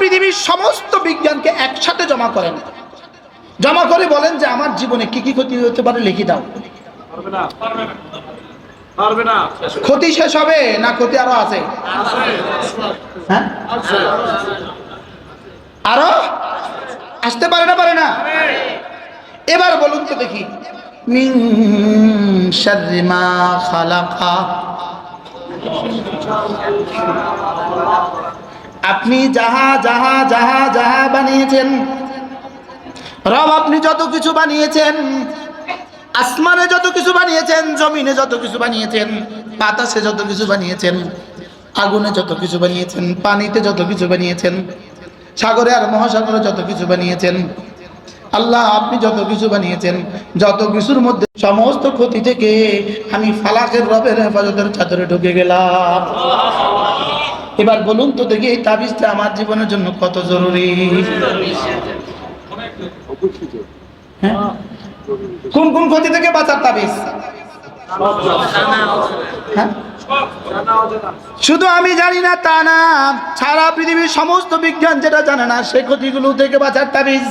পৃথিবীর সমস্ত বিজ্ঞানকে একসাথে জমা করেন, জমা করে বলেন যে আমার জীবনে কি কি ক্ষতি হতে পারে লিখে দাও। ক্ষতি শেষ হবে না ক্ষতি আরো আছে? হ্যাঁ, আরো আসতে পারে না? পারে না? এবার বলুন তো দেখি, মিন শাররি মা খালাকা, আপনি যাহা যাহা যাহা যাহা বানিয়েছেন, রব আপনি যত কিছু বানিয়েছেন, আসমানে যত কিছু বানিয়েছেন, জমিনে যত কিছু বানিয়েছেন, বাতাসে যত কিছু বানিয়েছেন, আগুনে যত কিছু বানিয়েছেন, পানিতে যত কিছু বানিয়েছেন, সাগরে আর মহাসাগরে যত কিছু বানিয়েছেন, আল্লাহ আপনি যত কিছু বানিয়েছেন, যত কিছুর মধ্যে সমস্ত ক্ষতি থেকে আমি ফালাকের রবের হেফাজতের চাদরে ঢুকে গেলাম। এবার বলুন তো দেখি এই তাবিজটা আমার জীবনের জন্য কত জরুরি। হ্যাঁ, কোন কোন ক্ষতি থেকে বাঁচার তাবিজ? হ্যাঁ, শুধু আমি জানি না তা না, সারা পৃথিবীর সমস্ত বিজ্ঞান যেটা জানে না সে ক্ষতিগুলো থেকে বাঁচার তাবিজ।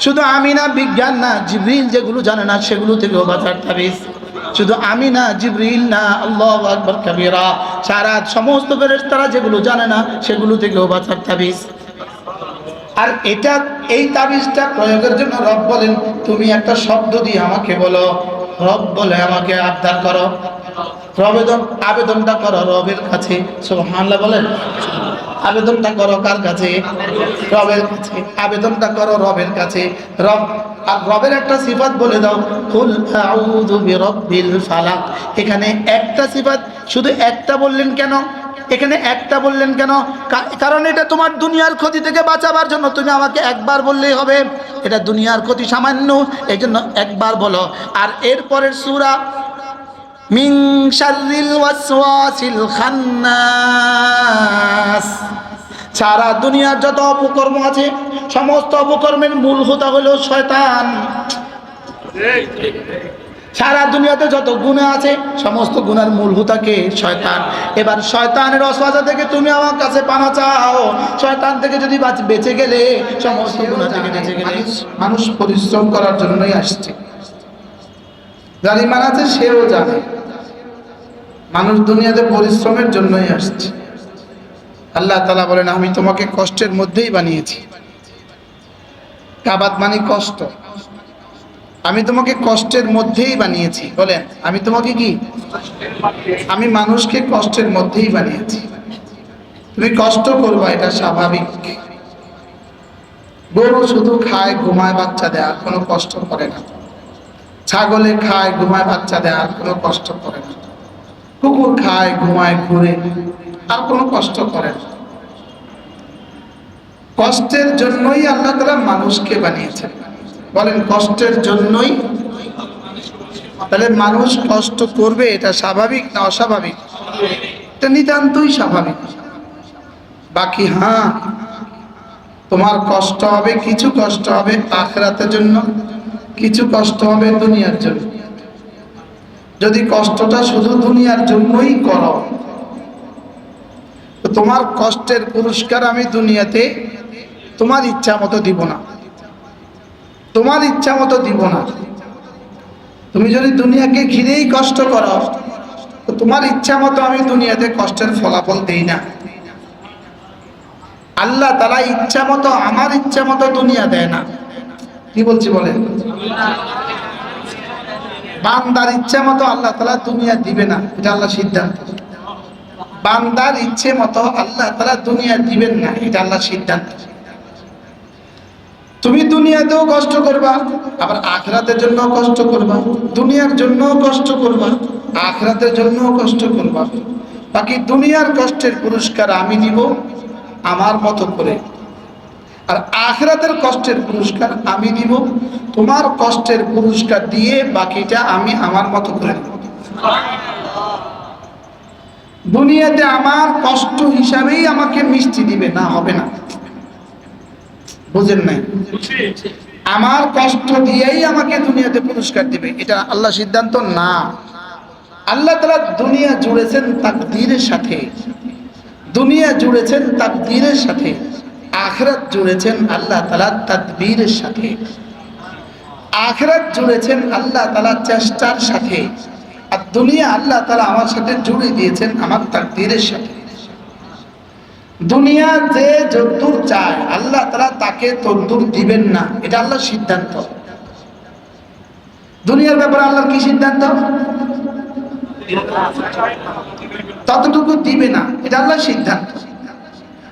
শুধু আমি না, বিজ্ঞান না, জিবরিল যেগুলো জানে না সেগুলো থেকেও বাঁচার তাবিজ। শুধু আমি না, জিবরিল না, আল্লাহু আকবার কাবীরা, সারা সমস্ত ফেরেশতারা যেগুলো জানে না সেগুলো থেকেও বাঁচার তাবিজ। আর এটা, এই তাবিজটা প্রয়োগের জন্য রব বলেন তুমি একটা শব্দ দিয়ে আমাকে বলো। রব বলে আমাকে আবদার করো, আবেদনটা করো রবের কাছে। সুবহানাল্লাহ বলেন। আবেদনটা করো কার কাছে? রবের কাছে। আবেদনটা করো রবের কাছে। রব, আর রবের একটা সিফাত বলে দাও, কুল আউযু বিরাব্বিল ফালাক। এখানে একটা সিফাত, শুধু একটা বললেন কেন? এখানে একটা বললেন কেন? কারণ এটা তোমার দুনিয়ার ক্ষতি থেকে বাঁচাবার জন্য তুমি আমাকে একবার বললেই হবে। এটা দুনিয়ার ক্ষতি সামান্য, এই জন্য একবার বলো। আর এরপরের সূরা মিন শাররিল ওয়াসওয়াসিল খান্নাস, সারা দুনিয়ার যত অপকর্ম আছে সমস্ত অপকর্মের মূল হোতা হলো শয়তান। সারা দুনিয়াতে যত গুনাহ আছে সমস্ত গুনার মূল হোতাকে শয়তান। এবার শয়তানের ওয়াসওয়াসা থেকে তুমি আমার কাছে পানা চাও। শয়তান থেকে যদি বেঁচে গেলে, সমস্ত গুনাহ থেকে বেঁচে গেলে, মানুষ পরিশ্রম করার জন্যই আসছে। যার ঈমান আছে সেও জানে মানুষ দুনিয়াতে পরিশ্রমের জন্যই আসছে। আল্লাহ তাআলা বলেন আমি তোমাকে কষ্টের মধ্যেই বানিয়েছি। কাবাত মানে কষ্ট, আমি তোমাকে কষ্টের মধ্যেই বানিয়েছি। বলেন আমি তোমাকে কি? আমি মানুষকে কষ্টের মধ্যেই বানিয়েছি। তুমি কষ্ট করবা, এটা স্বাভাবিক। গরু শুধু খায় ঘুমায় বাচ্চা দেয়, আর কোনো কষ্ট করে না। ছাগলে খায় ঘুমায় বাচ্চা দেয়, আর কোনো কষ্ট করে না। কুকুর খায় ঘুমায় ঘুরে, আর কোনো কষ্ট করে না। কষ্টের জন্যই আল্লাহ তাআলা মানুষকে বানিয়েছেন। বলেন কষ্টের জন্যই। তাহলে মানুষ কষ্ট করবে, এটা স্বাভাবিক না অস্বাভাবিক? এটা নিতান্তই স্বাভাবিক। বাকি হ্যাঁ, তোমার কষ্ট হবে, কিছু কষ্ট হবে আখিরাতের জন্য, কিছু কষ্ট হবে দুনিয়ার জন্য। যদি কষ্টটা শুধু দুনিয়ার জন্যই করো, তো তোমার কষ্টের পুরস্কার আমি দুনিয়াতে তোমার ইচ্ছা মতো দিব না। তোমার ইচ্ছা মতো দিব না। তুমি যদি দুনিয়াকে ঘিরেই কষ্ট করো, তো তোমার ইচ্ছা মতো আমি দুনিয়াতে কষ্টের ফলাফল দেই না। আল্লাহ তাআলা ইচ্ছা মতো, আমার ইচ্ছা মতো দুনিয়া দেয় না। কি বলছি বলেন? বান্দার ইচ্ছা মতো আল্লাহ তাআলা দুনিয়া দিবে না, এটা আল্লাহ সিদ্ধান্ত। বান্দার ইচ্ছে মতো আল্লাহ তাআলা দুনিয়া দিবেন না, এটা আল্লাহ সিদ্ধান্ত। তুমি দুনিয়াতেও কষ্ট করবা, আবার আখিরাতের জন্য কষ্ট করবা। দুনিয়ার জন্য কষ্ট করবা, আখিরাতের জন্য কষ্ট করবা। বাকি দুনিয়ার কষ্টের পুরস্কার আমি দিব আমার মতো করে, আর আখিরাতের কষ্টের পুরস্কার আমি দিব তোমার কষ্টের পুরস্কার দিয়ে, বাকিটা আমি আমার মতো করে দেব। দুনিয়াতে আমার কষ্ট হিসাবেই আমাকে মিষ্টি দিবে না, হবে না। বুঝেন নাই? আমার কষ্ট দিয়েই আমাকে দুনিয়াতে পুরস্কার দিবে, এটা আল্লাহ সিদ্ধান্ত না। আল্লাহ তাআলা দুনিয়া জুড়েছেন তাকদীরের সাথে, দুনিয়া জুড়েছেন তাকদীরের সাথে। আখিরাত জুড়েছেন আল্লাহ তাআলা তাদবীরের সাথে, আখিরাত জুড়েছেন আল্লাহ তাআলা চেষ্টার সাথে, আর দুনিয়া আল্লাহ তাআলা আমার সাথে জুড়ে দিয়েছেন আমার তাকদীরের সাথে। দুনিয়া যে যদ্দূর চায় আল্লাহ তাআলা তাকে তদ্দূর দিবেন না, এটা আল্লাহর সিদ্ধান্ত। দুনিয়ার ব্যাপারে আল্লাহর কি সিদ্ধান্ত? ততটুকু দিবে না, এটা আল্লাহর সিদ্ধান্ত।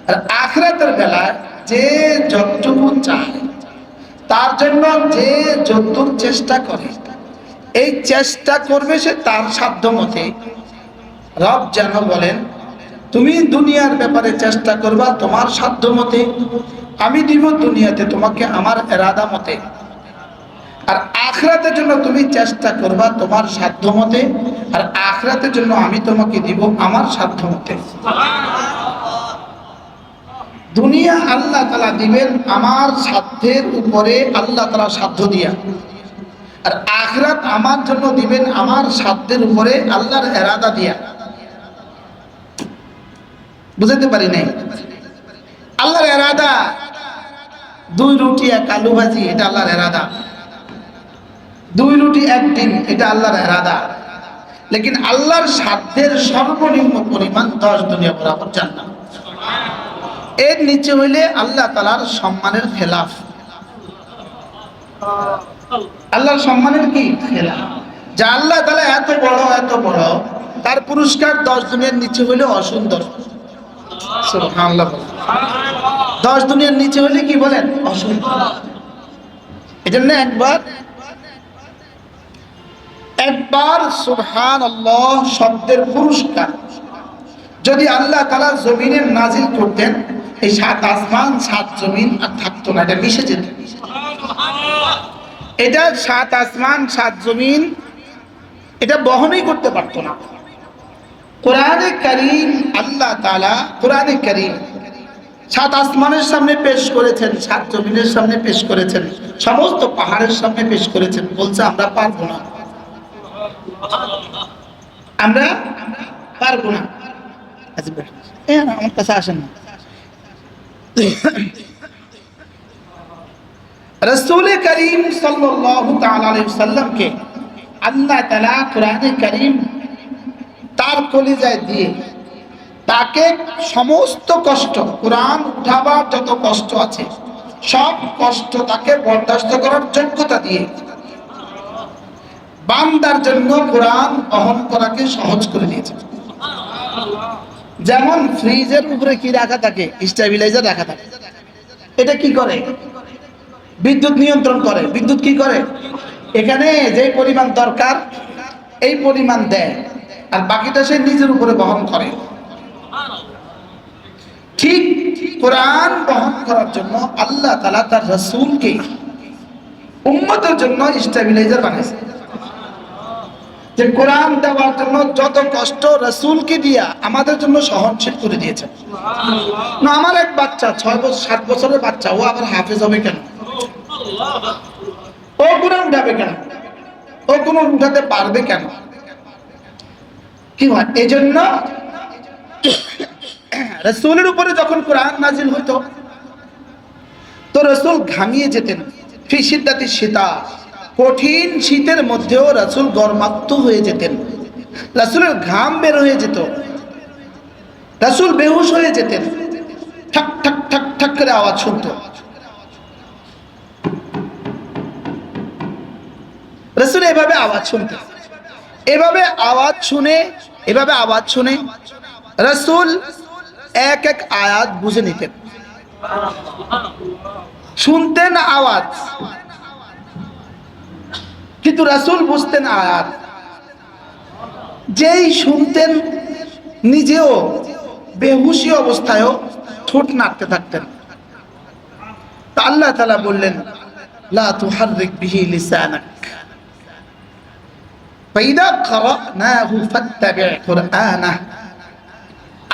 আর আখিরাতের বেলায় যে যতটুকু চায়, তার জন্য যে যতটুকু চেষ্টা করে, এই চেষ্টা করবে সে তার সাধ্য মতে। রব যেন বলেন তুমি দুনিয়ার ব্যাপারে চেষ্টা করবা তোমার সাধ্য মতে, আমি দিব দুনিয়াতে তোমাকে আমার ইরাদা মতে। আর আখিরাতের জন্য তুমি চেষ্টা করবা তোমার সাধ্য মতে, আর আখিরাতের জন্য আমি তোমাকে দিব আমার সাধ্য মতে। দুনিয়া আল্লাহ তাআলা দিবেন আমার সাধ্যের উপরে, আল্লাহ তাআলা সাধ্য দিয়া, আর আখিরাত আমার জন্য দিবেন আমার সাধ্যের উপরে, আল্লাহর ইরাদা দিয়া। বুঝতে পারি নাই? আল্লাহর ইরাদা 2 রুটি 1 আলু ভাজি, এটা আল্লাহর ইরাদা। 2 রুটি 1 ডিম, এটা আল্লাহর ইরাদা। লেকিন আল্লাহর সাধ্যের সর্বনিম্ন পরিমাণ 10 দুনিয়া বরাবর জান্নাত। এর নিচে হইলে আল্লাহ তাআলার সম্মানের খেলাফ। আল্লাহর সম্মানের কি খেলাফ? যা আল্লাহ তাআলা এত বড়, তার পুরস্কার 10 দুনিয়ার নিচে হইলে অসুন্দর। সুবহানাল্লাহ। 10 দুনিয়ার নিচে হইলে কি বলেন? অসুন্দর। এজন্য একবার সুবহানাল্লাহ শব্দের পুরস্কার যদি আল্লাহ তাআলা জমিনে নাজিল করতেন, এই 7 আসমান 7 জমিন আর থাকতো না, এটা মিশে যেত। এটা 7 আসমান 7 জমিন এটা বহনই করতে পারতো না। কোরআনে কারীম আল্লাহ তাআলা কোরআনে কারীম 7 আসমানের সামনে পেশ করেছেন, 7 জমিনের সামনে পেশ করেছেন, সমস্ত পাহাড়ের সামনে পেশ করেছেন। বলছে আমরা পারবো না, আমরা পারবো না। আমার কাছে আসেন না। রাসূল করিম সাল্লাল্লাহু তাআলা আলাইহি ওয়াসাল্লামকে আল্লাহ তাআলা কোরআনে কারীম তার কলিজায় দিয়ে তাকে সমস্ত কষ্ট, কোরআন উঠাবার যত কষ্ট আছে সব কষ্ট তাকে বরদাস্ত করার যোগ্যতা দিয়ে বান্দার জন্য কোরআন বহন করাকে সহজ করে দিয়েছে। যেমন ফ্রিজের উপরে কি রাখা থাকে? স্টেবিলাইজার রাখা থাকে। এটা কি করে? বিদ্যুৎ নিয়ন্ত্রণ করে। বিদ্যুৎ কি করে? এখানে যে পরিমাণ দরকার এই পরিমাণ দেয়, আর বাকিটা সে নিজের উপরে বহন করে। ঠিক কোরআন বহন করার জন্য আল্লাহ তাআলা তার রাসূলকে উম্মতের জন্য স্টেবিলাইজার বানাইছে। যে কোরআন দেওয়ার জন্য যত কষ্ট রাসূলকে দিয়া আমাদের জন্য সহনশীল করে দিয়েছেন। না, আমার এক বাচ্চা 6 বছর 7 বছরের বাচ্চা, ও আবার হাফেজ হবে কেন? ও কোরআন উঠাবে কেন? ও কোরআন উঠাতে পারবে কেন? কি হয়? এই জন্য রাসূলের উপরে যখন কোরআন নাজিল হতো তো রাসূল ঘামিয়ে যেতেন। ফি শিদ্দাতি শীতা, কঠিন শীতের মধ্যেও রাসূল গরমাক্ত হয়ে যেতেন। রাসূলের ঘাম বের হয়ে যেত, রাসূল বেহুশ হয়ে যেতেন। ঠাক ঠাক ঠাক ঠাক করে আওয়াজ শুনতো। রাসূল এভাবে আওয়াজ শুনতেন। এভাবে আওয়াজ শুনে রাসূল এক এক আয়াত বুঝে নিতেন। শুনতেন আওয়াজ, কিন্তু রাসূল বুঝতেন আয়াত। যেই শুনতেন নিজেও বেহুশি অবস্থায়ও ঠোঁট নাড়তে থাকতেন। তা আল্লাহ তাআলা বললেন, লা তুহাররিক বিহি লিসানাক ফাইদা ক্রানাহু ফাত্তাবি' কুরআনাহ।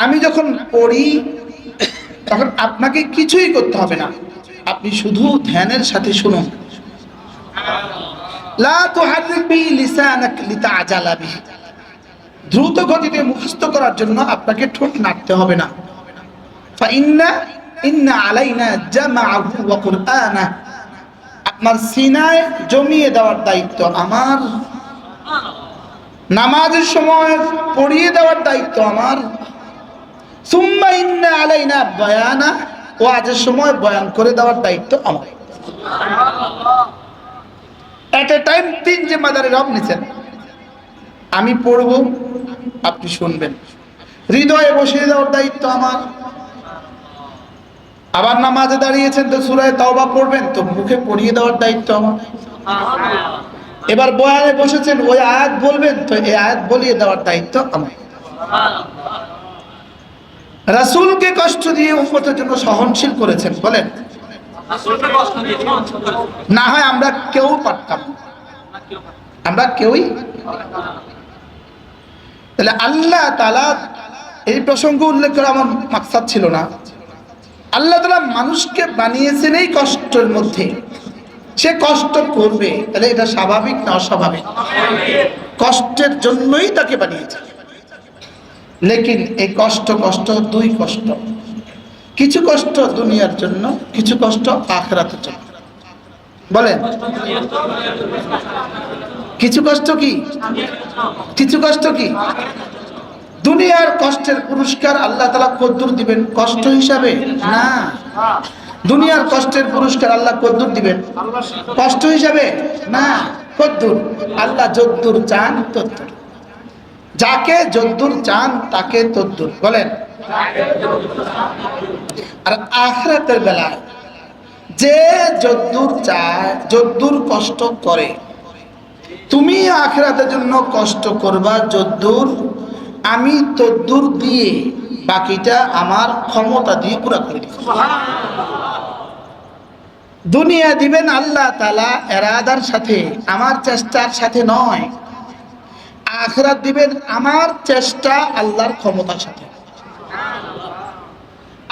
আমি যখন পড়ি তখন আপনাকে কিছুই করতে হবে না, আপনি শুধু ধ্যানের সাথে শুনুন। লা তুহাররিক বিহি লিসানাক লিতা'জালা বিহি, দ্রুত গতিতে মুখস্থ করার জন্য আপনাকে ঠোঁট নাড়তে হবে না। ফাইন্না ইন্না আলাইনা জামাআহু ওয়া কুরআনা, আপনার সিনায় জমিয়ে দেওয়ার দায়িত্ব আমার, নামাজের সময় পড়িয়ে দেওয়ার দায়িত্ব আমার। সুম্মা ইন্না আলাইনা বায়ানা, ওয়াজের সময় বয়ান করে দেওয়ার দায়িত্ব আমার। এট এ টাইম 3 জিম্মাদারি রব নিছেন। আমি পড়ব, আপনি শুনবেন, হৃদয়ে বসিয়ে দেওয়ার দায়িত্ব আমার। আবার নামাজে দাঁড়িয়েছেন তো সূরা তাওবা পড়বেন, তো মুখে পড়িয়ে দেওয়ার দায়িত্ব আমার। এবার বয়ানে বসেছেন, ওই আয়াত বলবেন, তো এই আয়াত বলিয়ে দেওয়ার দায়িত্ব আমার। রাসূলকে কষ্ট দিয়ে উম্মতের জন্য সহনশীল করেছেন, বলেন না হয় আমরা কেউ পারতাম, আমরা কেউই। তাহলে আল্লাহ তাআলা, এই প্রসঙ্গ উল্লেখ করা আমার মাকসাদ ছিল না। আল্লাহ তাআলা মানুষকে বানিয়েছেন এই কষ্টের মধ্যে, সে কষ্ট করবে, তাহলে এটা স্বাভাবিক না অস্বাভাবিক? কষ্টের জন্যই তাকে বানিয়েছে। লেকিন এই কষ্ট 2 কষ্ট, কিছু কষ্ট দুনিয়ার জন্য, কিছু কষ্ট আখিরাতের জন্য। বলেন কিছু কষ্ট কি? কিছু কষ্ট কি? দুনিয়ার কষ্টের পুরস্কার আল্লাহ তাআলা কদ্দুর দিবেন? কষ্ট হিসাবে না। দুনিয়ার কষ্টের পুরস্কার আল্লাহ কদ্দুর দিবেন? কষ্ট হিসাবে না। কদ্দুর? আল্লাহ যদ্দুর চান তদ্দুর, যাকে যদ্দুর চান তাকে তদ্দুর। বলেন। আর আখিরাতের বেলায় যে যদ্দুর চায়, যদ্দুর কষ্ট করে, তুমি আখিরাতের জন্য কষ্ট করবা যদ্দুর, আমি তদ্দুর দিয়ে বাকিটা আমার ক্ষমতা দিয়ে পুরা করে দিব। দুনিয়া দিবেন আল্লাহ তাআলা ইরাদার সাথে, আমার চেষ্টার সাথে নয়। আখিরাত দিবেন আমার চেষ্টা, আল্লাহর ক্ষমতার সাথে,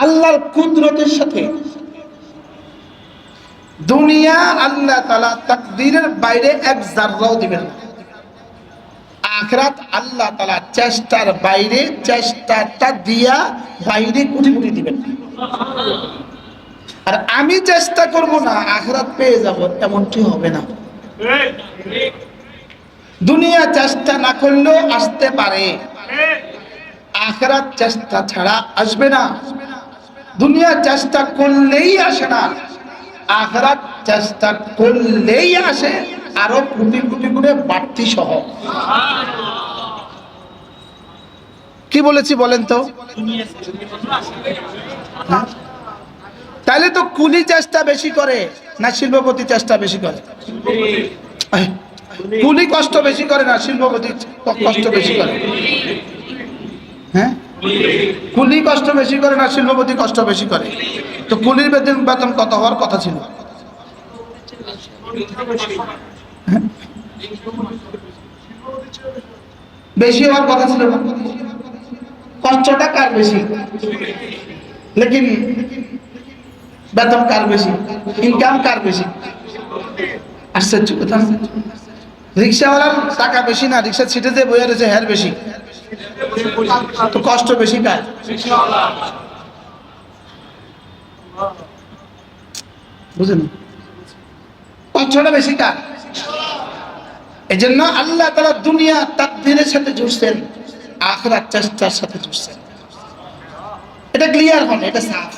আল্লাহর কুদরতের সাথে। দুনিয়া আল্লাহ তাআলা তাকদীরের বাইরে এক জাররাও দিবেন না। আখিরাত আল্লাহ তাআলা চেষ্টার বাইরে, চেষ্টাটা দিয়া বাইরে কোটি কোটি দিবেন। আর আমি চেষ্টা করব না আখিরাত পেয়ে যাব, এমনটি হবে না। দুনিয়া চেষ্টা না করলেও আসতে পারে, আখিরাত চেষ্টা ছাড়া আসবে না। দুনিয়া চেষ্টা করলেই আসে না, আখিরাত চেষ্টা করলেই আসে, আরো কোটি কোটি করে বাড়তি সহ। কি বলেছি বলেন তো? তাহলে তো কুলি চেষ্টা বেশি করে না শিল্পপতি চেষ্টা বেশি করে? কুলি কষ্ট বেশি করে না শিল্পপতি কষ্ট বেশি করে? হ্যাঁ, কুলি কষ্ট বেশি করে না শিল্পপতি কষ্ট বেশি করে? তো কুলির বেতন কত হওয়ার কথা ছিল? বেশি হওয়ার কথা ছিল না? কষ্টটা কার বেশি, লেকিন বেতন কার বেশি, ইনকাম কার বেশি? আশ্চর্য কথা। রিক্সাওয়ালার টাকা বেশি না, রিক্সার সিটে যে বইয়া রয়েছে হ্যার বেশি, তো কষ্ট বেশি কার? বুঝলেন? কষ্টটা বেশি কার? এই জন্য আল্লাহ তাআলা দুনিয়া তাকদীরের সাথে জুড়ছেন, আখিরাত চেষ্টার সাথে জুড়ছেন। এটা ক্লিয়ার হন, এটা সাফ।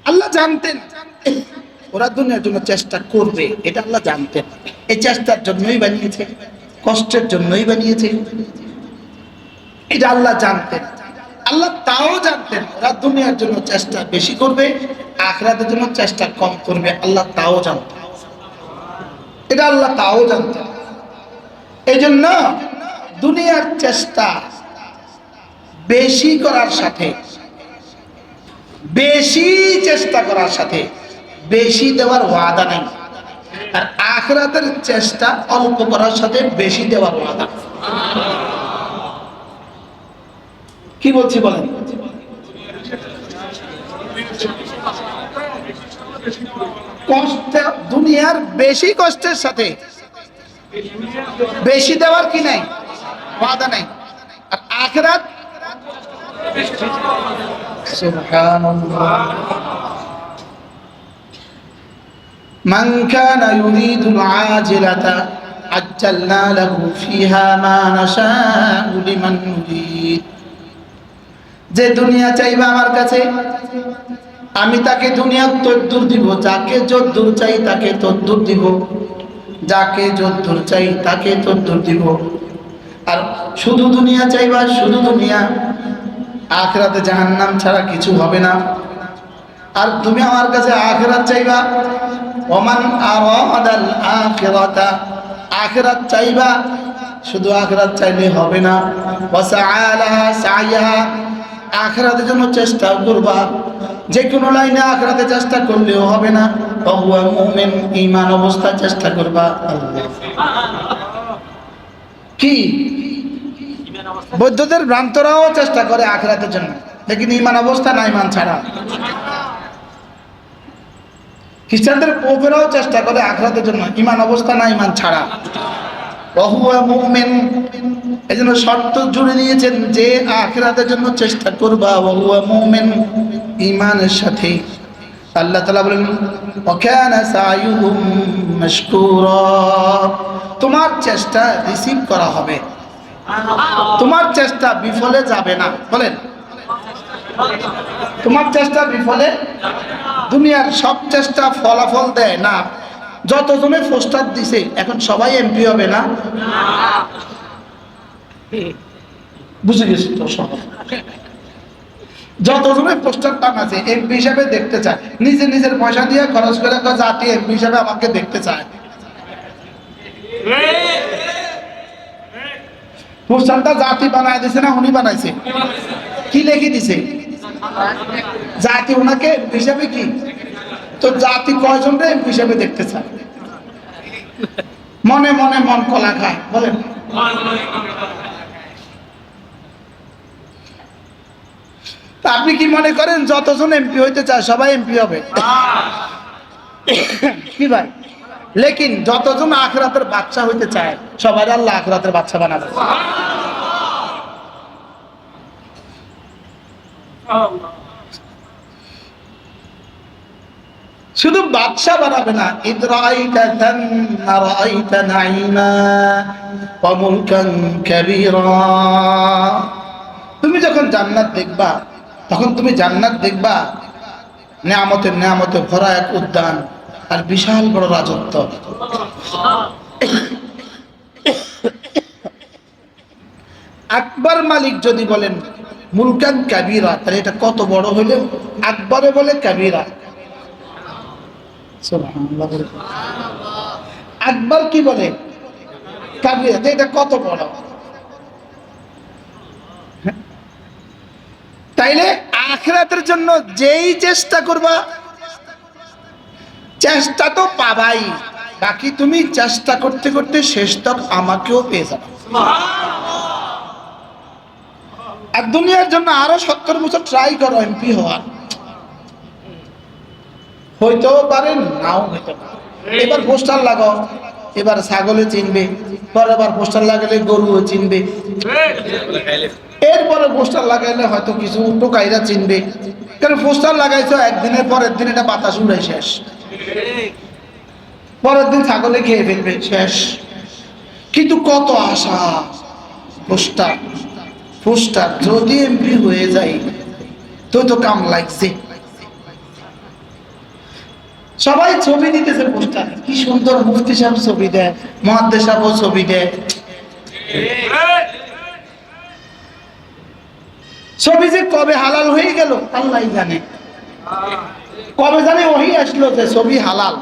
আল্লাহ জানতেন ওরা দুনিয়ার জন্য চেষ্টা করবে, এটা আল্লাহ জানতেন। এই চেষ্টার জন্যই বানিয়েছে, কষ্টের জন্যই বানিয়েছে, এটা আল্লাহ জানতেন। আল্লাহ তাও জানতেন ওরা দুনিয়ার জন্য চেষ্টা বেশি করবে, আখিরাতের জন্য চেষ্টা কম করবে, আল্লাহ তাও জানতেন। এটা আল্লাহ তাও জানতেন। এই জন্য দুনিয়ার চেষ্টা বেশি করার সাথে, বেশি চেষ্টা করার সাথে বেশি দেওয়ার ওয়াদা নাই। আর আখিরাতের চেষ্টা অল্প করার সাথে বেশি দেওয়ার ওয়াদা। কি বলছি বলেন? কষ্ট দুনিয়ার বেশি কষ্টের সাথে বেশি দেওয়ার কি নাই? ওয়াদা নাই। আর আখিরাত সুবহানাল্লাহ। মান কানা ইউরিদুল আজিলাতা আজ্জালনা লাহু ফিহা মা নাশাউ লিমান নুরিদ। যে দুনিয়া চাইবে আমার কাছে, আমি তাকে দুনিয়া তদ্দুর দিব, যাকে যদ্দুর চাই তাকে তদ্দুর দিব, যাকে যদ্দুর চাই তাকে তদ্দুর দিব। আর শুধু দুনিয়া চাইবা, শুধু দুনিয়া, আখিরাতে জাহান্নাম ছাড়া কিছু হবে না। আর তুমি আমার কাছে আখিরাত চাইবা, ওমান আরাদাল আখিরাতা, আখিরাত চাইবা, শুধু আখিরাত চাইলে হবে না, ওয়াসআলাহা সাইয়াহা, আখিরাতের জন্য চেষ্টা করবা। যে কোনো লাইনে আখিরাতে চেষ্টা করলেও হবে না, ওয়া মুমিন, ঈমান অবস্থায় চেষ্টা করবা। কি বৌদ্ধদের ভ্রান্তরাও চেষ্টা করে আখিরাতের জন্য, লেকিন ঈমান অবস্থা না, ঈমান ছাড়া। খ্রিস্টানদের পোপেরাও চেষ্টা করে আখিরাতের জন্য, ঈমান অবস্থা না, ঈমান ছাড়া। ওয়া মুমিন, এজন্য শর্ত জুড়ে নিয়েছেন যে আখিরাতের জন্য চেষ্টা করবা, ওয়া মুমিন, ঈমানের সাথে। আল্লাহ তাআলা বলেন ওয়া কানা সায়ুহুম মাশকুরা, তোমার চেষ্টা রিসিভ করা হবে, তোমার চেষ্টা বিফলে যাবে না। বলেন, তোমার চেষ্টা বিফলে, দুনিয়ার সব চেষ্টা ফলাফল দেয় না। যতজনে পোস্টার দিছে এখন সবাই এমপি হবে না, বুঝে গেছি তো সব। যতজনে পোস্টার টানাছে এমপি হিসাবে দেখতে চায়, নিজে নিজের পয়সা দিয়ে খরচ করে জাতি এমপি হিসাবে আমাকে দেখতে চায়। পোস্টারটা জাতি বানায় দিছে না উনি বানাইছে? কি লিখে দিছে? জাতি ওনাকে এমপি হিসাবে, কি তো জাতি কয়জন রে এমপি হিসাবে দেখতে চায়? মনে মনে মন কলা খায়। বলেন, আপনি কি মনে করেন যতজন এমপি হইতে চায় সবাই এমপি হবে? কি ভাই? লেকিন যতজন আখিরাতের বাচ্চা হইতে চায় সবাই আল্লাহ আখিরাতের বাচ্চা বানাবে। শুধু বাদশা বানাবে না, ইদরাইতা তান্না রাইতা নাইমা ওয়া মুলকান কাবীরা, তুমি যখন জান্নাত দেখবা তখন তুমি জান্নাত দেখবা নিয়ামতে নিয়ামতে ভরা এক উদ্যান আর বিশাল বড় রাজত্ব। আকবর মালিক যদি বলেন মুলকান কাবীরা, তাহলে এটা কত বড় হইলে আকবরে বলে কাবীরা। সুবহানাল্লাহ। আকবর কি বলে? কাবীরা, এটা কত বড়। তাইলে আখিরাতের জন্য যেই চেষ্টা করবা, চেষ্টা তো পাবাই, বাকি তুমি চেষ্টা করতে করতে শেষ তক আমাকেও পেয়ে যাবে। আর দুনিয়ার জন্য আরো 70 বছর ট্রাই করো এমপি হওয়ার, হইতেও পারেন নাও হইতে পারে। এবার পোস্টার লাগাও, এবার ছাগলে চিনবে, পরের বার পোস্টার লাগালে গরুও চিনবে, এরপরে পোস্টার লাগাইলে হয়তো কিছু টোকাইরা চিনবে। কারণ পোস্টার লাগাইছো একদিনের, পরের দিন এটা বাতাস উড়াই শেষ, পরের দিন ছাগলে খেয়ে ফেলবে শেষ। কিন্তু কত আশা, পোস্টার পোস্টার, যদি এমপি হয়ে যায় তো কাম লাগছে। সবাই ছবি দিতেছে পোস্টার, কি সুন্দর মুফতি সাহেব ছবি দেয়, মুহাদ্দিস সাহেবও ছবি দেয়। ছবি যে কবে হালাল হয়ে গেল আল্লাহ জানে, কবে জানে ওহি আসলো যে ছবি হালাল,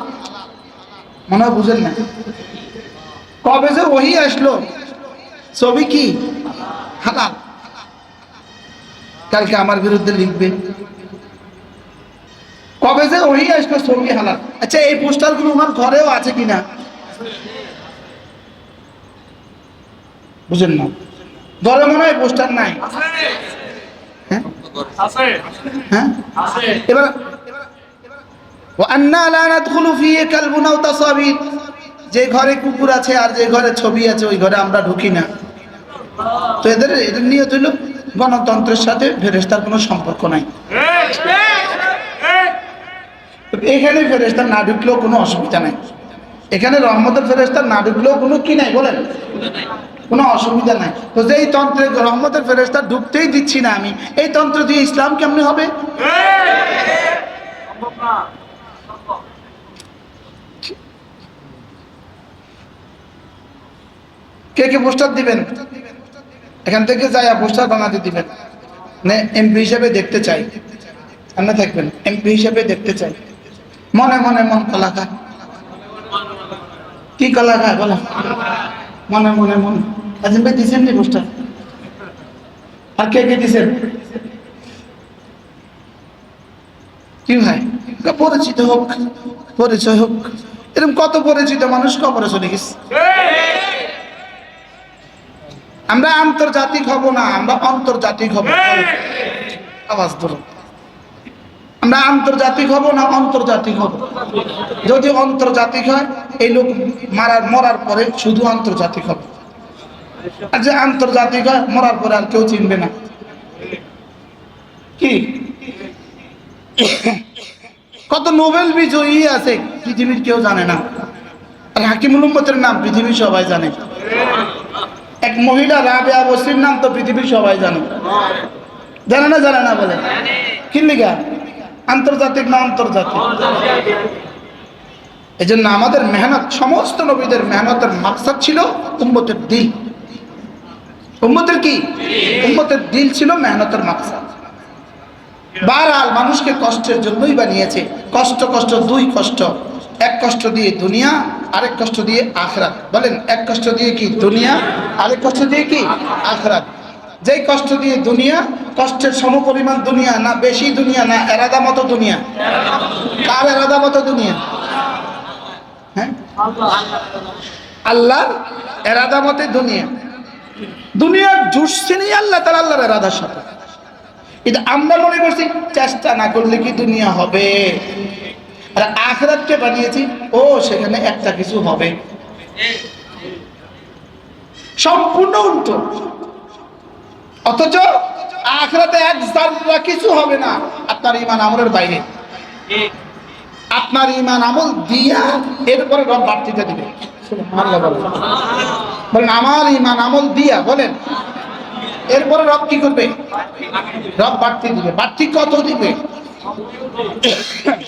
মনে হয় বুঝেন না। কবে যে ওহি আসলো ছবি কি হালাল, কালকে আমার বিরুদ্ধে লিখবে। কবে যে ওহি আসলো ছবি হালাল। আচ্ছা, এই পোস্টারগুলো ওনার ঘরেও আছে কিনা বুঝেন না? ঘরে মনে হয় পোস্টার নাই। হ্যাঁ, এবার যে ঘরে কুকুর আছে আর যে ঘরে ছবি আছে ওই ঘরে আমরা ঢুকি না। তো এদের নিয়ত হইল গণতন্ত্রের সাথে ফেরেশতার কোনো সম্পর্ক নাই। এখানে ফেরেশতা না ঢুকলেও কোনো অসুবিধা নাই, এখানে রহমতের ফেরেশতা না ঢুকলেও কোনো কি নাই বলেন, কোনো অসুবিধা নাই। তো যেই তন্ত্রে রহমতের ফেরেশতা ঢুকতেই দিচ্ছি না আমি, এই তন্ত্র দিয়ে ইসলাম কেমনে হবে? কে কে পোস্টার দিবেন? এখান থেকে যাই পোস্টার বানাতে দিবেন। এমপি হিসেবে দেখতে চাই, আমরা থাকবেন এমপি হিসেবে দেখতে চাই। মনে মনে মন কলা খায়, কি কলা খায় বলো? মনে মনে মন। আজিম ভাই দিচ্ছেন নি পোস্টার? আর কে কে দিচ্ছেন? কি ভাই পরিচিত হোক, পরিচয় হোক। এরকম কত পরিচিত মানুষ কবরে চলে গেছে। আমরা আন্তর্জাতিক হব না, আমরা আন্তর্জাতিক হব। আওয়াজ ধরো, আমরা আন্তর্জাতিক হব না আন্তর্জাতিক হব? যদি আন্তর্জাতিক হয় এই লোক মরার পরে শুধু আন্তর্জাতিক হবে, আর যে আন্তর্জাতিক হয় মরার পরে আর কেউ চিনবে না। কি কত নোবেল বিজয়ী আছে পৃথিবীর কেউ জানে না, আর হাকিমুল উম্মতের নাম পৃথিবীর সবাই জানে। এক মহিলা রাবেয়া বসরির নাম তো পৃথিবীর সবাই জানে, জানে না? জানে না বলে কি লিগা? আন্তর্জাতিক না আন্তর্জাতিক? এই জন্য আমাদের মেহনত, সমস্ত নবীদের মেহনতের মাকসাদ ছিল উম্মতের দিল। উম্মতের কি? উম্মতের দিল ছিল মেহনতের মাকসাদ। বারহাল মানুষকে কষ্টের জন্যই বানিয়েছে। কষ্ট কষ্ট দুই কষ্ট, এক কষ্ট দিয়ে দুনিয়া, আরেক কষ্ট দিয়ে আখিরাত। বলেন, এক কষ্ট দিয়ে কি দুনিয়া, আরেক কষ্ট দিয়ে কি আখিরাত। যেই কষ্ট দিয়ে দুনিয়া, কষ্টের সমপরিমাণ দুনিয়া না, বেশি দুনিয়া না, এরাদা মতো দুনিয়া। কার এরাদা মতো দুনিয়া? হ্যাঁ, আল্লাহর এরাদা মতে দুনিয়া। দুনিয়ার জুসছে নেই আল্লাহ তাআলা, আল্লাহর এরাদার সাথে। এটা আমরা মনে করছি চেষ্টা না করলে কি দুনিয়া হবে, আর আখিরাতকে বানিয়েছি ও সেখানে একটা কিছু হবে। সম্পূর্ণ উল্টো। অথচ আখিরাতে এক জাররা কিছু হবে না আপনার ঈমান আমলের বাইরে। আপনার ঈমান আমল দিয়া এরপরে রব বাড়তিটা দিবে। সুবহানাল্লাহ বলেন, আমার ঈমান আমল দিয়া বলেন, এরপরে রব কি করবে? রব বাড়তি দিবে। বাড়তি কত দিবে?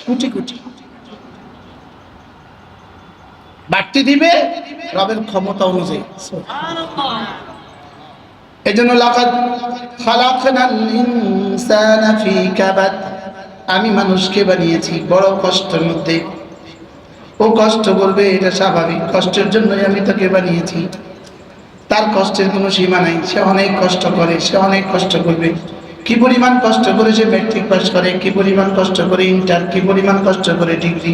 কোটি কোটি বাড়তি দিবে রবের ক্ষমতা অনুযায়ী। এজন্য লাকাদ খালাকনাল ইনসানা ফি কাবাদ, আমি মানুষকে বানিয়েছি বড় কষ্টের মধ্যে। ও কষ্ট করবে, এটা স্বাভাবিক, কষ্টের জন্যই আমি তাকে বানিয়েছি। তার কষ্টের কোনো সীমা নাই, সে অনেক কষ্ট করে, সে অনেক কষ্ট করবে। কি পরিমাণ কষ্ট করে সে ম্যাট্রিক পাস করে, কি পরিমাণ কষ্ট করে ইন্টার, কি পরিমাণ কষ্ট করে ডিগ্রি,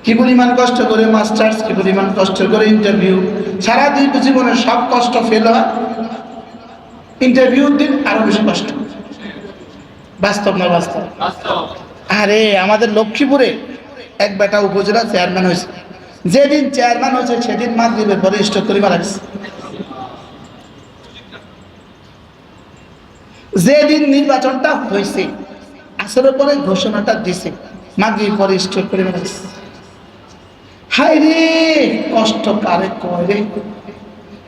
কি পরিমাণ কষ্ট করে মাস্টার্স, কি পরিমাণ কষ্ট করে ইন্টারভিউ। সারা জীবনে সব কষ্ট ফেল হয়, ইন্টারভিউর দিন আরো বেশি কষ্ট। বাস্তব না বাস্তব? আরে আমাদের লক্ষ্মীপুরে এক বেটা উপজেলা চেয়ারম্যান হয়েছে, যেদিন চেয়ারম্যান হয়েছে সেদিন মাগরিবের পরে স্ট্রোক করে মারা গেছে। যেদিন নির্বাচনটা হয়েছে আসরের পরে ঘোষণাটা দিছে, মাগরিবের পরে স্ট্রোক করে মারা গেছে। হায় রে কষ্ট কারে কয় রে,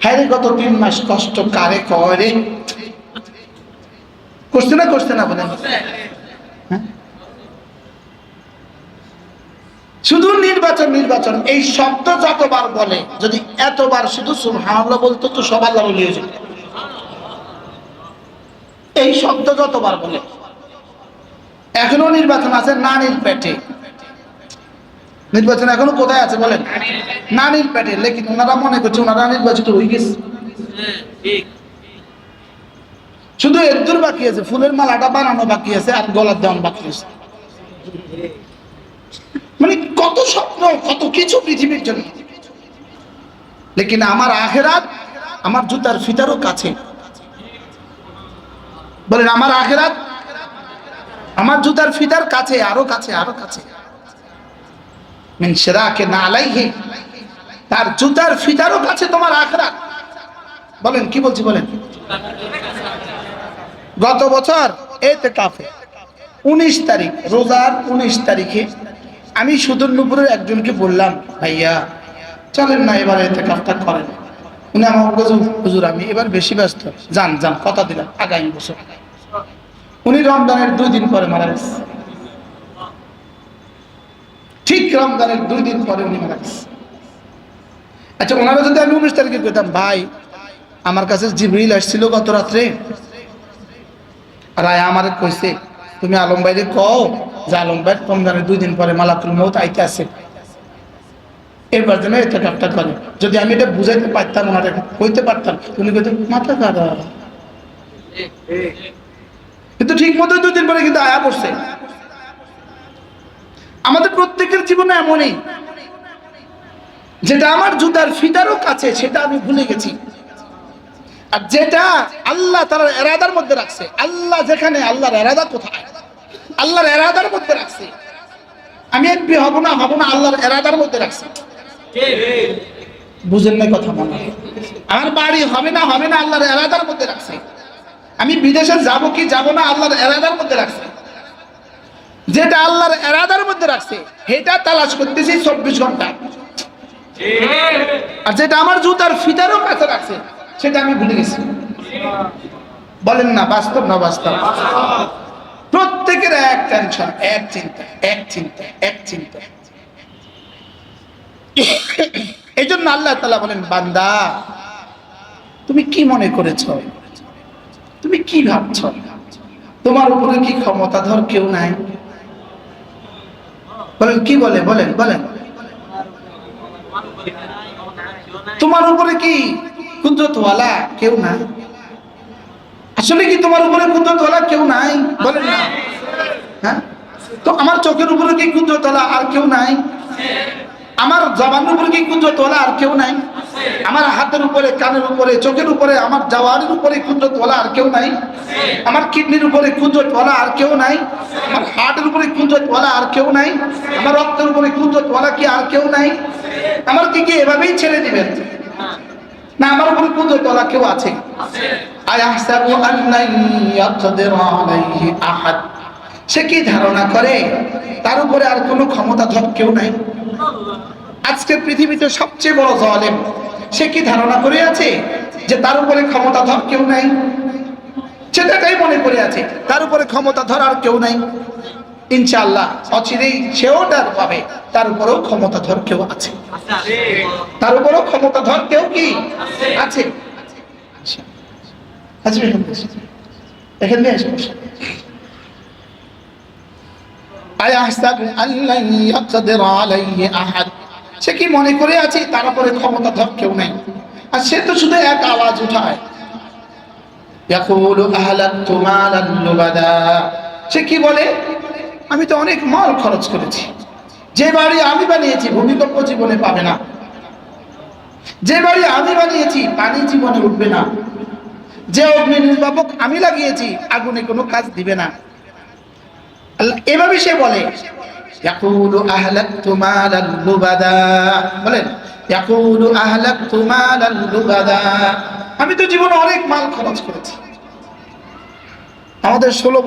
হায় রে গত 3 মাস কষ্ট কারে কয় রে। করছে না করছে না বলেন? শুধু নির্বাচন নির্বাচন এই শব্দ যতবার বলে, যদি এতবার শুধু সুবহানাল্লাহ বলতো তো সব আল্লাহ বলিয়ে যেত। এই শব্দ যতবার বলে, এখনো নির্বাচন আছে নানির পেটে। নির্বাচন এখনো কোথায় আছে বলেন? নানির পেটে। লেকিন ওনারা মনে করছে ওনারা নির্বাচিত হয়ে গেছে। শুধু এদুর বাকি আছে, ফুলের মালাটা বানানো বাকি আছে, আর গলার দেওয়ান বাকি আছে। মানে কত স্বপ্ন, কত কিছু পৃথিবীর জন্য। লেকিন আমার আখিরাত আমার জুতার ফিতারও কাছে। বলেন, আমার আখিরাত আমার জুতার ফিতার কাছে, আরো কাছে, আরো কাছে। মিন শিরাকে না আলাইহি, তার জুতার ফিতারও কাছে তোমার আখিরাত। বলেন কি বলছি বলেন? গত বছর এতেকাফে 19 তারিখ, রোজার 19 তারিখে আমি সুদূরনূপুরের একজনকে বললাম, ভাইয়া চলেন না এবার এতেকাফটা করেন। উনি আমার কাছে, হুজুর আমি এবার বেশি ব্যস্ত। যান যান, কথা দিলাম আগামী বছর। উনি রমজানের 2 দিন পরে মারা গেছে। ঠিক রমজানের 2 দিন পরে উনি মারা গেছে। আচ্ছা, ওনারা যদি আমি 19 তারিখে কইতাম, ভাই আমার কাছে জিবরিল আসছিল গত রাত্রে, আর আমারে কইছে তুমি আলম ভাইরে কও যে আলম ভাই রমজানের 2 দিন পরে মালাকুল মউত আইতে আছে, এরপর যেন এতেকাফটা করে। যদি আমি এটা বুঝাইতে পারতাম, ওনারে কইতে পারতাম, উনি কইতে মাথা খারাপ। কিন্তু ঠিক মতো 2 দিন পরে কিন্তু আয়া পড়ছে। আমাদের প্রত্যেকের জীবনে এমনই, যেটা আমার জুতার ফিতারও কাছে সেটা আমি ভুলে গেছি, আর যেটা আল্লাহ তার এরাদার মধ্যে রাখছে, আল্লাহ যেখানে, আল্লাহর এরাদা কোথায়, আল্লাহর এরাদার মধ্যে রাখছে। আমি এমপি হব না আল্লাহর এরাদার মধ্যে রাখছে। বুঝেন না কথা? মনে আমার বাড়ি হবে না আল্লাহর এরাদার মধ্যে রাখছে। আমি বিদেশে যাব কি যাব না আল্লাহর এরাদার মধ্যে রাখছে। যেটা আল্লাহর এরাদার মধ্যে রাখছে সেটা তালাশ করতেছি 24 ঘন্টা, আর যেটা আমার জুতার ফিতারও কাছে রাখছে সেটা আমি ভুলে গেছি। বলেন না বাস্তব না বাস্তব? প্রত্যেকের এক টেনশন, এক চিন্তা। এই জন্য আল্লাহ তাআলা বলেন, বান্দা তুমি কি মনে করেছ, তুমি কি ভাবছ, তোমার উপরে কি ক্ষমতাধর কেউ নাই? বলেন কি বলেন তোমার উপরে কি কুদরতওয়ালা কেউ নাই? আসলে কি তোমার উপরে কুদরতওয়ালা কেউ নাই? বলেন না। হ্যাঁ, তো আমার চোখের উপরে কি কুদরতওয়ালা আর কেউ নাই? আমার জবানের উপরে কি কুদরতওয়ালা আর কেউ নাই? আমার হাতের উপরে, কানের উপরে, চোখের উপরে, আমার জওয়ানের উপরে কুদরতওয়ালা আর কেউ নাই? আমার কিডনির উপরে কুদরতওয়ালা আর কেউ নাই? আমার হার্টের উপরে কুদরতওয়ালা আর কেউ নাই? আমার রক্তের উপরে কুদরতওয়ালা কি আর কেউ নাই? আমার কি এভাবেই ছেড়ে দিবেন? না, আমার উপরে কুদরতওয়ালা কেউ আছে। আয়াহসাবু আল্লা ইয়াকদির আলাইহি আহাদ, সে কি ধারণা করে তার উপরে আর কোনো ক্ষমতাধর কেউ নাই? আজকের পৃথিবীতে সবচেয়ে বড় জালেম, সে কি ধারণা করে আছে যে তার উপরে ক্ষমতাধর কেউ নাই? সেটাই মনে করে আছে তার উপরে ক্ষমতাধর আর কেউ নাই। ইনশাআল্লাহ অচিরেই সেও ডার পাবে তার উপরেও ক্ষমতাধর কেউ আছে, তার উপরেও ক্ষমতাধর কেউ কি আছে। এখানে এসে বসে, আয়াহসাবু আল্লা ইয়াকদির আলাইহি আহাদ, সে কি মনে করে আছে তার উপরে ক্ষমতাধর কেউ নাই? আর সে তো শুধু এক আওয়াজ উঠায়, ইয়াকুলু আহলাকতু মালান লুবাদা, সে কি বলে, আমি তো অনেক মাল খরচ করেছি, যে বাড়ি আমি বানিয়েছি ভূমিকম্প জীবনে পাবে না, যে বাড়ি আমি বানিয়েছি পানি জীবনে উঠবে না, যে অগ্নি নির্বাপক আমি লাগিয়েছি আগুনে কোনো কাজ দিবে না। আল্লাহ এভাবে সে বলে, ইয়াকুলু আহলাকতু মালান লুবাদা, বলেন ইয়াকুলু আহলাকতু মালান লুবাদা, আমি তো জীবনে অনেক মাল খরচ করেছি। আমাদের 16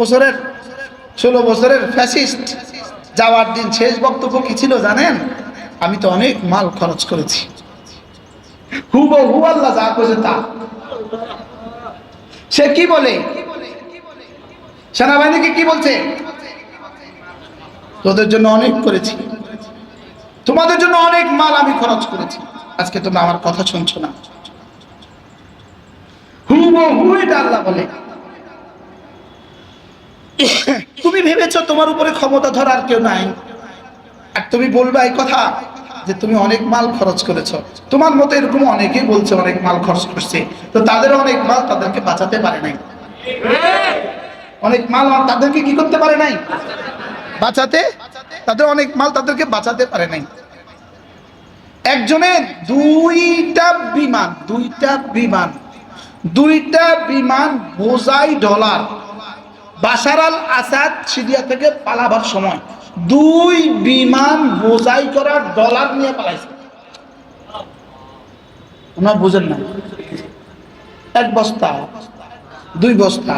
বছরের ফ্যাসিস্ট যাওয়ার দিন শেষ বক্তব্য কি ছিল জানেন? আমি তো অনেক মাল খরচ করেছি। হুবহু আল্লাহ যা করেছে তা। সে কি বলে, সেনাবাহিনীকে কি বলছে? তোদের জন্য অনেক করেছি, তোমাদের জন্য অনেক মাল আমি খরচ করেছি, আজকে তোমরা আমার কথা শুনছো না। হুবহু এটা আল্লাহ বলে। তুমি ভেবেছো তোমার উপরে ক্ষমতা ধরার কেউ নাই, আর তুমি বলবে এই কথা যে তুমি অনেক মাল খরচ করেছো। তোমার মতো এরকম অনেকেই বলছে অনেক মাল খরচ করছে, তো তাদের অনেক মাল তাদেরকে বাঁচাতে পারে নাই। অনেক মাল তাদেরকে কি করতে পারে নাই? বাঁচাতে, তাদের অনেক মাল তাদেরকে বাঁচাতে পারে নাই। একজনের দুইটা বিমান বোঝাই ডলার, বাশার আল আসাদ সিরিয়া থেকে পালাবার সময় 2 বিমান বোঝাই করা ডলার নিয়ে পালাইছে। ওনারা বুঝেন না, এক বস্তা 2 বস্তা,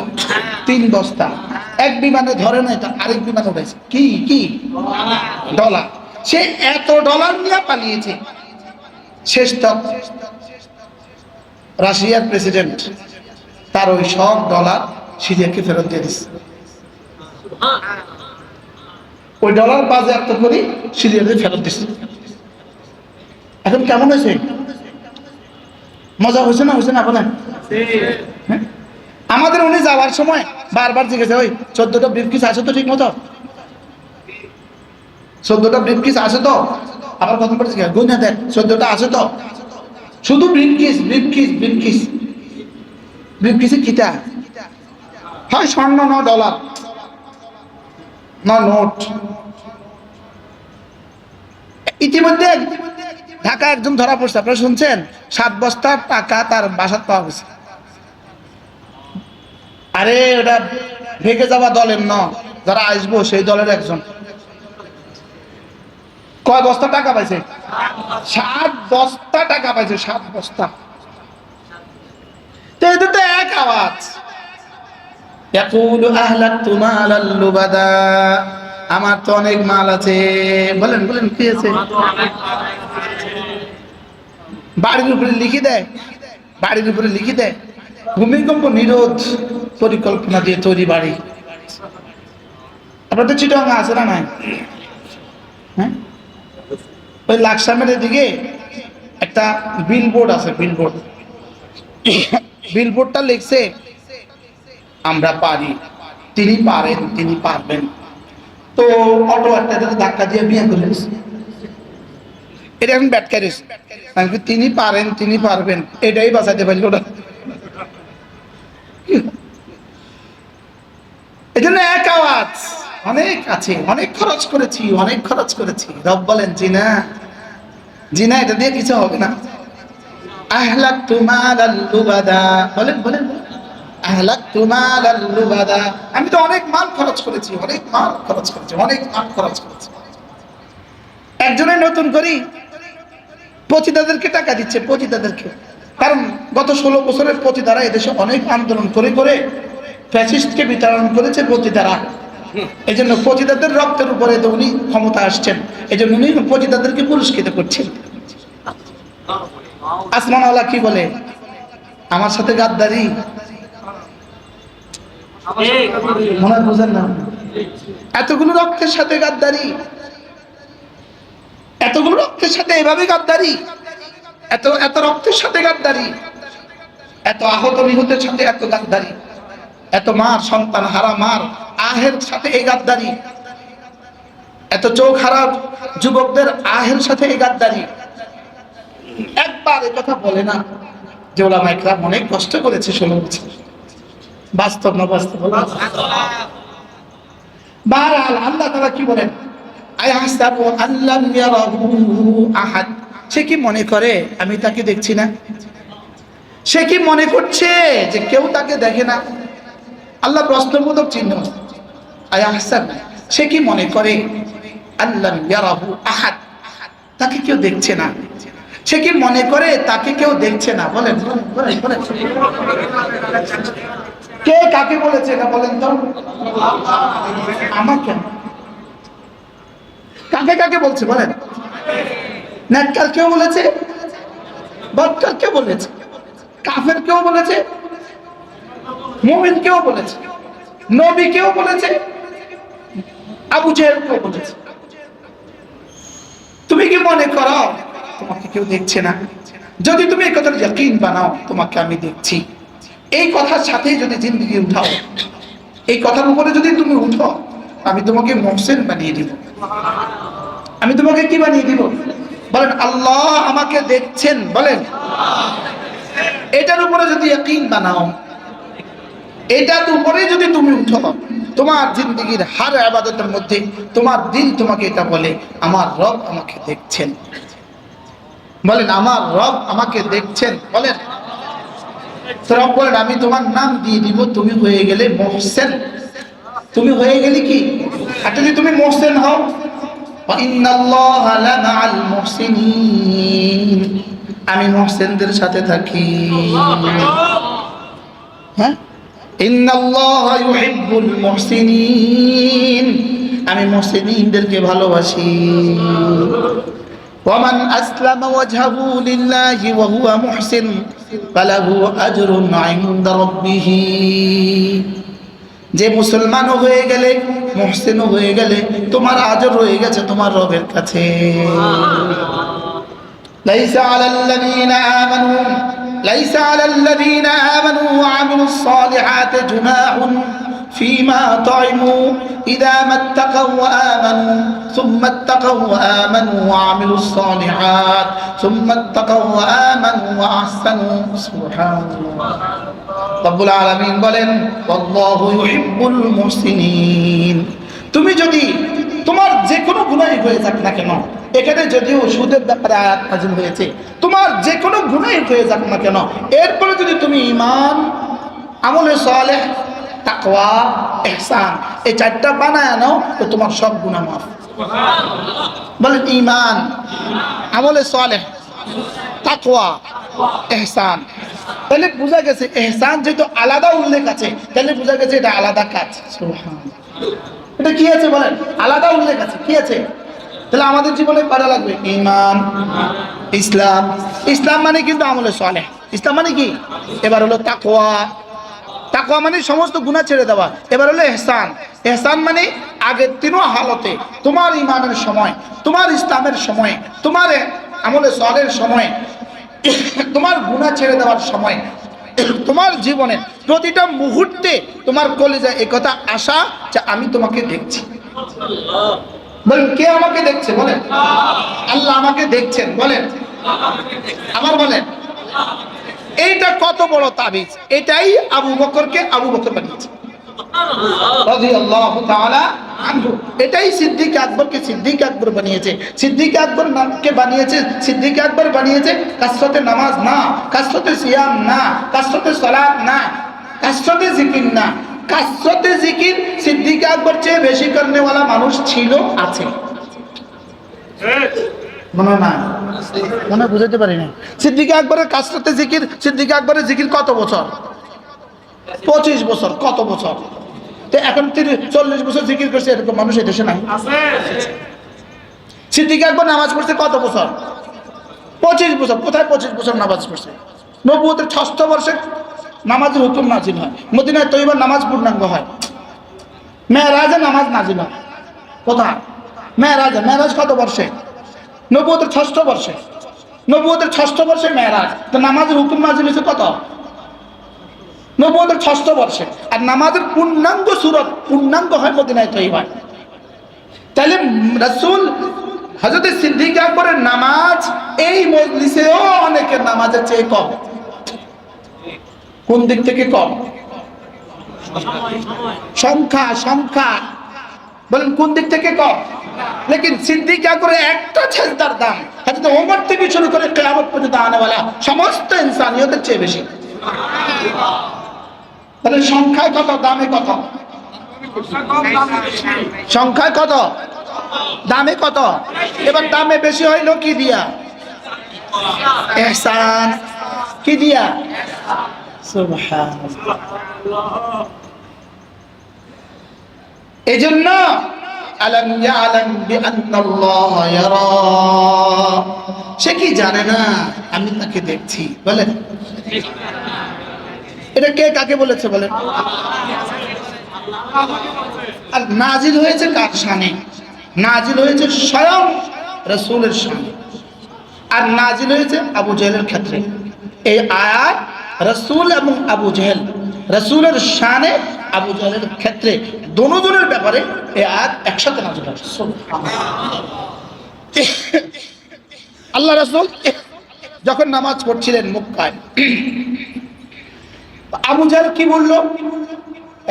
3 বস্তা, এক বিমানে ধরে নাই, আরেক বিমানে উঠেছে। কি কি ডলার। সে এত ডলার নিয়ে পালিয়েছে। শেষ তক রাশিয়ার প্রেসিডেন্ট তার ওই সব ডলার সিরিয়াকে ফেরত দিয়ে দিচ্ছে। ওই ডলার বাজেয়াপ্ত করে সিরিয়াকে ফেরত দিচ্ছে। এখন কেমন হয়েছে? মজা হয়েছে না? হয়েছে না বলেন? হ্যাঁ? আমাদের উনি যাওয়ার সময় বারবার জিজ্ঞেস, ওই 14টা ব্রিফকেস আছে তো ঠিক মতো? 14টা ব্রিফকেস আছে তো? আবার কত করে জিজ্ঞেস, গুনে দেখ 14টা আছে তো? শুধু ব্রিফকেস ব্রিফকেস ব্রিফকেস। ব্রিফকেসে কিটা হয়? স্বর্ণ না ডলার না নোট। ইতিমধ্যে ঢাকা একজন ধরা পড়ছে, আপনারা শুনছেন? 7 বস্তা টাকা তার বাসাত পাওয়া গেছে। আরে ওটা ভেগে যাওয়া দলের ন, যারা আসবো সেই দলের একজন। কয় বস্তা টাকা পাইছে? 7 বস্তা টাকা পাইছে। 7 বস্তা। তো এদের তো এক আওয়াজ, ইয়াকুলু আহলাকতু মালাল লুবাদা, আমার তো অনেক মাল আছে। বলেন বলেন কি আছে? বাড়ির উপরে লিখে দেয়, বাড়ির উপরে লিখে দেয় ভূমিকম্প নিরোধ পরিকল্পনা দিয়ে তৈরি বাড়ি। আপনাদের চিটাগাং আছে না নাই? হ্যাঁ, ওই লাকসামের দিকে একটা বিলবোর্ড আছে। বিলবোর্ড, বিলবোর্ডটা লিখছে, আমরা পারি, তিনি পারেন, তিনি পারবেন। তো অটো একটা ধাক্কা দিয়ে বিয়ে করে এটা এখন ব্যাটকারিস, তিনি পারেন, তিনি পারবেন, এটাই বাঁচাতে পারল না। এই জন্য এক আওয়াজ, অনেক আছে, অনেক খরচ করেছি, অনেক খরচ করেছি। রব বলেন জিনা, জিনা এটা দিয়ে কিছু হবে না। আহলাকতু মালাল লুবাদা, বলেন বলেন, আহলাকতু মালাল লুবাদা, আমি তো অনেক মাল খরচ করেছি, অনেক মাল খরচ করেছি, অনেক মাল খরচ করেছি। একজনের নতুন করি পতিতাদেরকে টাকা দিচ্ছে, পতিতাদেরকে। কারণ গত 16 বছরের পতিতারা এদেশে অনেক আন্দোলন করে করে ফ্যাসিস্টকে বিতাড়ন করেছে পতিতারা। এই জন্য পতিতাদের রক্তের উপরে তো উনি ক্ষমতা আসছেন, এই জন্য উনি পতিতাদেরকে পুরস্কৃত করছেন। আসমানওয়ালা কি বলে? আমার সাথে গাদ্দারি, মনে হয় বুঝেন না? এতগুলো রক্তের সাথে গাদ্দারি, এতগুলো রক্তের সাথে এভাবে গাদ্দারি, এত এত রক্তের সাথে গাদ্দারি, এত আহত নিহতের সাথে এত গাদ্দারি, এত মার সন্তান হারা মার আহের সাথে এই গাদ্দারি, এত চোখ হারা যুবকদের আহের সাথে এই গাদ্দারি। একবার এই কথা বলে না যে ওলামায়ে কেরাম অনেক কষ্ট করেছে 16 বছর। বাস্তব না বাস্তব? বাহরাল আল্লাহ তাআলা কি বলেন? আয়াহসাবু আল্লাম ইয়ারাহু আহাদ, সে কি মনে করে আমি তাকে দেখছি না? সে কি মনে করছে যে কেউ তাকে দেখে না? আল্লাহ প্রশ্নবোধক চিহ্ন। আয়াহসাব, সে কি মনে করে আল্লাম ইয়ারাহু আহাদ, তাকে কেউ দেখছে না? সে কি মনে করে তাকে কেউ দেখছে না? বলেন বলেন বলেন, কে কাকে বলেছে এটা বলেন তো? আমাকে। কাকে কাকে বলছে বলেন? নেককার কেউ বলেছে, বদকার কেউ বলেছে, কাফের কেউ বলেছে, মুমিন কেউ বলেছে, নবী কেউ বলেছে, আবু জেহেল কেউ বলেছে। তুমি কি মনে করো তোমাকে কেউ দেখছে না? যদি তুমি এই কথার ইয়াকিন বানাও তোমাকে আমি দেখছি, এই কথার সাথে যদি জিন্দেগি উঠাও, এই কথার উপরে যদি তুমি উঠো, আমি তোমাকে মুহসিন বানিয়ে দিব। আমি তোমাকে কি বানিয়ে দিব? বলেন আল্লাহ আমাকে দেখছেন, বলেন। এটার উপরে যদি ইয়াকিন বানাও, এটার উপরে যদি তুমি উঠো, তোমার জিন্দেগির হার ইবাদতের মধ্যে তোমার দিল তোমাকে এটা বলে আমার রব আমাকে দেখছেন। বলেন আমার রব আমাকে দেখছেন, বলেন। রব বলেন আমি তোমার নাম দিয়ে দিব, তুমি হয়ে গেলে মুহসিন। তুমি হয়ে গেলে কি? আর যদি তুমি মুহসিন হও, ইন্নাল্লাহা লামাআল মুহসিনিন, আমি মুহসিনদের সাথে থাকি। হ্যাঁ, ইন্নাল্লাহা ইউহিব্বুল মুহসিনিন, আমি মুহসিনদেরকে ভালোবাসি। ওয়ামান আসলামা ওয়াজহাহু লিল্লাহি ওয়া হুয়া মুহসিন ফালাহু আজরুন ইনদা রাব্বিহ, যে মুসলমান হয়ে গেলে, মুহসিন হয়ে গেলে, তোমার আজর রয়ে গেছে তোমার রবের কাছে। লাইসা আলাল্লাযীনা আমানু ওয়া আমিলুস সালিহাতি জুনাহুন ফীমা তা'iমু ইযা মাত্তাকাউ ওয়া আমানু সুম্মা ইত্তাকাউ ওয়া আমানু ওয়া আমিলুস সালিহাত সুম্মা ইত্তাকাউ ওয়া আমানু ওয়া আহসানু। সুবহানাল্লাহ। রব্বুল আলামিন বলেন আল্লাহু ইউহিব্বুল মুহসিনিন। তুমি যদি তোমার যে কোনো গুনাহ হয়ে যাক না কেন, এখানে যদিও সুদের ব্যাপারে আয়াত নাযিল হয়েছে, তোমার যে কোনো গুনাহ হয়ে যাক না কেন, এরপরে যদি তুমি ঈমান, আমলে সালেহ, তাকওয়া, ইহসান এই চারটা বানায় নাও তো তোমার সব গুনাহ মাফ। বলেন ঈমান, আমলে সালেহ, তাকওয়া, ইহসান। তাহলে বোঝা গেছে ইহসান যেহেতু আলাদা উল্লেখ আছে, তাহলে বোঝা গেছে এটা আলাদা কাজ। সুবহানাল্লাহ। এটা কি আছে বলেন? আলাদা উল্লেখ আছে। কি আছে? তাহলে আমাদের জীবনে পড়া লাগবে ঈমান, ইসলাম। ইসলাম মানে কিন্তু আমলে সালেহ। ইসলাম মানে কি? এবার হলো তাকওয়া। তাকওয়া মানে সমস্ত গুনাহ ছেড়ে দেওয়া। এবার হলো ইহসান। ইহসান মানে আগের তিনও হালতে, তোমার ঈমানের সময়, তোমার ইসলামের সময়, তোমার আমলে সালেহের সময়, তোমার গুনাহ ছেড়ে দেওয়ার সময়, তোমার জীবনে প্রতিটা মুহূর্তে তোমার কলিজায় এই কথা আসা যে আমি তোমাকে দেখছি। বলেন কে আমাকে দেখছে? বলেন আল্লাহ আমাকে দেখছেন। বলেন আবার বলেন। এইটা কত বড় তাবিজ! এটাই আবু বকরকে আবু বকর বানিয়েছে রাদিয়াল্লাহু তাআলা আনহু। এটাই সিদ্দিক আকবরকে সিদ্দিক আকবর বানিয়েছে। সিদ্দিক আকবর নামকে বানিয়েছে, সিদ্দিক আকবর বানিয়েছে কাসরতে নামাজ না, কাসরতে সিয়াম না, কাসরতে সালাত না, কাসরতে জিকির না। কাসরতে জিকির সিদ্দিক আকবর চেয়ে বেশি করনে वाला মানুষ ছিল, আছে? মনে না, মনে বুঝাতে পারি না। সিদ্দিক আকবরের কাসরতে জিকির, সিদ্দিক আকবরের জিকির কত বছর? 25 বছর। কত বছর? তো এখন 40 বছর জিকির করছে এরকম মানুষ এই দেশে নাই? সিদ্দিক আকবর নামাজ পড়ছে কত বছর? 25 বছর। কোথায় 25 বছর নামাজ পড়ছে? নবুয়তের 6ষ্ঠ বর্ষে নামাজের হুকুম নাজিল হয়, মদিনায় তৈবার নামাজ পূর্ণাঙ্গ হয়, মেরাজে নামাজ নাজিল হয়। কোথায়? মেরাজে। মেরাজ কত বর্ষে? নবুয়তের 6ষ্ঠ বর্ষে। নবুয়তের 6ষ্ঠ বর্ষে মেরাজ। তো নামাজের হুকুম নাজিল হয়েছে কত? নবুয়তের 6ষ্ঠ বর্ষে। আর নামাজের পূর্ণাঙ্গ সূরত পূর্ণাঙ্গ হয় মদিনায় তৈবায়। তাহলে রাসূল হযরত সিদ্দিক আকবরের নামাজ এই মজলিসেও অনেকের নামাজের চেয়ে কম। কোন দিক থেকে কম? সংখ্যা। সংখ্যা বলেন কোন দিক থেকে কম? লেকিন সিদ্দিক আকবরের একটা সেজদার দাম হযরত ওমর থেকে শুরু করে কিয়ামত পর্যন্ত আনেওয়ালা সমস্ত ইনসানিয়তের চেয়ে বেশি। তাহলে সংখ্যায় কত, দামে কত? সংখ্যায় কত, দামে কত? এবার দামে বেশি হইলো কি দিয়া? ইহসান। কি দিয়া? সুবহানাল্লাহ। এজন্য আলাম ইয়ালাম বিআন্নাল্লাহ ইয়ারা, সে কি জানে না আমি তাকে দেখছি? বলেন এটা কে কাকে বলেছে? বলেন। আর নাজিল হয়েছে কার শানে? নাজিল হয়েছে স্বয়ং রাসূলের শানে। আর নাজিল হয়েছে আবু জেহেলের ক্ষেত্রে। এই আয়াত রাসূল এবং আবু জেহেল, রাসূলের শানে, আবু জেহেলের ক্ষেত্রে, দুজনের ব্যাপারে এই আয়াত একসাথে নাজিল হয়েছে। আল্লাহ রাসূল যখন নামাজ পড়ছিলেন মক্কায়, আবু জেহেল কি বলল?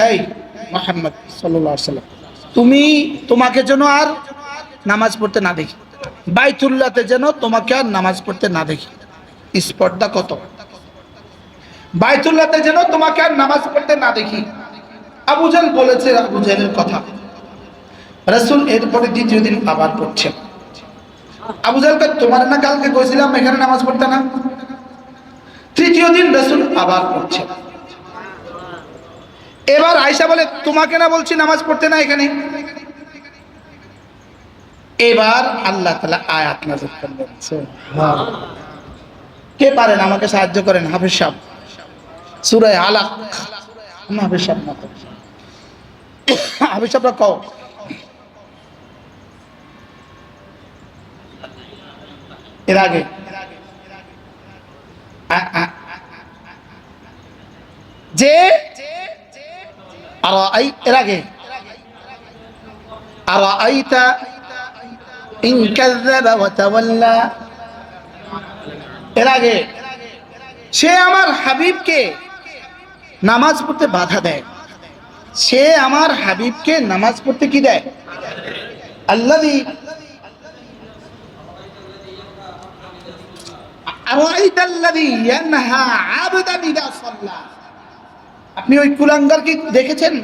এই মুহাম্মদ সাল্লাল্লাহু আলাইহি ওয়াসাল্লাম, তোমাকে যেন আর নামাজ পড়তে না দেখি, বাইতুল্লাহতে যেন তোমাকে আর নামাজ পড়তে না দেখি। স্পর্ধা কত! বাইতুল্লাহতে যেন তোমাকে আর নামাজ পড়তে না দেখি। আবু জেহেল বলেছে আবু জেহেলের কথা। রাসূল এরপরে দ্বিতীয় দিন আবার পড়ছেন। আবু জেহেলকে তোমার না কালকে কইছিলাম এখানে নামাজ পড়তে না? তৃতীয় দিন রাসূল আবার পড়ছেন। এবার আয়েশা বলে তোমাকে না বলছি নামাজ পড়তে না এখানে। এবার আল্লাহ তাআলা আয়াত নাযিল করলেন, কে পারেন আমাকে সাহায্য করেন? হাফেজ সাহেব, সূরা আলাক। হাফেজ সাহেব না, হাফেজ সাহেবরা কও। এর আগে যে এর আগে আরাআইতা ইন কাযাবা ওয়া তাওয়াল্লা, এর আগে সে আমার হাবিবকে নামাজ পড়তে বাধা দেয়, সে আমার হাবিবকে নামাজ পড়তে কি দেয়? আল্লাযী আরাআইতাল্লাযী ইয়ানহা আবদান ইযা সাল্লা। আপনি ওই কুলাঙ্গারকে দেখেছেন?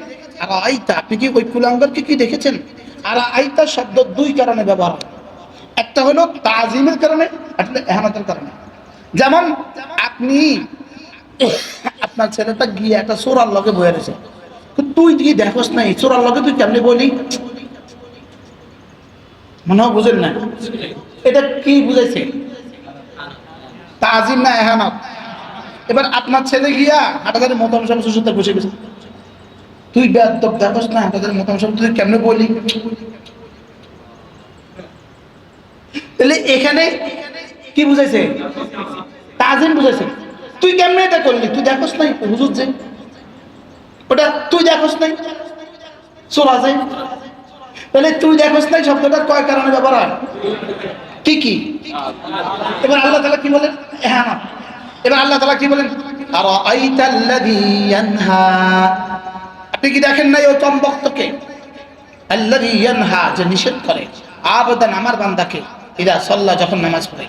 আরাআইতা, আপনি কি ওই কুলাঙ্গারকে কি দেখেছেন? আরাআইতা শব্দ দুই কারণে ব্যবহার হয়, একটা হলো তাজিমের কারণে, একটা ইহানাতের কারণে। যেমন আপনি আপনার ছেলেটা গিয়ে একটা চোরার লগে বয়ে রয়েছে, তুই কি দেখোস নাই চোরার লগে তুই কেমনি বলি? মনে হয় বুঝেন না, এটা কি বুঝাইছে? তাজিম না এহানত? এবার আপনার ছেলে গিয়া হাটাজারের মতামত সুসুতে বসে গেছে, তুই বেয়াদব দেখোস না হাটাজারের মতামত তুই কেমনে বলি? তাহলে এখানে কি বুঝাইছে? তাজিম বুঝাইছে। তুই কেমনে এটা করলি? তুই দেখোস নাই হুজুর যে ওটা তুই দেখোস নাই চোরা যায়। তাহলে তুই দেখোস নাই শব্দটা কয় কারণে ব্যবহার হয়? কি কি? এবার আল্লাহ তাআলা কি বলেন? হ্যাঁ, এবার আল্লাহ তাআলা কি বলেন? আরাআইতাল্লাযী ইয়ানহা, আপনি কি দেখেন নাই ওই কমবক্তকে? আল্লাযী ইয়ানহা, যে নিষেধ করে, আবদান, আমার বান্দাকে, ইযা সাল্লা, যখন নামাজ পড়ে।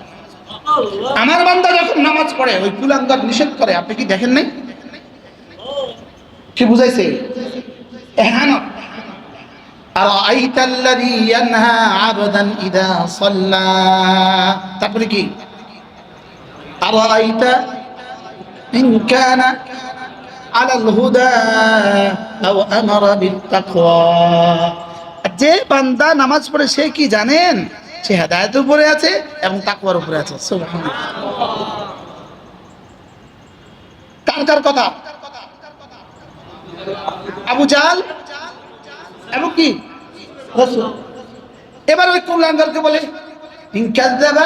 আমার বান্দা যখন নামাজ পড়ে ওই কুলাঙ্গার নিষেধ করে, আপনি কি দেখেন নাই? কি বুঝাইছে? এহানত। আরাআইতাল্লাযী ইয়ানহা আবদান ইযা সাল্লা, তারপরে কি? আরাআইতা ইন কানা আলাল হুদা আও আমারা বিত্তাকওয়া, যে বান্দা নামাজ পড়ে সে কি জানেন? সে হেদায়েতের উপরে আছে এবং তাকওয়ার উপরে আছে। সুবহানাল্লাহ। কার কার কথা? আবু জাহল এবং কি রাসূল। এবার ওই কুলাঙ্গারকে বলে ইন কাযাবা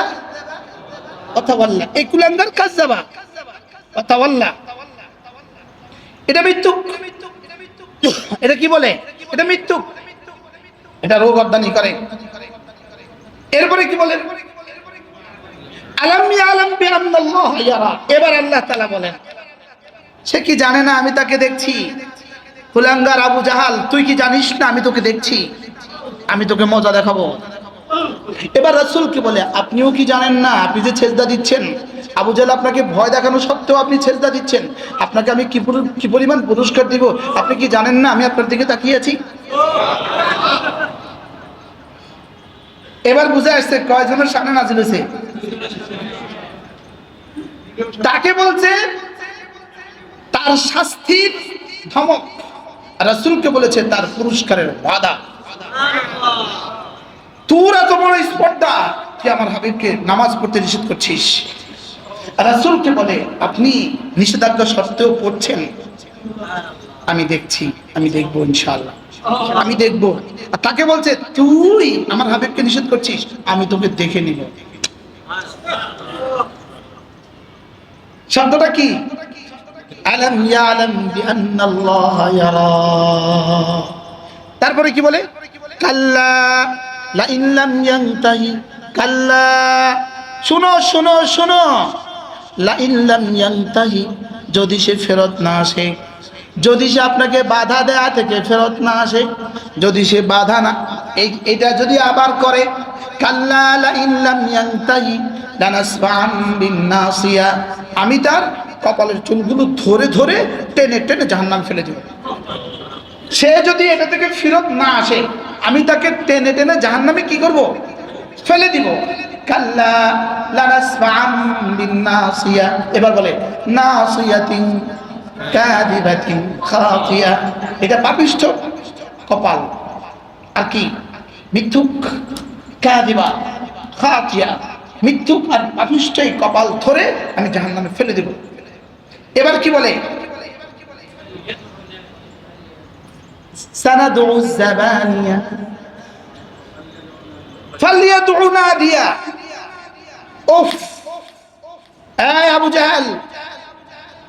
ওয়া তাওয়াল্লা, এই কুলাঙ্গার কাযাবা ওয়া তাওয়াল্লা, এটা মৃত্যু। এটা কি বলে? এটা মৃত্যু, এটা রোগ অর্দানি করে। এরপরে কি বলেন? আলাম ইয়ালাম বিআন্নাল্লাহ ইয়ারা, এবার আল্লাহ তাআলা বলেন সে কি জানে না আমি তাকে দেখছি? কুলাঙ্গার আবু জাহাল, তুই কি জানিস না আমি তোকে দেখছি, আমি তোকে মজা দেখাবো। এবার রাসূল কি বলে? আপনিও কি জানেন না আপনি যে সেজদা দিচ্ছেন, আবু জাহল আপনাকে ভয় দেখানো সত্ত্বেও আপনি সেজদা দিচ্ছেন, আপনাকে আমি কি পরিমাণ পুরস্কার দিব, আপনি কি জানেন না আমি আপনার দিকে তাকিয়ে আছি? এবার বুঝে আসছে কয়জনের সামনে নাজিল হয়েছে। তাকে বলছে তার শাস্তির ধমক, রাসূলকে বলেছে তার পুরস্কারের ওয়াদা। তোর এত বড় স্পর্ধা, কি আমার হাবিবকে নামাজ পড়তে নিষেধ করছিস? রাসূলকে বলে আপনি নিষেধাজ্ঞা সত্ত্বেও পড়ছেন, আমি দেখছি, আমি দেখবো ইনশাআল্লাহ, আমি দেখবো। আর তাকে বলছে তুই আমার হাবিবকে নিষেধ করছিস, আমি তোকে দেখে নিব। শব্দটা কি? আলাম ইয়ালাম বিআন্নাল্লাহ ইয়ারা। তারপরে কি বলে? কাল্লা লা ইন লাম ইয়ানতাহি, কাল্লা, শুনো শুনো শুনো, লা ইন লাম ইয়ানতাহি, যদি সে ফেরত না আসে, যদি সে আপনাকে বাধা দেয়া থেকে ফেরত না আসে, যদি সে বাধা না এটা যদি আবার করে, কাল্লা লা ইন লাম ইয়ানতাহি লানাসফা'আন বিন-নাসিয়া, আমি তার কপালের চুলগুলো ধরে ধরে টেনে টেনে জাহান্নামে ফেলে দেব। সে যদি এটা থেকে ফেরত না আসে, আমি তাকে টেনে টেনে জাহান্নামে কি করব? ফেলে দিব। কাল্লা লানাসফা'আন বিন-নাসিয়া, এবার বলে নাসিয়াতিন কাযিবাতিন খাতিয়া, এটা পাপিষ্ঠ কপাল। আর কি? মিথ্যুক। কাযিবা খাতিয়া, মিথ্যুক আর পাপিষ্ঠ এই কপাল ধরে আমি জাহান্নামে ফেলে দেব। এবার কি বলে? সানাদু যাবানিয়া ফালিয়াদউ নাদিয়া। উফ, এই আবু জাহেল,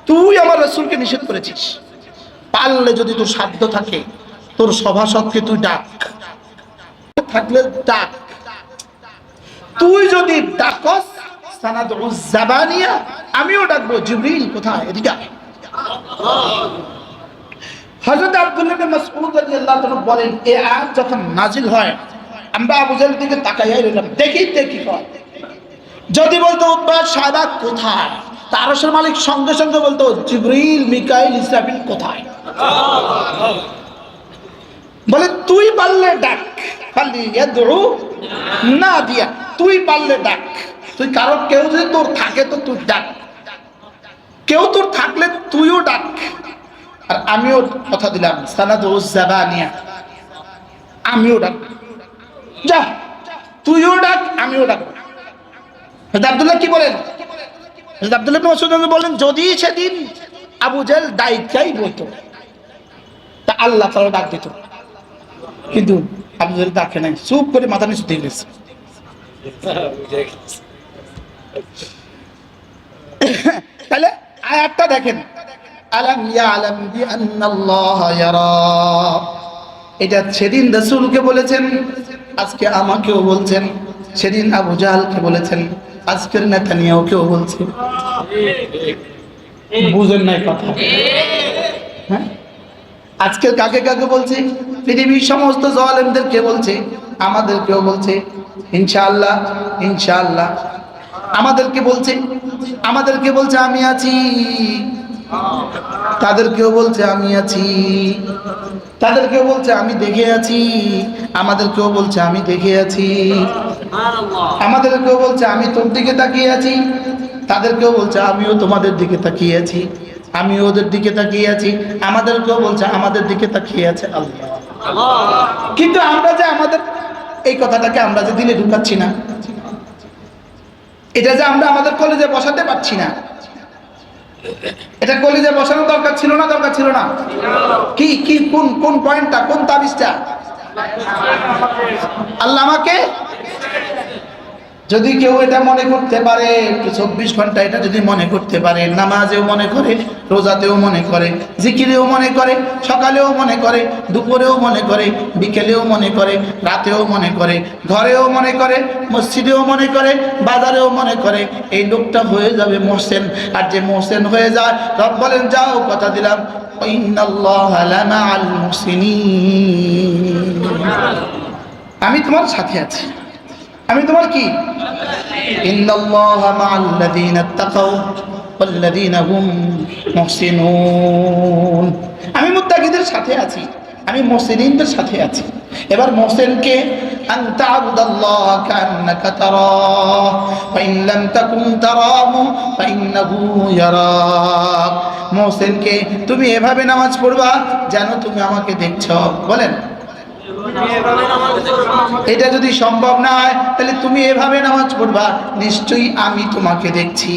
তুই আমার রাসূলকে নিষেধ করেছিস, পারলে যদি তোর সাধ্য থাকে তোর সভাসদকে তুই ডাক, থাকলে ডাক। তুই যদি ডাকস সানাদউ যাবানিয়া, আমিও ডাকবো। জিবরিল কোথায়? এদিকে আয়। হযরত আব্দুল্লাহ ইবনে মাসউদ রাদিয়াল্লাহু তাআলা বলেন, এই আয়াত যখন নাজিল হয় আমরা আবু জাহেলের দিকে তাকাইয়াই রইলাম, দেখি কয়। যদি বলতো উতবা সাহেবা কোথায়, তার আরশের মালিক সঙ্গে সঙ্গে বলতো জিবরিল মিকাইল ইসরাফিল কোথায়। বলে তুই পারলে ডাক, ফালিয়াদউ নাদিয়া, তুই পারলে ডাক। তুই কারো কেউ যদি তোর থাকে তো তুই ডাক, কেউ তোর থাকলে তুইও ডাক। আর আমিও কথা দিলাম সানাদু যাবানিয়া, আমিও ডাক। যা, তুইও ডাক আমিও ডাক। আব্দুল্লাহ কি বলেন? আব্দুল্লাহ ইবনে মাসউদ বলেন, যদি সেদিন আবু জাহেল ডাইকাই বলতো তা আল্লাহ তাআলা ডাক দিত, কিন্তু আবু জাহেল ডাকে নাই, চুপ করে মাথা নিচু দিয়ে গেছে। তাহলে আয়াতটা দেখেন, আলাম ইয়ালাম বিআন্নাল্লাহা ইয়ারা, এটা সেদিন রাসূলকে বলেছেন, আজকে আমাকেও বলছেন। সেদিন আবু জাহেলকে বলেছেন, আজকের নেতানিয়াহুকেও বলছে। বুঝেন নাই কথা? হ্যাঁ, আজকের কাকে কাকে বলছে? পৃথিবীর সমস্ত জালেমদেরকে বলছে, আমাদেরকেও বলছে। ইনশাআল্লাহ ইনশাআল্লাহ আমাদেরকে বলছে আমি আছি, তাদেরকেও বলছে আমি আছি, তাদেরকেও বলছে আমি দেখে আছি, আমাদেরকেও বলছে আমি দেখে আছি, আমাদেরকেও বলছে আমি তোর দিকে তাকিয়ে আছি, তাদেরকেও বলছে আমিও তোমাদের দিকে তাকিয়ে আছি, আমি ওদের দিকে তাকিয়ে আছি, আমাদেরকেও বলছে আমাদের দিকে তাকিয়ে আছে আল্লাহ। কিন্তু আমরা যে আমাদের এই কথাটাকে আমরা যে দিলে ঢুকাচ্ছি না, এটা যে আমরা আমাদের কলেজে বসাতে পারছি না, এটা কলেজে বসানোর দরকার ছিল না? দরকার ছিল না? কি কি কোন পয়েন্টটা, কোন তাবিজটা? আল্লাহ আমাকে, যদি কেউ এটা মনে করতে পারে 24 ঘন্টা এটা যদি মনে করতে পারে, নামাজেও মনে করে, রোজাতেও মনে করে, জিকিরেও মনে করে, সকালেও মনে করে, দুপুরেও মনে করে, বিকেলেও মনে করে, রাতেও মনে করে, ঘরেও মনে করে, মসজিদেও মনে করে, বাজারেও মনে করে, এই লোকটা হয়ে যাবে মুহসিন। আর যে মুহসিন হয়ে যায়, রব বলেন যাও কথা দিলাম, ইন্নাল্লাহা লামাআল মুহসিনিন, আমি তোমার সাথে আছি। আমি তোমার কি? ইন্নাল্লাহা মাআল্লাযীনা তাকাউ ওয়াল্লাযীনা হুম মুহসিনুন, আমি মুত্তাকিদের সাথে আছি, আমি মুহসিনদের সাথে আছি। এবার মুহসিনকে আন তা'বুদাল্লাহা কান্নাকা তারাহু ফা ইন লাম তাকুন তারাহু ফা ইন্নাহু ইয়ারাক। মুহসিনকে তুমি এভাবে নামাজ পড়বা যেন তুমি আমাকে দেখছো। বলেন, এটা যদি সম্ভব না হয় তাহলে তুমি এভাবে নামাজ পড়বা, নিশ্চয়ই আমি তোমাকে দেখছি,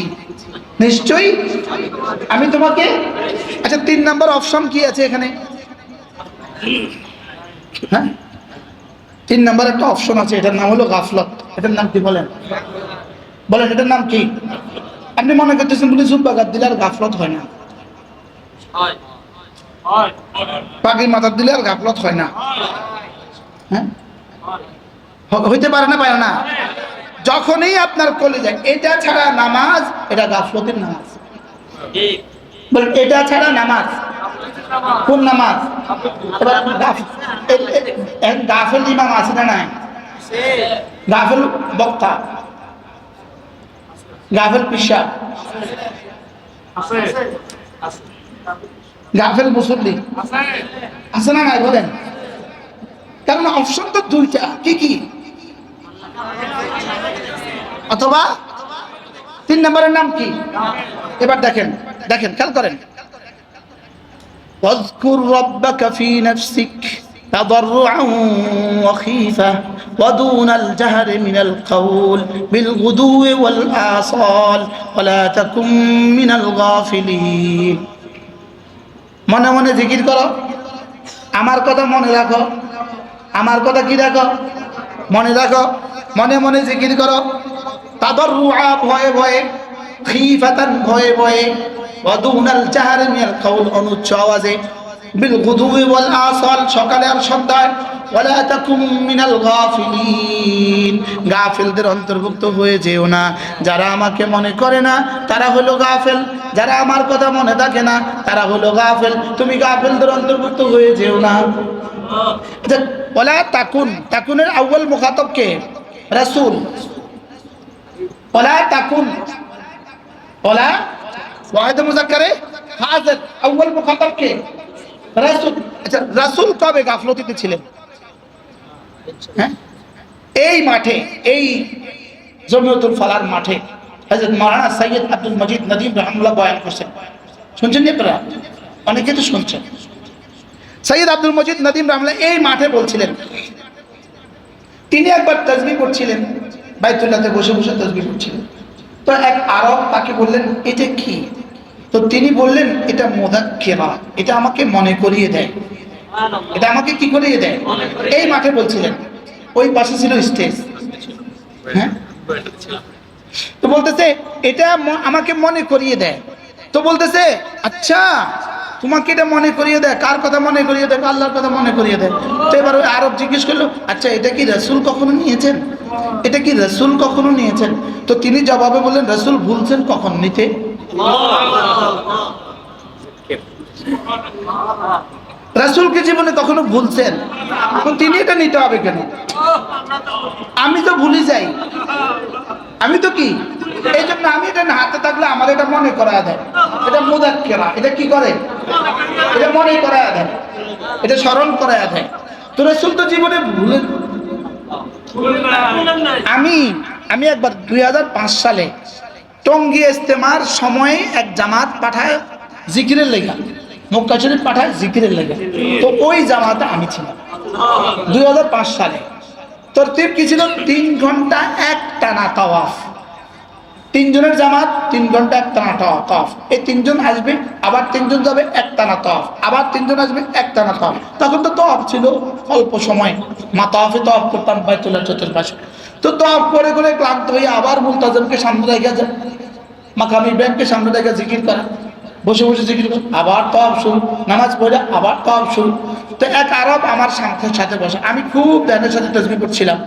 নিশ্চয়ই আমি তোমাকে। আচ্ছা, 3 নম্বর অপশন কি আছে এখানে? হ্যাঁ, 3 নম্বর একটা অপশন আছে, এটার নাম হলো গাফলত। এটার নাম কি বলেন? বলেন, এটার নাম কি? আপনি মনে করতেছেন বলে জুব্বা গাদ দিলে আর গাফলত হয় না, পাগড়ি মাথার দিলে আর গাফলত হয় না। হ্যাঁ, হইতে পারে না, পারে না। যখনই আপনার কলিজায় এটা ছাড়া নামাজ, এটা গাফলতের নামাজ। বলেন, এটা ছাড়া নামাজ কোন নামাজ? এবার গাফেল ইমাম আছে না নাই? গাফেল বক্তা, গাফেল পিসা, গাফেল মুসল্লি আছে না নাই? বলেন, কারণ অপশন তো 2টা। কি কি? অথবা 3 নম্বরের নাম কি? এবার দেখেন, খেয়াল করেন, واذكر ربك في نفسك تضرعا وخيفة ودون الجهر من القول بالغدو والآصال ولا تكن من الغافلين মনে মনে জিকির করো, আমার কথা মনে রাখো, আমার কথা কি রাখো, মনে রাখো, মনে মনে জিকির করো, তাদাররুআ ভয়ে ভয়ে, খিফাতান ভয়ে ভয়ে, ওয়া দুনাল জাহরি মিনাল কাউল অনুচ্চ আওয়াজে, বিল গুদুই ওয়াল আসাল সকালে আর সন্ধ্যায়, ওয়ালা তাকুম মিনাল গাফিলিন গাফিলদের অন্তর্ভুক্ত হয়ে যেও না। যারা আমাকে মনে করে না তারা হলো গাফিল, যারা আমার কথা মনে থাকে না তারা হলো গাফিল। তুমি গাফিলদের অন্তর্ভুক্ত হয়ে যেও না। ওয়ালা তাকুন, তাকুনের আউয়াল মুখাতাব কে? রাসূল। ওয়ালা তাকুন, ওয়ালা ওয়াহিদ মুযাক্কারে হাজির, আউয়াল মুখাতাব কে? রাসূল। আচ্ছা, রাসূল কবে গাফলতিতে ছিলেন? হ্যাঁ, এই মাঠে, এই জমিয়তুল ফালার মাঠে হযরত মাওলানা সৈয়দ আব্দুল মজিদ নদীম রাহমাতুল্লাহ বয়ান করছেন। শুনছেন নি আপনারা? অনেকে তো শুনছেন। সৈয়দ আব্দুল মজিদ নদীম রাহমাতুল্লাহ এই মাঠে বলছিলেন, তিনি একবার তাসবিহ পড়ছিলেন, বাইতুল্লাহতে বসে বসে তাসবিহ পড়ছিলেন। তো এক আরব তাকে বললেন, এটা কি? তো তিনি বললেন, এটা মুযাক্কিরা, এটা আমাকে মনে করিয়ে দেয়, এটা আমাকে কি করিয়ে দেয়। এই মাঠে বলছিলেন, ওই পাশে ছিল স্টেজ। হ্যাঁ, তো বলতেছে এটা আমাকে মনে করিয়ে দেয়। তো বলতেছে, আচ্ছা তোমাকে এটা মনে করিয়ে দেয়, কার কথা মনে করিয়ে দেয়? আল্লাহর কথা মনে করিয়ে দেয়। তো এবার ওই আরব জিজ্ঞেস করলো, আচ্ছা এটা কি রাসূল কখনো নিয়েছেন? এটা কি রাসূল কখনো নিয়েছেন? তো তিনি জবাবে বললেন, রাসূল ভুলছেন কখন নিতে? রাসূলকে জীবনে কখনো ভুলছেন? তো তিনি এটা নিতে হবে কেন? আমি তো ভুলে যাই, আমি তো কি, এই জন্য আমি এটা হাতে থাকলে আমার এটা মনে করায় দেয়। এটা মুযাক্কিরা, এটা কি করে? এটা মনে করায় দেয়, এটা স্মরণ করায় দেয়। তো রাসূল তো জীবনে ভুলে। আমি একবার 2005 সালে টঙ্গী ইজতেমার সময়ে এক জামাত পাঠায় জিকিরের লেগা, মক্কা শরীফ পাঠায় জিকিরের লেগা। তো ওই জামাতে আমি ছিলাম 2005 সালে। তরতিব কি ছিল? 3 ঘন্টা এক টানা তাওয়াফ। 3 জনের জামাত, 3 ঘন্টা এক টানা তাওয়াফ। এই 3 জন আসবে, আবার 3 জন যাবে, এক টানা তাওয়াফ, আবার 3 জন আসবে, এক টানা তাওয়াফ। তখন তো তাওয়াফ ছিল অল্প সময়, মা তাওয়াফে তাওয়াফ করতাম বাইতুল্লাহ চতুর্পাশে। তো তাওয়াফ করে করে ক্লান্ত হয়ে আবার মুলতাজিমকে সামনে রেখে যায়, মাকামি ব্যাংককে সামনে রেখে জিকির করা, বসে বসে জিকির করা, আবার তাওয়াফ শুরু, নামাজ পড়ে আবার তাওয়াফ শুরু। তো এক আরব আমার সাথে বসে, আমি খুব ধ্যানের সাথে তাসবিহ পড়ছিলাম।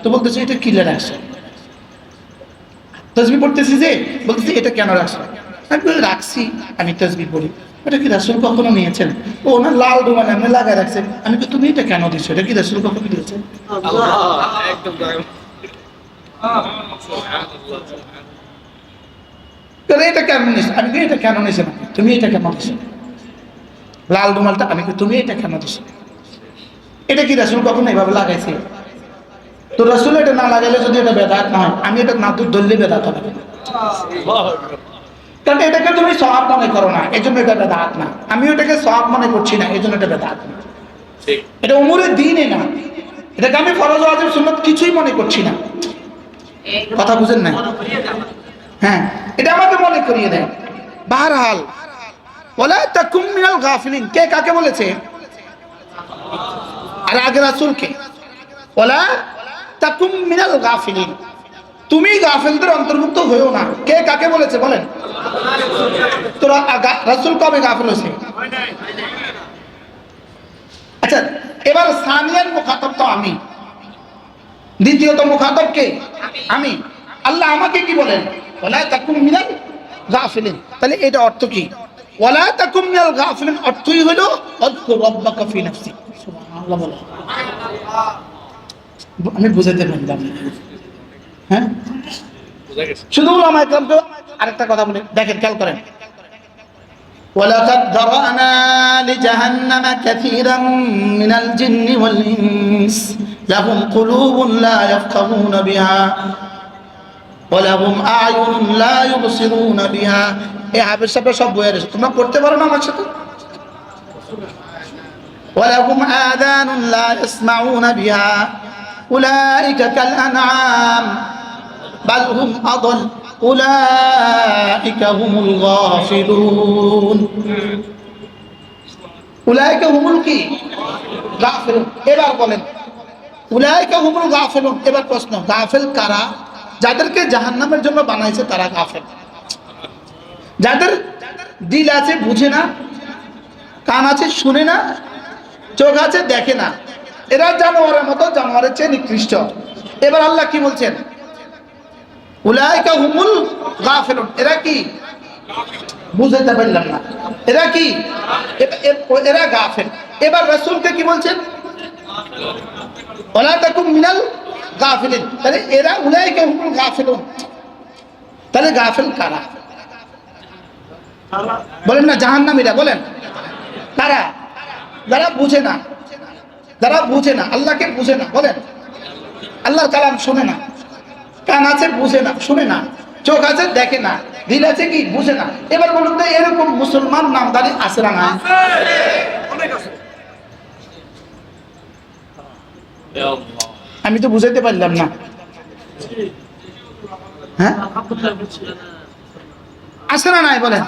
তো বলতেছে, এটা কি রাখছে? তাসবিহ পড়তেছি যে, বলতেছি এটা কেন রাখছো? আমি বলি, রাখছি, আমি তাসবিহ পড়ি। এটা কি রাসূল কখনো নিয়েছেন? ও না, লাল রুমালে আমি লাগায় রাখছে। আমি কি, তুমি এটা কেন দিছো? এটা কি রাসূল কখনো দিয়েছেন? এটা কেন নিস? আমি কি, এটা কেন নিছে না? তুমি এটা কেন দিছো? লাল রুমালটা, আমি কি, তুমি এটা কেন দিছো? এটা কি রাসূল কখনো এইভাবে লাগাইছে? তো রাসূল এটা না লাগাইলে যদি এটা বেদাত না হয়, আমি এটা না ধরলে বেদাত হবে। কারণ এটাকে তুমি সওয়াব মনে করো না, এই জন্য এটা বেদাত না। আমি ওটাকে সওয়াব মনে করছি না, এই জন্য এটা বেদাত না। এটা উমুরে দ্বীনে না, এটাকে আমি ফরজ ওয়াজিব সুন্নাত কিছুই মনে করছি না। কথা বুঝেন না? হ্যাঁ, এটা আমাকে মনে করিয়ে দেয়। বাহরহাল, ওয়ালা তাকুম মিনাল গাফিলিন কে কাকে বলেছে? আর আগে রাসূলকে, ওয়ালা তাকুম মিনাল গাফিলিন, তুমি গাফিলদের অন্তর্ভুক্ত হইও না। কে কাকে বলেছে বলেন? তোরা রাসূল কবে গাফিল হয়েছে? আচ্ছা, এবার সানিয়ান মুখাতাব তো আমি, দ্বিতীয়ত মুখাতাব কে? আমি। আল্লাহ আমাকে কি বলেন? ওয়ালা তাকুম মিনাল গাফিলিন। তাহলে এটা অর্থ কি? ওয়ালা তাকুম মিনাল গাফিলিন অর্থই হলো আযকুর রাব্বাকা ফি নাফসিক। সুবহানাল্লাহ বলো। আমি বুঝাইতে পারলাম। হ্যাঁ, শুধু উলামা ইকরামকে আরেকটা কথা বলি, দেখেন, খেয়াল করেন। ওয়ালাকাদ যারানা লিজাহান্নামা কাসীরাম মিনাল জিন্নি ওয়াল ইনস লাহুম কুলুবুন লা ইয়াফকাহুনা বিহা ওয়া লাহুম আ'য়ুনুন লা ইউবসিরুনা বিহা। এই হাফেজ সাহেব সব বইয়ে রয়েছে, তোমরা পড়তে পারো না আমার সাথে? ওয়ালাহুম আযানুন লা ইয়াসমাউনা বিহা উলাইকা কাল আনআম বাল হুম আদাল উলাইকা হুমুল গাফিলুন। উলাইকা হুমুল কি? গাফিলুন। এবার বলেন উলাইকা হুমুল গাফিলুন। এবার প্রশ্ন, গাফিল কারা? যাদেরকে জাহান্নামের জন্য বানাইছে তারা গাফিল। যাদের দিল আছে বুঝে না, কান আছে শুনে না, চোখ আছে দেখে না, এরা জানোয়ারের মতো, জানোয়ারের চেয়ে নিকৃষ্ট। এবার আল্লাহ কি বলছেন? উলাইকা হুমুল গাফিলুন। এরা কি? বুঝতে পারলাম না। এরা কি? এরা গাফিল। এবার রাসূলকে কি বলছেন? ওয়ালা তাকুম মিনাল গাফিলিন। তাহলে এরা উলাইকা হুমুল গাফিলুন। তাহলে গাফিল কারা? বলেন না, জাহান্নামীরা। বলেন কারা? যারা বুঝে না, যারা বুঝে না, আল্লাহকে বুঝে না। বলেন আল্লাহর কালাম শুনে না, কান আছে বুঝে না, শুনে না, চোখ আছে দেখে না, দিল আছে কি বুঝে না। এবার বলুন তো এরকম মুসলমান নামদারি আছে না? আমি তো বুঝাইতে পারলাম না। হ্যাঁ আসে না? নাই বলেন।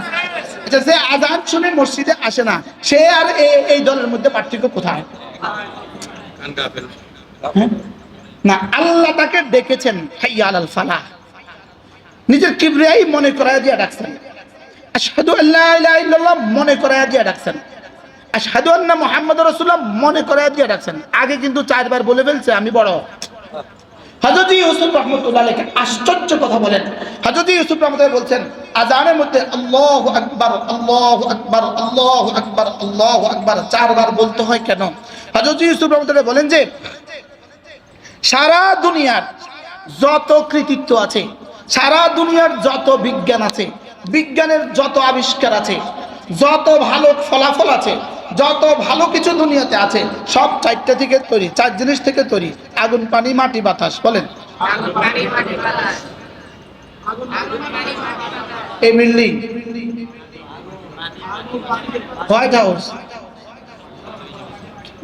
আচ্ছা, যে আযান শুনে মসজিদে আসে না, সে আর এই দলের মধ্যে পার্থক্য কোথায়? না, আল্লাহ তাকে ডেকেছেন হাইয়া আলাল ফালাহ, নিজের কিবরিয়াই মনে করায় দিয়া ডাকছেন। আশহাদু আল্লা ইলাহা ইল্লাল্লাহ মনে করায় দিয়া ডাকছেন। আশহাদু আন্না মুহাম্মাদুর রাসূলুল্লাহ মনে করায় দিয়া ডাকছেন। আগে কিন্তু 4 বার বলে ফেলছে আমি বড়। হযরত ইউসুফ রাহমাতুল্লাহ আলাইহি আশ্চর্য কথা বলেন। হযরত ইউসুফ রাহমাতুল্লাহ বলছেন আযানের মধ্যে আল্লাহু আকবার, আল্লাহু আকবার, আল্লাহু আকবার, আল্লাহু আকবার 4 বার বলতে হয় কেন? হযরত ইউসুফ রাহমাতুল্লাহ বলেন যে সারা দুনিয়ার যত কৃতিত্ব আছে, সারা দুনিয়ার যত বিজ্ঞান আছে, বিজ্ঞানের যত আবিষ্কার আছে, যত ভালো ফলাফল আছে, যত ভালো কিছু দুনিয়াতে আছে, সব 4টা থেকে তৈরি, 4 জিনিস থেকে তৈরি। আগুন, পানি, মাটি, বাতাস। বলেন এই বিল্ডিং, হোয়াইট হাউস,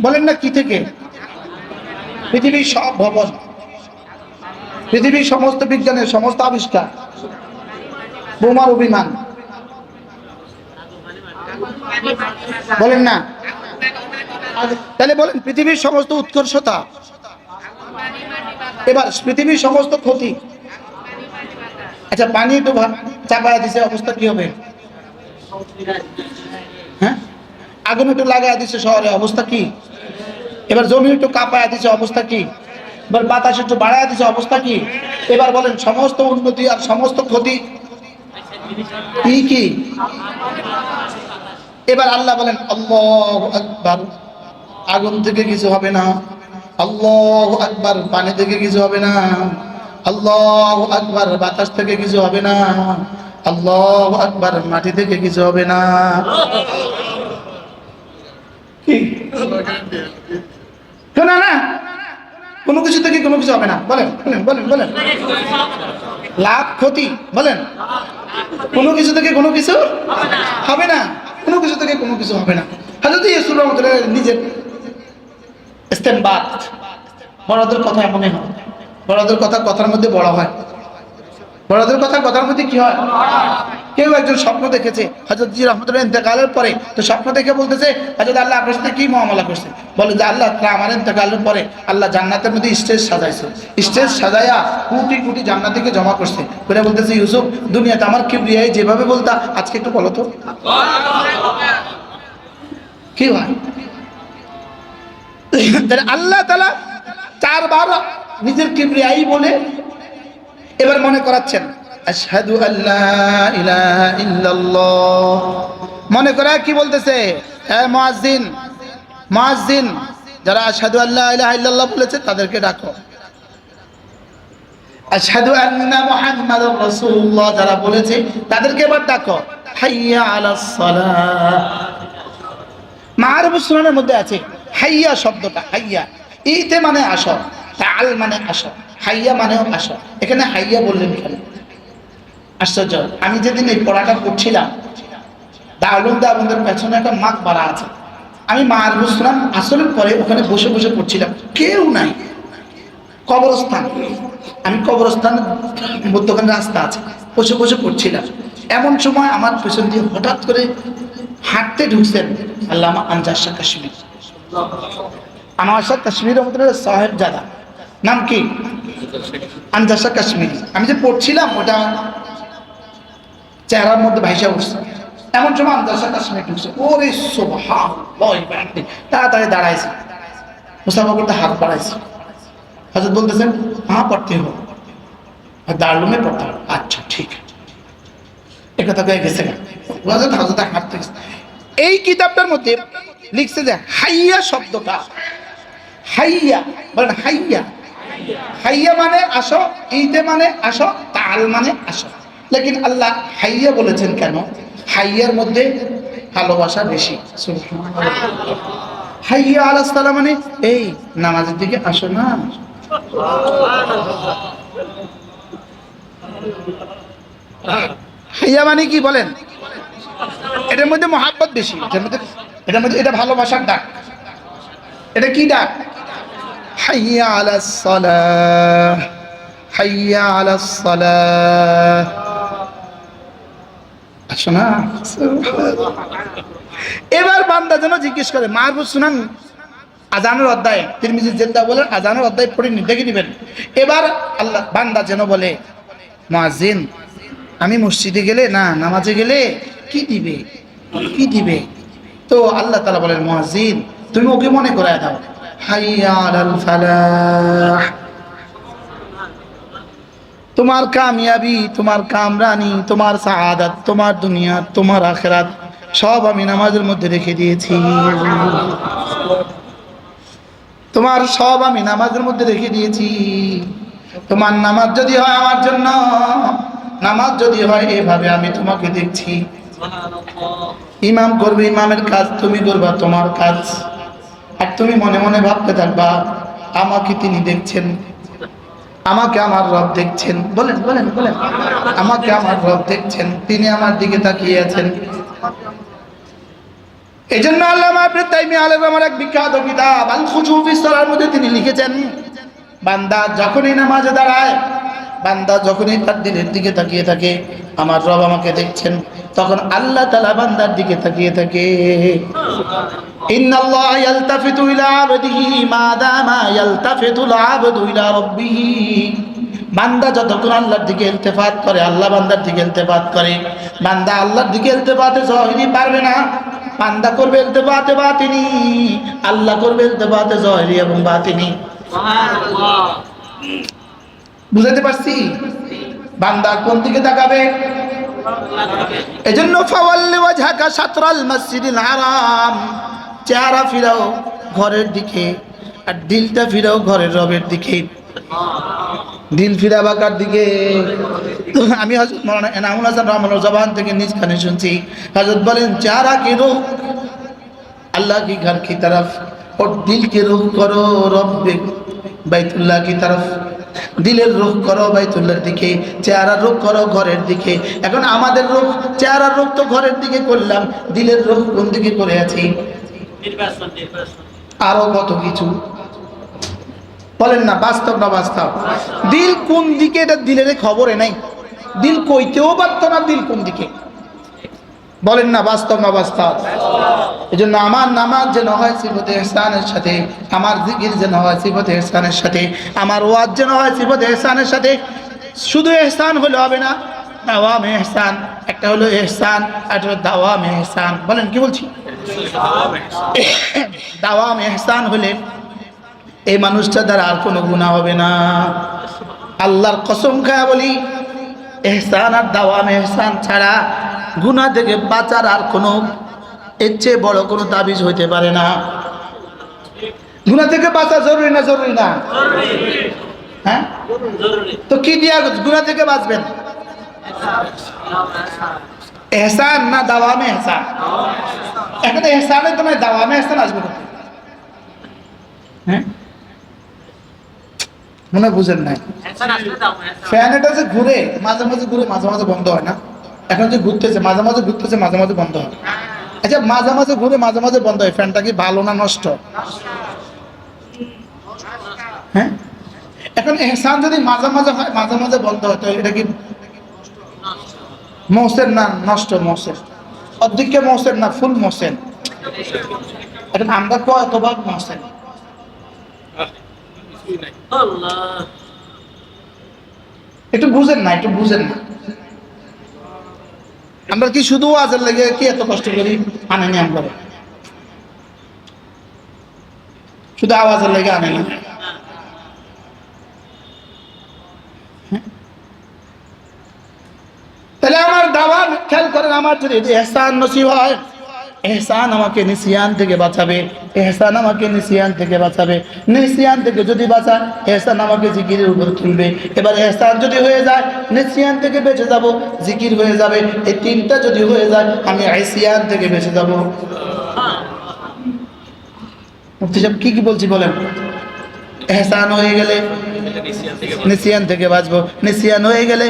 বলেন না কি থেকে? পৃথিবীর সব ভবন, পৃথিবীর সমস্ত বিজ্ঞানের সমস্ত আবিষ্কার, বোমার বিমান। বলেন না। তাহলে বলেন পৃথিবীর সমস্ত উৎকর্ষতা, এবার পৃথিবীর সমস্ত ক্ষতি। আচ্ছা, পানি একটু চাপায়া দিছে, অবস্থা কি হবে? হ্যাঁ, আগুন একটু লাগায়া দিছে শহরে, অবস্থা কি? এবার জমি একটু কাঁপায়া দিছে, অবস্থা কি? এবার বাতাস একটু বাড়ায়া দিছে, অবস্থা কি? এবার বলেন সমস্ত উন্নতি আর সমস্ত ক্ষতি কি কি? এবার আল্লাহ বলেন আল্লাহু আকবার, আগুন থেকে কিছু হবে না। আল্লাহু আকবার, পানি থেকে কিছু হবে না। আল্লাহু আকবার, বাতাস থেকে কিছু হবে না। আল্লাহু আকবার, মাটি থেকে কিছু হবে না। কি শোনা না? কোনো কিছু থেকে কোনো কিছু হবে না। বলেন বলেন বলেন বলেন। লাভ ক্ষতি, বলেন কোনো কিছু থেকে কোনো কিছু হবে না। কোনো কিছু থেকে কোনো কিছু হবে না। হযরত ইউসুফ রাহমাতুল্লাহ নিজের ইস্তেমবাত, বড়দের কথা এমনই হয়। বড়দের কথা কথার মধ্যে বড় হয়। বড়দের কথা কথার মধ্যে কি হয়? কেউ একজন স্বপ্ন দেখেছে হযরত জি রাহমাতুল্লাহ ইন্তেকালের পরে, তো স্বপ্ন দেখে বলতেছে হযরত আল্লাহ আপনার সাথে কি মুআমালা করছে? বলে যে আল্লাহ আমার ইন্তেকালের পরে আল্লাহ জান্নাতের মধ্যে স্টেজ সাজাইছে, স্টেজ সাজায়া কোটি কোটি জান্নাতীকে জমা করছে। করে বলতেছে ইউসুফ, দুনিয়াতে আমার কিবরিয়ায় যেভাবে বলতা, আজকে একটু বলো তো কি হয়? আল্লাহ তাআলা 4 বার নিজের কিবরিয়াই বলে এবার মনে করাচ্ছেন আশহাদু আল্লা ইলাহা ইল্লাল্লাহ। মনে করা কি বলতেছে? হে মুয়াজ্জিন, মুয়াজ্জিন, যারা আশহাদু আল্লা ইলাহা ইল্লাল্লাহ বলেছে তাদেরকে ডাকো। আশহাদু আন্না মুহাম্মাদুর রাসূলুল্লাহ যারা বলেছে তাদেরকে এবার ডাকো। হাইয়া আলাস সালাহ। মারুফুস সুনানের মধ্যে আছে হাইয়া শব্দটা, হাইয়া ইতে মানে আসো, তাআল মানে আসো, হাইয়া মানেও আসো। এখানে হাইয়া বললেন কেন? আশ্চর্য। আমি যেদিন এই পড়াটা করছিলাম, দারুল উলুম দেওবন্দের পেছনে একটা মাকবারা আছে, আমি মারবুস সালাম আসরের পরে ওখানে বসে বসে পড়ছিলাম, কেউ নাই, কবরস্থান। আমি কবরস্থানের মধ্যখানে রাস্তা আছে, বসে বসে পড়ছিলাম। এমন সময় আমার পেছন দিয়ে হঠাৎ করে হাঁটতে ঢুকছেন আল্লামা আনজার শাহ কাশ্মীর। আনোয়ার শাহ কাশ্মীর রহমতুল্লাহ সাহেব জাদা, নাম কি? আনজার শাহ কাশ্মীরি। আমি যে পড়ছিলাম ওটা চেহারার মধ্যে ভাইসা উঠছে। এমন সময় আনজার শাহ কাশ্মীর ঢুকছে। ওরে সুবহানাল্লাহ, তাড়াতাড়ি দাঁড়াইছে, মুসাফা করতে হাত বাড়াইছে। হযরত বলতেছেন হ্যাঁ পড়তে হবে, দারুমে পড়তে হবে। আচ্ছা ঠিক আছে, একথা কয়ে গেছে না হযরত হাঁটতে গেছে। এই কিতাবটার মধ্যে লিখছে যে হাইয়া শব্দটা, হাইয়া বলেন হাইয়া, হাইয়া মানে আসো, ঈদে মানে আসো, তাল মানে আসো। লেকিন আল্লাহ হাইয়া বলেছেন কেন? হাইয়ার মধ্যে ভালোবাসা বেশি। হাইয়া আলাস সালাম মানে এই নামাজের দিকে আসো না। হাইয়া মানে কি বলেন? এটার মধ্যে মহাব্বত বেশি, এটার মধ্যে এটা ভালোবাসার ডাক। এটা কি ডাক? হাইয়া আলাস সালাহ, হাইয়া আলাস সালাহ, আসো না। এবার বান্দা যেন জিজ্ঞেস করে, মারবুস সুনান আজানের অধ্যায়, তিরমিজি জিন্দা বলেন আজানের অধ্যায় পড়ে দেখে নিবেন। এবার আল্লাহ বান্দা যেন বলে, মুয়াজ্জিন আমি মসজিদে গেলে না নামাজে গেলে কি দিবে, কি দিবে? তো আল্লাহ তাআলা বলেন, মুয়াজ্জিন তুমি ওকে মনে করায় দাও, হাইয়া আলাল ফালাহ। তোমার কামিয়াবি, তোমার কামরানি, তোমার সাআদাত, তোমার দুনিয়া, তোমার আখিরাত সব আমি নামাজের মধ্যে রেখে দিয়েছি। তোমার সব আমি নামাজের মধ্যে রেখে দিয়েছি। তোমার নামাজ যদি হয় আমার জন্য, নামাজ যদি হয় এভাবে আমি তোমাকে দেখছি। ইমাম করবে ইমামের কাজ, তুমি করবা তোমার কাজ। আর তুমি মনে মনে ভাবতে থাকবা আমাকে তিনি দেখছেন, আমাকে আমার রব দেখছেন। বলেন বলেন বলেন, আমাকে আমার রব দেখছেন, তিনি আমার দিকে তাকিয়ে আছেন। এই জন্য আল্লামা ইবনে তাইমিয়া আলাইহিস রহমার এক বিখ্যাত কিতাব আল খুশু ফিস সালার মধ্যে তিনি লিখেছেন, বান্দা যখনই নামাজে দাঁড়ায়, বান্দা যখনই তার দিলের দিকে তাকিয়ে থাকে, আমার রব আমাকে দেখছেন, তখন আল্লাহ তাআলা বান্দার দিকে তাকিয়ে থাকে। ইন্নাল্লাহ ইয়ালতাফিতু ইলা আবদিহি মা দামা ইয়ালতাফিতুল আবদু ইলা রাব্বিহি। বান্দা যতক্ষণ আল্লাহর দিকে ইলতিফাত করে, আল্লাহ বান্দার দিকে ইলতিফাত করে। বান্দা আল্লাহর দিকে ইলতিফাতে যাহিরি পারবে না, বান্দা করবে ইলতিফাতে বাতিনি, আল্লাহ করবে ইলতিফাতে যাহিরি এবং বাতিনি। সুবহানাল্লাহ, বুঝাতে পারছি? বান্দা কোন দিকে তাকাবে? এজন্য ফাওয়াল্লি ওয়াজহাকা শাতরাল মসজিদিল হারাম, চেহারা ফিরাও ঘরের দিকে আর দিলটা ফিরাও ঘরের রবের দিকে। দিল ফিরাবা কার দিকে? তো আমি হযরত মাওলানা এনামুল হাসান রহমানুল্লাহ জবান থেকে নিজ কানে শুনছি, হযরত বলেন চেহারা কি রুখ अल्लाह की घर की तरफ और दिल के रुख करो रब्बे বাইতুল্লাহ की तरफ। দিলের রুখ করো বাইতুল্লাহর দিকে, চেহারার রুখ করো ঘরের দিকে। এখন আমাদের রুখ, চেহারার রুখ তো ঘরের দিকে করলাম, দিলের রুখ কোন দিকে করে আছি? আরো কত কিছু বলেন না, বাস্তব না বাস্তব? দিল কোন দিকে এটা দিলের খবরে নাই, দিল কইতেও পারত না দিল কোন দিকে। বলেন না, বাস্তব না বাস্তব? এজন্য আমার নামাজ যেন হয় সিফাতে ইহসানের সাথে, আমার জিকির যেন হয় সিফাতে ইহসানের সাথে, আমার ওয়াজ যেন হয় সিফাতে ইহসানের সাথে। শুধু ইহসান হলে হবে না, দাওয়াম ইহসান। একটা হলো ইহসান, একটা হলো দাওয়াম ইহসান। বলেন কি বলছি? দাওয়াম ইহসান হলে এই মানুষটা দ্বারা আর কোনো গুনাহ হবে না। আল্লাহর কসম খায়া বলি, ইহসান আর দাওয়াম ইহসান ছাড়া গুনাহ থেকে বাঁচার আর কোনো এর চেয়ে বড় কোনো তাবিজ হইতে পারে না। গুনাহ থেকে বাঁচা জরুরি না জরুরি না? হ্যাঁ, তো কি দিয়া গুনাহ থেকে বাঁচবেন? ইহসান না দাওয়ামে ইহসান? এখন ইহসানে তোমার দাওয়ামে ইহসান আসবে না। হ্যাঁ, মনে বুঝেন নাই? ফ্যান এটা যে ঘুরে মাঝে মাঝে ঘুরে মাঝে মাঝে বন্ধ হয় না, এখন যে ঘুরতেছে মাঝে মাঝে ঘুরতেছে মাঝে মাঝে বন্ধ হয়। আচ্ছা মাঝে মাঝে ঘুরে মাঝে মাঝে বন্ধ হয়, ফ্যানটা কি ভালো না নষ্ট? হ্যাঁ, এখন এহসান যদি মাঝে মাঝে হয়, মাঝে মাঝে বন্ধ হয়, তো এটা কি মহসেন না নষ্ট? মহসেন, অর্ধেককে মহসেন না ফুল মহসেন। এখন আমরা কতভাগ মহসেন? একটু বুঝেন না, একটু বুঝেন না। আমরা কি শুধু ওয়াজের লেগে কি এত কষ্ট করি? আনেনি আমরা, শুধু আওয়াজের লেগে আনে না। তাহলে আমার দাওয়া খেয়াল করেন, আমার যদি ইহসান নসিব হয়, এহসান আমাকে নিসিয়ান থেকে বাঁচাবে, এহসান আমাকে নিসিয়ান থেকে বাঁচাবে। নিসিয়ান থেকে যদি বাঁচায়, এহসান আমাকে জিকিরের উপর তুলবে। এবার এহসান যদি হয়ে যায়, নিসিয়ান থেকে বেঁচে যাব, জিকির হয়ে যাবে। এই তিনটা যদি হয়ে যায়, আমি আইসিয়ান থেকে বেঁচে যাব। মুফতি সাহেব কি কি বলছি বলেন? এহসান হয়ে গেলে নিসিয়ান থেকে বাঁচবো, নিসিয়ান হয়ে গেলে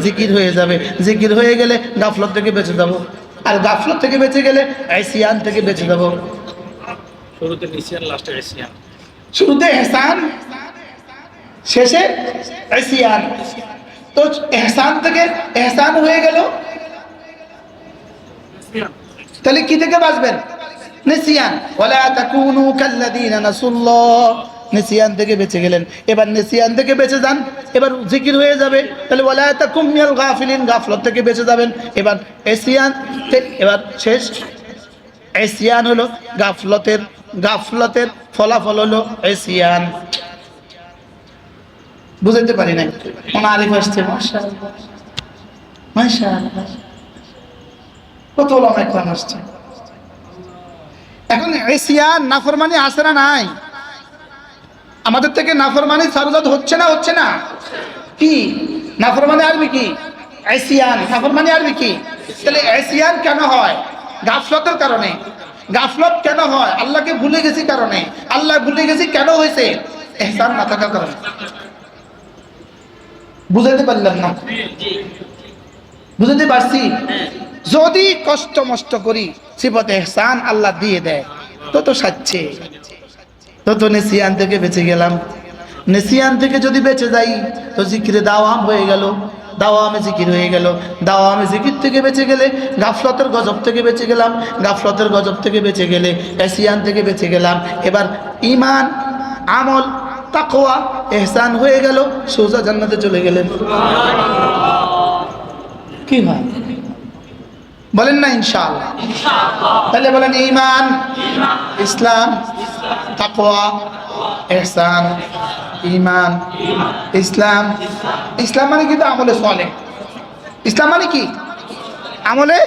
জিকির হয়ে যাবে, জিকির হয়ে গেলে গাফলত থেকে বেঁচে যাব, আর গাফলত থেকে বেঁচে গেলে আইসিয়ান থেকে বেঁচে যাব। শুরুতে নিসিয়ান, লাস্টে আইসিয়ান। শুরুতে এহসান, শেষে আইসিয়ান। তো এহসান থেকে এহসান হয়ে গেল, তাহলে কি থেকে বাঁচবেন? নিসিয়ান। ওয়ালা তাকুনু কাল্লাযীনা নাসুল্লাহ, নিসিয়ান থেকে বেঁচে গেলেন। এবার নিসিয়ান থেকে বেঁচে যান, এবার জিকির হয়ে যাবে। তাহলে ওয়ালা তাকুম মিনাল গাফিলিন, গাফলত থেকে বেঁচে যাবেন। এবার এসিয়ান, এবার শেষ এসিয়ান হলো গাফলতের, গাফলতের ফলাফল হলো এসিয়ান। বুঝতে পারি না, মনে আরিফ আসছে, মাশাআল্লাহ মাশাআল্লাহ, কত ওলামা ইকরাম আসছে। এখন এসিয়ান নাফরমানি আছে না নাই? আমাদের থেকে নাফরমানি সারজাত হচ্ছে না, হচ্ছে না? কি নাফরমানি আরবি কি? এসিয়ান। নাফরমানি আরবি কি? তাহলে এসিয়ান কেন হয়? গাফলতের কারণে। গাফলত কেন হয়? আল্লাহকে ভুলে গেছি কারণে। আল্লাহ ভুলে গেছি কেন হয়েছে? ইহসান না থাকার কারণে। বুঝাতে পারলাম না? বুঝাতে পারছি? যদি কষ্ট মষ্ট করি, সিফতে ইহসান আল্লাহ দিয়ে দেয়, তো সাচ্ছে, তো নিসিয়ান থেকে বেঁচে গেলাম। নিসিয়ান থেকে যদি বেঁচে যাই, তো জিকিরে দাওয়াম হয়ে গেল, দাওয়ামে জিকির হয়ে গেল। দাওয়ামে জিকির থেকে বেঁচে গেলে গাফলতের গজব থেকে বেঁচে গেলাম, গাফলতের গজব থেকে বেঁচে গেলে এসিয়ান থেকে বেঁচে গেলাম। এবার ঈমান, আমল, তাকওয়া, ইহসান হয়ে গেল, সোজা জান্নাতে চলে গেলেন। কি হয় বলেন না? ইনশাআল্লাহ। তাহলে বলেন ঈমান, ইসলাম, তাকওয়া, ইহসান। ঈমান, ইসলাম। ইসলাম মানে কি? তো আমলে সালেহ। ইসলাম মানে কি? আমলে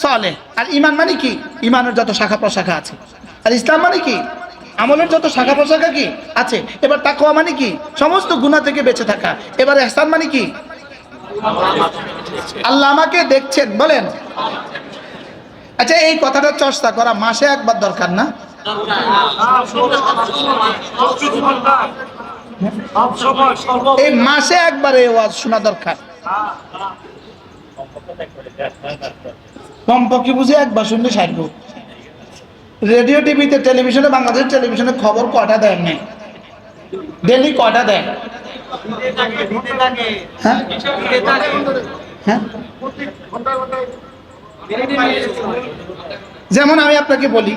সালেহ। আর ঈমান মানে কি? ঈমানের যত শাখা প্রশাখা আছে। আর ইসলাম মানে কি? আমলের যত শাখা প্রশাখা কি আছে। এবার তাকওয়া মানে কি? সমস্ত গুনাহ থেকে বেঁচে থাকা। এবার ইহসান মানে কি? আল্লাহ আমাকে দেখছেন, বলেন। আচ্ছা, এই কথাটা চর্চা করা মাসে একবার দরকার না? এই মাসে একবার এই ওয়াজ শোনা দরকার। কমপক্ষে বুঝে একবার শুনলে সারব। রেডিও, টিভিতে, টেলিভিশনে, বাংলাদেশ টেলিভিশনে খবর কটা দেয় না? ডেলি কটা দেয়? হ্যাঁ হ্যাঁ, যেমন আমি আপনাকে বলি,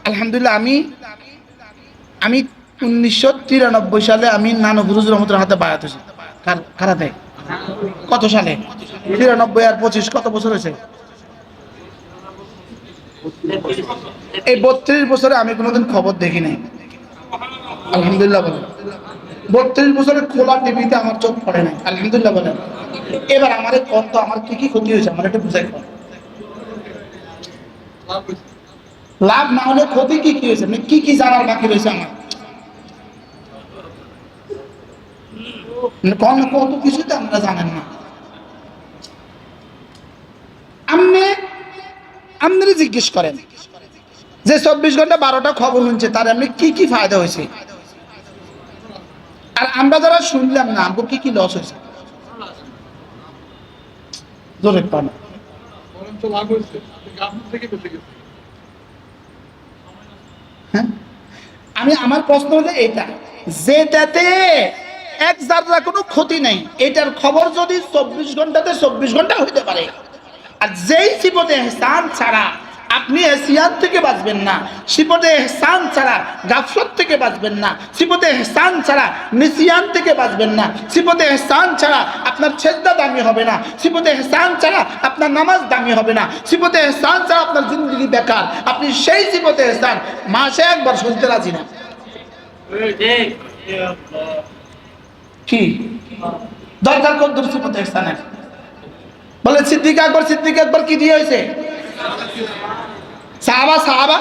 আলহামদুলিল্লাহ, আমি 1993 সালে আমি নানু গুরুজুর রহমতের হাতে বায়াত হয়েছি। কারাতে কত সালে? 93 আর 25 কত বছর হয়েছে? এই 32 বছরে আমি কোনোদিন খবর দেখি নাই। আলহামদুলিল্লাহ বলেন। 32 বছরে খোলা টিভিতে আমার চোখ পড়ে নাই। আলহামদুলিল্লাহ বলেন। এবার আমার কত, আমার কি কি ক্ষতি হয়েছে আমার একটু বুঝাই। লাভ না হলে ক্ষতি কি কি হয়েছে, কি কি জানার বাকি রয়েছে আমার? কত কিছু তো আপনারা জানেন না। আপনি জিজ্ঞেস করেন যে 24 ঘন্টা 12টা খবর শুনছে, তার এমনি কি কি ফায়দা হয়েছে? আর আমরা যারা শুনলাম না, আমাকে কি কি লস হয়েছে? জোরে পান হ্যাঁ, আমি আমার প্রশ্ন হলো এটা, যেটাতে এক জাররা কোনো ক্ষতি নেই, এটার খবর যদি 24 ঘন্টাতে 24 ঘন্টা হইতে পারে, আর যেই সিফতে ইহসান ছাড়া আপনি এসিয়ান থেকে বাঁচবেন না, সিফতে ইহসান ছাড়া গাফলত থেকে বাঁচবেন না, সিফতে ইহসান ছাড়া নিসিয়ান থেকে বাঁচবেন না, সিফতে ইহসান ছাড়া আপনার সেজদা দামি হবে না, সিফতে ইহসান ছাড়া আপনার নামাজ দামি হবে না, সিফতে ইহসান ছাড়া আপনার জিন্দগি বেকার। আপনি সেই সিফতে ইহসান মাসে একবার শুনতে রাজি না। কি দরকার কোন দূর সিফতে ইহসানের? বলে সিদ্দিক আকবর কি দিয়ে হয়েছে? সাহাবা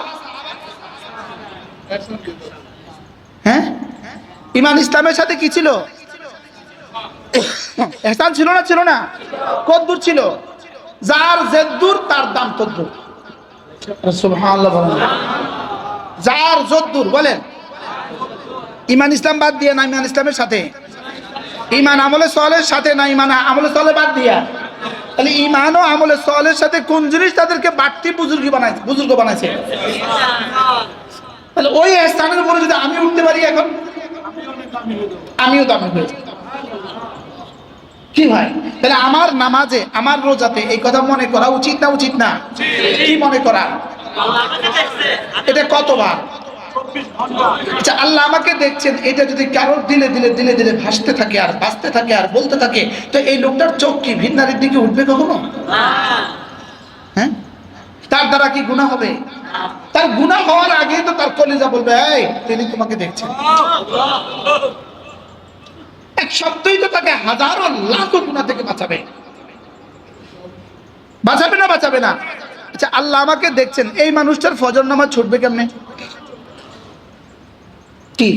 হ্যাঁ, ইমান ইসলামের সাথে কি ছিল? ইহসান ছিল না? কদ্দুর ছিল? যার জেদ্দুর তার দাম তদ্দুর। সুবহানাল্লাহ বলেন। যার যদ্দুর বলেন, ইমান ইসলাম বাদ দিয়ে না ইমান ইসলামের সাথে, ইমান আমলে সলের সাথে না ইমান আমলে সলে বাদ দিয়া, তাহলে ইমান ও আমলে সলের সাথে কোন জিনিস তাদেরকে বাড়তি বুজুর্গ বানাইছে? তাহলে ওই স্থানের উপরে যদি আমি উঠতে পারি, এখন আমিও দামি হয়ে যাই। কি ভাই, তাহলে আমার নামাজে আমার রোজাতে এই কথা মনে করা উচিত না উচিত না? কি মনে করা? এটা কতবার? আচ্ছা, আল্লাহ আমাকে দেখছেন, এটা যদি কারোর দিলে দিলে দিলে দিলে ভাসতে থাকে আর বাঁচতে থাকে আর বলতে থাকে, তো এই লোকটার চোখ কি ভিন্নারের দিকে উঠবে কখনো? হ্যাঁ, তার দ্বারা কি গুনাহ হবে? তার গুনাহ হওয়ার আগেই তো তার কলিজা বলবে, এই তিনি তোমাকে দেখছেন। এক শব্দই তো তাকে হাজারো লাখো গুনাহ থেকে বাঁচাবে না? আচ্ছা, আল্লাহ আমাকে দেখছেন, এই মানুষটার ফজর নামাজ ছুটবে কেমনে? কি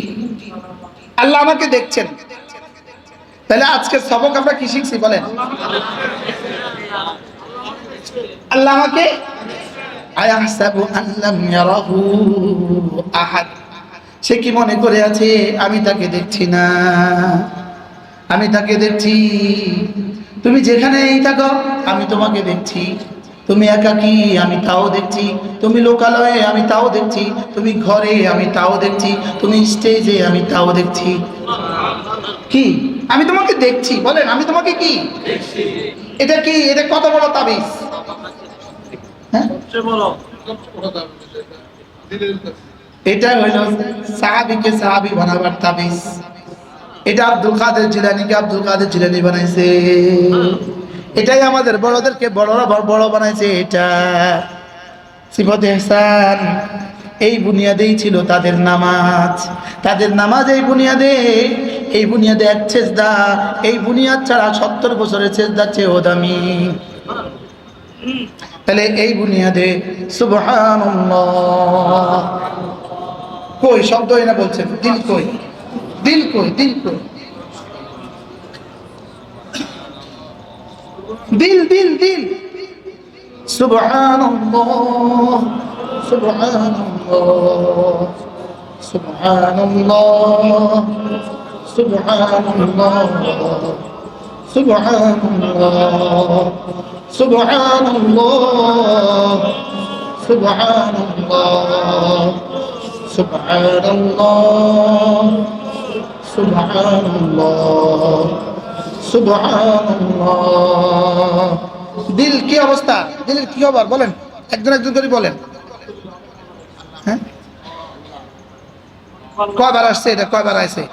আল্লাহ আমাকে দেখছেন, তাহলে আজকে সবক আমরা কি শিখছি বলেন? আল্লাহ আমাকে আয়াহসাবু আল্লাম ইয়ারাহু আহাদ, সে কি মনে করে আছে আমি তাকে দেখছি না? আমি তাকে দেখছি। তুমি যেখানেই থাকো আমি তোমাকে দেখছি। তুমি একাকী আমি তাও দেখছি, তুমি লোকালয়ে আমি তাও দেখছি, তুমি ঘরে আমি তাও দেখছি, তুমি স্টেজে আমি তাও দেখছি। কি আমি তোমাকে দেখছি বলেন? আমি তোমাকে কি দেখছি? এটা কি? এটা কত বড় তাবিজ! হ্যাঁ, এটা হইল সাহাবীকে সাহাবী বানাবার তাবিজ। এটা আব্দুল কাদের জিলানী বানাইছে। এটাই আমাদের বড়দেরকে বড় বানাইছে। এটা সিফাতে ইহসান, এই বুনিয়াদেই ছিল তাদের নামাজ। এই বুনিয়াদে এক সেজদা, এই বুনিয়াদ ছাড়া 70 বছরের সেজদার চেয়েও দামি। তাহলে এই বুনিয়াদে সুবহানাল্লাহ কই শব্দ না বলছেন? দিল কই? দিল সুবহানাল্লাহ সুবহানাল্লাহ। দিল কি অবস্থা? দিলের কি খবর বলেন? একজন করে বলেন। হ্যাঁ, কয়বার আসছে? এটা কয়বার আসছে?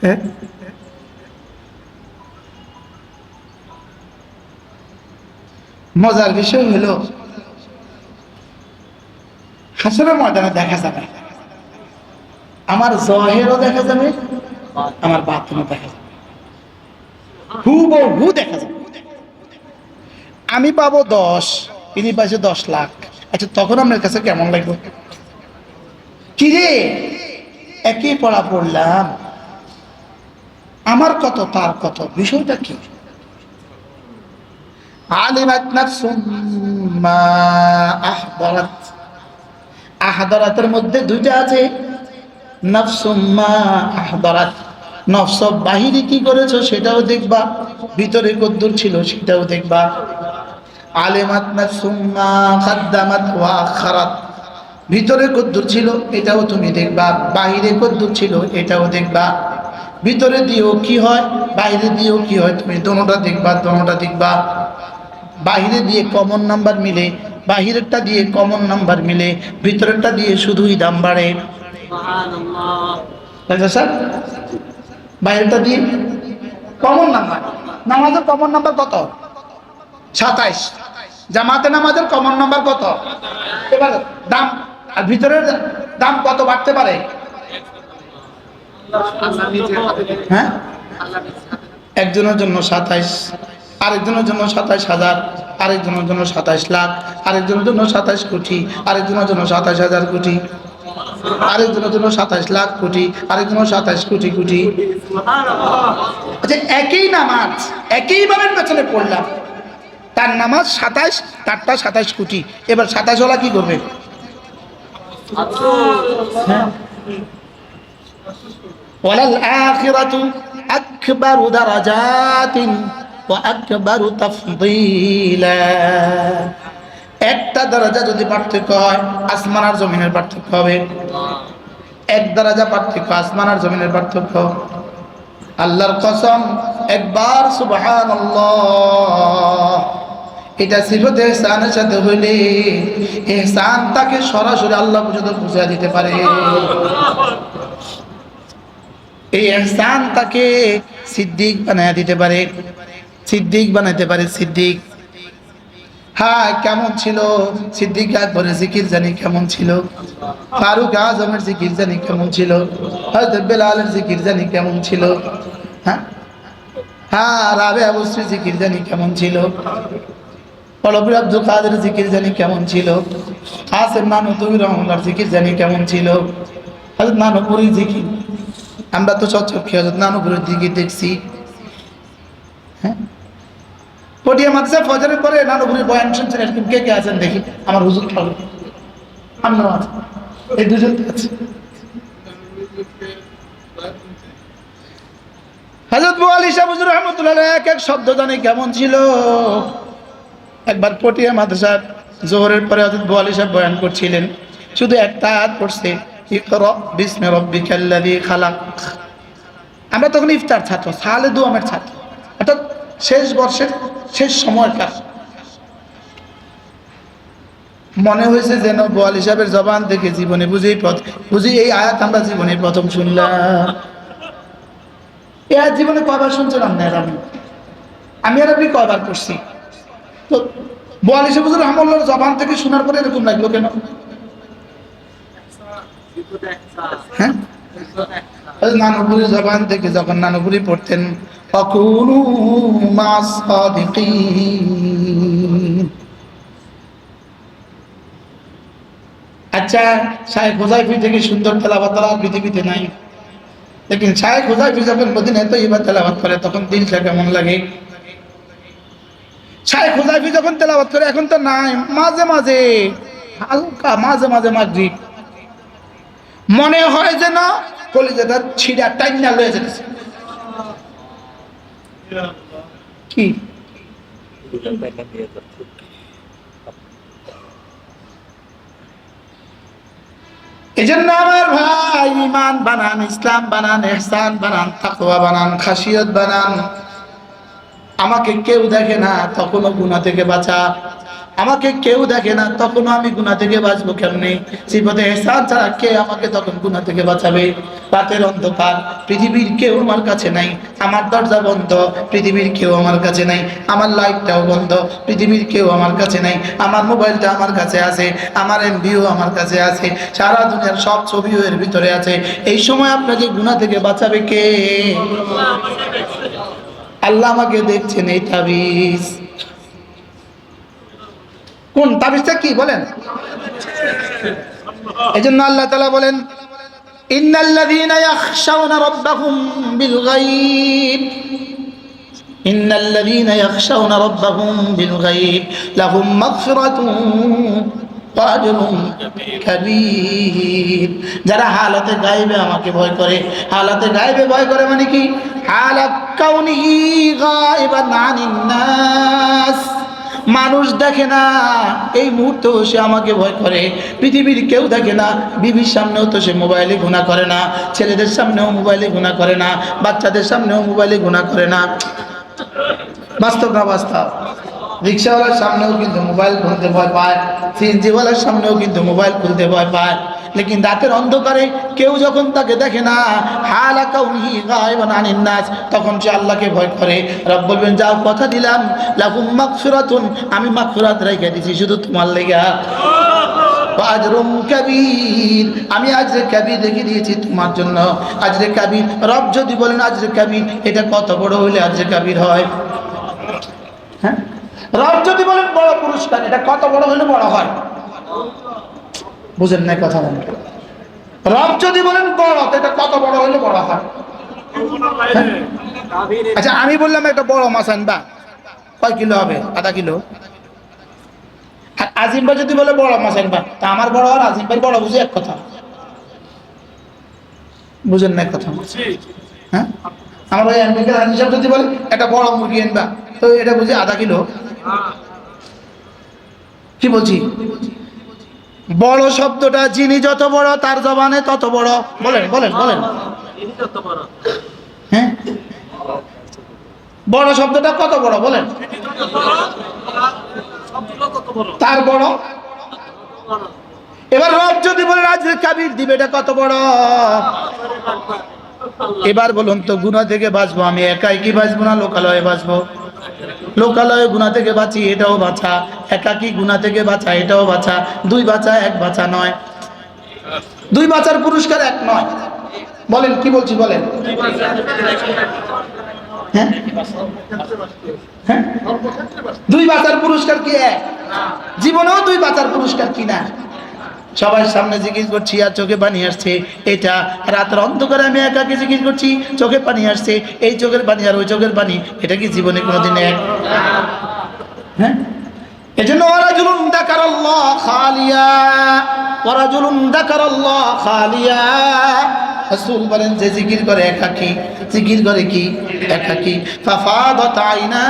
হ্যাঁ, মজার বিষয় হলো হাসরের ময়দানে দেখা যাবে, আমার জহেরও দেখা যাবে, আমার বাতিনও দেখা যাবে, হুবহু দেখা যাবে। আমি পাবো 10, ইনি পাইছে 10 লাখ। আচ্ছা, তখন আপনার কাছে কেমন লাগবে? কি রে, একই পড়া পড়লাম, আমার কত তার কত, বিষয়টা কি? আলিমাত নাফসুম মা আহদারাত। আহদারাতের মধ্যে দুইটা আছে, নাফসুম মা আহদারাত, নফস বাহিরে কি করেছো সেটাও দেখবা, ভিতরে কদ্দুর ছিল সেটাও দেখবা। আলেমাত নাফসুম মা কাদ্দামাত ওয়া আখারাত, ভিতরে কদ্দুর ছিল এটাও তুমি দেখবা, বাহিরে কদ্দুর ছিল এটাও দেখবা। ভিতরে দিয়েও কি হয়, বাইরে দিয়েও কি হয়, তুমি দোনোটা দেখবা, দোনোটা দেখবা। বাহিরে দিয়ে কমন নাম্বার মিলে, বাহিরেরটা দিয়ে কমন নাম্বার মিলে, ভিতরেরটা দিয়ে শুধুই দাম বাড়ে। সুবহানাল্লাহ স্যার, বাইরেটা দিয়ে কমন নাম্বার। নামাজের কমন নাম্বার কত? 27। জামাতে নামাজের কমন নাম্বার কত? এবার দাম, আর ভিতরের দাম কত বাড়তে পারে? হ্যাঁ, একজনের জন্য 27, আরেকজনের জন্য 27,000, আরেকজনের জন্য 27 লাখ, আরেকজনের জন্য 27 কোটি, আরেকজনের জন্য 27,000 কোটি, আরেকজনের জন্য 27 লাখ কোটি, আরেকজনের 27 কোটি কোটি। আচ্ছা, একই নামাজ একই ভাবে পেছনে পড়লাম, তার নামাজ 27, তারটা 27 কোটি। এবার 27 ওলা কি করবে? ওয়ালাল আখিরাতু আকবারু দারাজাতিন ওয়া আকবারু তাফদীলা। একটা দরজা যদি পার্থক্য হয়, আসমান আর জমিনের পার্থক্য হবে। এক দরজা পার্থক্য, আসমান আর জমিনের পার্থক্য। আল্লাহর কসম, একবার সুবহানাল্লাহ এটা সিফাতে ইহসানের সাথে হইলে ইহসান তাকে সরাসরি আল্লাহ পর্যন্ত পৌঁছে দিতে পারে। এই ইহসান তাকে সিদ্দিক বানায় দিতে পারে, সিদ্দিক বানাইতে পারে। সিদ্দিক, হ্যাঁ, কেমন ছিল সিদ্দিক আকবরের জিকির জানি কেমন ছিল, ফারুক আজমের জিকির জানি কেমন ছিল, হযরত বেলালের জিকির জানি কেমন ছিল, হ্যাঁ হ্যাঁ, রাবিয়া বসরির জিকির জানি কেমন ছিল, পলবী আব্দুল কাদের জিকির জানি কেমন ছিল, কাসেম নানুতুবি রহমানুল্লাহর জিকির জানি কেমন ছিল, হযরত নানুপুরীর জিকির, আমরা তো চচ্চক্ষে হযরত নানুপুরীর জিকির দেখছি। হ্যাঁ, পটিয়া মাদ্রাসা ফজরের পরে নানুপুরীর বয়ান শুনছেন, এরকম কে কে আছেন দেখি? আমার হুজুর খাবে, আমরাও আছি, এই দুজন আছে। হযরত আলী শাহ হুজুর রহমাতুল্লাহ এক এক শব্দ জানি কেমন ছিল। একবার পটিয়া মাদ্রাসার জোহরের পরে হযরত আলী শাহ বয়ান করছিলেন, শুধু একটা আয়াত পড়ছে, ইকরা বিসমি রাব্বিকাল্লাযী খালাক। আমরা তখন ইফতার ছাত্র, সালে দুয়ামের ছাত্র, অর্থাৎ শেষ বর্ষের শেষ সময়কার। মনে হয়েছে যেন বোয়াল হিসাবের জবান থেকে জীবনে বুঝি এই আয়াত আমরা জীবনে প্রথম শুনলাম। এই আয়াত জীবনে কয়বার শুনছিলাম না, আমি আর আপনি কয়বার করছি। তো বোয়াল হিসাব হুজুর রহমাতুল্লাহর জবান থেকে শোনার পরে এরকম লাগলো কেন? হ্যাঁ, নানুপুরীর জবান থেকে যখন নানুপুরী পড়তেন, ফাকুনু মাস সাদিকিন। আচ্ছা, শায়েখ হুযায়ফা থেকে সুন্দর তেলাওয়াত আর পৃথিবীতে নাই, লেকিন শায়েখ হুযায়ফা যখন মদিনায় তৈয়বা তেলাওয়াত করে তখন দিলটা কেমন লাগে। শায়েখ হুযায়ফা যখন তেলাওয়াত করে, এখন তো নাই, মাঝে মাঝে হালকা, মাঝে মাঝে মাগরিব, মনে হয় যেন কলিজাটা ছিঁড়া টাইনা লয়ে যেতেছে। কি এজন্য আমার ভাই, ঈমান বানান, ইসলাম বানান, ইহসান বানান, তাকওয়া বানান, খাশিয়ত বানান। আমাকে কেউ দেখে না তখনও গুনাহ থেকে বাঁচা, আমাকে কেউ দেখে না তখনও আমি গুনাহ থেকে বাঁচবো কেমনে? সিফাতে ইহসান ছাড়া কে আমাকে তখন গুনাহ থেকে বাঁচাবে? রাতের অন্ধকার, পৃথিবীর কেউ আমার কাছে নাই, আমার দরজা বন্ধ, পৃথিবীর কেউ আমার কাছে নাই, আমার লাইটটাও বন্ধ, পৃথিবীর কেউ আমার কাছে নাই, আমার মোবাইলটা আমার কাছে আছে, আমার এমবিও আমার কাছে আছে, সারা দুনিয়ার সব ছবিও এর ভিতরে আছে। এই সময় আপনাকে গুনাহ থেকে বাঁচাবে কে? আল্লাহ আমাকে দেখছেন। এই তাবিজ, কোন তাবিজটা কি বলেন? এজন্য আল্লাহ তাআলা বলেন, ইন্নাল্লাযীনা ইয়াখশাউনা রাব্বাহুম বিল গায়ব, ইন্নাল্লাযীনা ইয়াখশাউনা রাব্বাহুম বিল গায়ব লাহুম মাগফিরাতুন ওয়াজরুন কাবীর। যারা হালাতে গায়বে আমাকে ভয় করে, হালাতে গায়বে ভয় করে মানে কি? হালাত কাউনিহি গায়বান আনিন নাস, মানুষ দেখে না এই মুহূর্তেও সে আমাকে ভয় করে, পৃথিবীর কেউ দেখে না, বিবির সামনেও তো সে মোবাইলে গুনাহ করে না, ছেলেদের সামনেও মোবাইলে গুনাহ করে না, বাচ্চাদের সামনেও মোবাইলে গুনাহ করে না। বাস্তব না বাস্তব? রিক্সাওয়ালার সামনেও কিন্তু মোবাইল খুলতে ভয় পায়, সিএনজিওয়ালার সামনেও কিন্তু মোবাইল খুলতে ভয় পায়। লেকিন রাতের অন্ধকারে কেউ যখন তাকে দেখে না, হালা কাউনিহি গায়বান আনিন নাস, তখন সে আল্লাহকে ভয় করে। রব বলবেন, যাও কথা দিলাম, লাকুম মাগফিরাতুন, আমি মাগফিরাত রেখে দিয়েছি শুধু তোমার লেগা। আজরুম কাবীর, আমি আজরে কাবীর রেখে দিয়েছি তোমার জন্য। আজরে কাবীর, রব যদি বলেন আজরে কাবীর, এটা কত বড় হইলে আজরে কাবীর হয়? হ্যাঁ, রব যদি বলেন বড় পুরস্কার, এটা কত বড় হলে বড় হয়? বুঝেন না কথা বলেন? রব যদি বলেন বড়, তো এটা কত বড় হলে বড় হয়? আচ্ছা, আমি বললাম একটা বড় মাছ আনবা, কয় কিলো হবে? আধা কিলো। আর আজিম ভাই যদি বলে বড় মাছ আনবা, তা আমার বড় আর আজিম ভাই বড় বুঝি এক কথা? বুঝেন না কথা? হ্যাঁ, আমার ওই আমেরিকার হাজি সাহেব যদি বলে একটা বড় মুরগি আনবা, তো এটা বুঝি আধা কিলো। কি বলছি? বড় শব্দটা যিনি যত বড় তার জবানে তত বড়। বলেন বলেন বলেন। হ্যাঁ, বড় শব্দটা কত বড় বলেন? তার বড়। এবার রব যদি বলে আজরে কাবীর দিবে, এটা কত বড়? এবার বলুন তো, গুনাহ থেকে বাঁচবো আমি একাই কি বাঁচবো না লোকালয়ে বাঁচবো? লোকালয়ে গুনাহ থেকে বাঁচি, এটাও বাঁচা। একাকী গুনাহ থেকে বাঁচা, এটাও বাঁচা। দুই বাঁচা, এক বাঁচা নয়। দুই বাঁচার পুরস্কার এক নয়। বলেন কি বলছি বলেন? হ্যাঁ হ্যাঁ, দুই বাঁচার পুরস্কার কি এক? জীবনেও দুই বাঁচার পুরস্কার কি না? সবাই সামনে জিজ্ঞেস করছি আর চোখে পানি আসছে। এটা রাতের অন্ধকারে আমি একাকে জিজ্ঞেস করছি, চোখে পানি আসছে। এই চোখের পানি আর ওই চোখের পানি, এটা কি জীবনে কোনোদিন এক? হ্যাঁ, এজন্য ওয়ারাজুলুন যাকারাল্লাহ খালিয়া, ওয়ারাজুলুন যাকারাল্লাহ খালিয়া। রাসূল বলেন, যে জিকির করে একাকী, জিকির করে কি? একাকী। ফাফাদাত আইনা,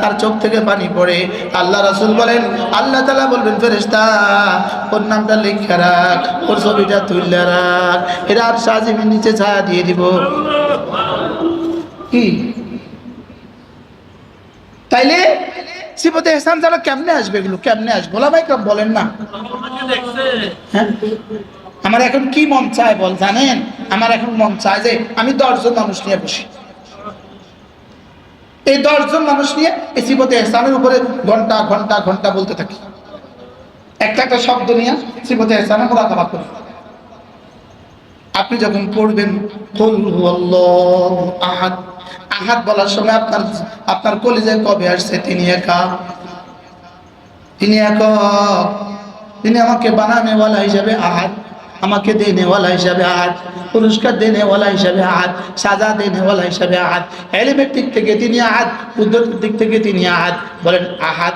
তার চোখ থেকে পানি পড়ে। আল্লাহ রাসূল বলেন, আল্লাহ তাআলা বলবেন, ফেরেশতা ওর নামটা লিখে রাখ, ওর ছবিটা তুলে রাখ, এরা আর সাজিমের নিচে ছায়া দিয়ে দিব। কি তাইলে সিফাতে ইহসান যারা কেমনে আসবে? এগুলো কেমনে আসবে? ওলামায়ে কেরাম বলেন না। হ্যাঁ, আমার এখন কি মন চায় বল জানেন? আমার এখন মন চায় যে আমি 10 জন মানুষ নিয়ে বসি, এই 10 জন মানুষ নিয়ে এই সিফাতে ইহসানের উপরে ঘন্টা ঘন্টা ঘন্টা বলতে থাকি, একটা একটা শব্দ নিয়ে সিফাতে ইহসানের মুরাকাবা করি। আপনি যখন পড়বেন কুল হুয়াল্লাহু আহাদ, আহাদ বলার সময় আপনার কলিজায় কবে আসছে তিনি একা, তিনি একক, তিনি আমাকে বানানেওয়ালা হিসাবে আহাদ, আমাকে দেনেওয়ালা হিসাবে আহাদ, পুরস্কার দেনেওয়ালা হিসাবে আহাদ, সাজা দেনেওয়ালা হিসাবে আহাদ। ইলমের দিক থেকে তিনি আহাদ, কুদরতের দিক থেকে তিনি আহাদ। বলেন আহাদ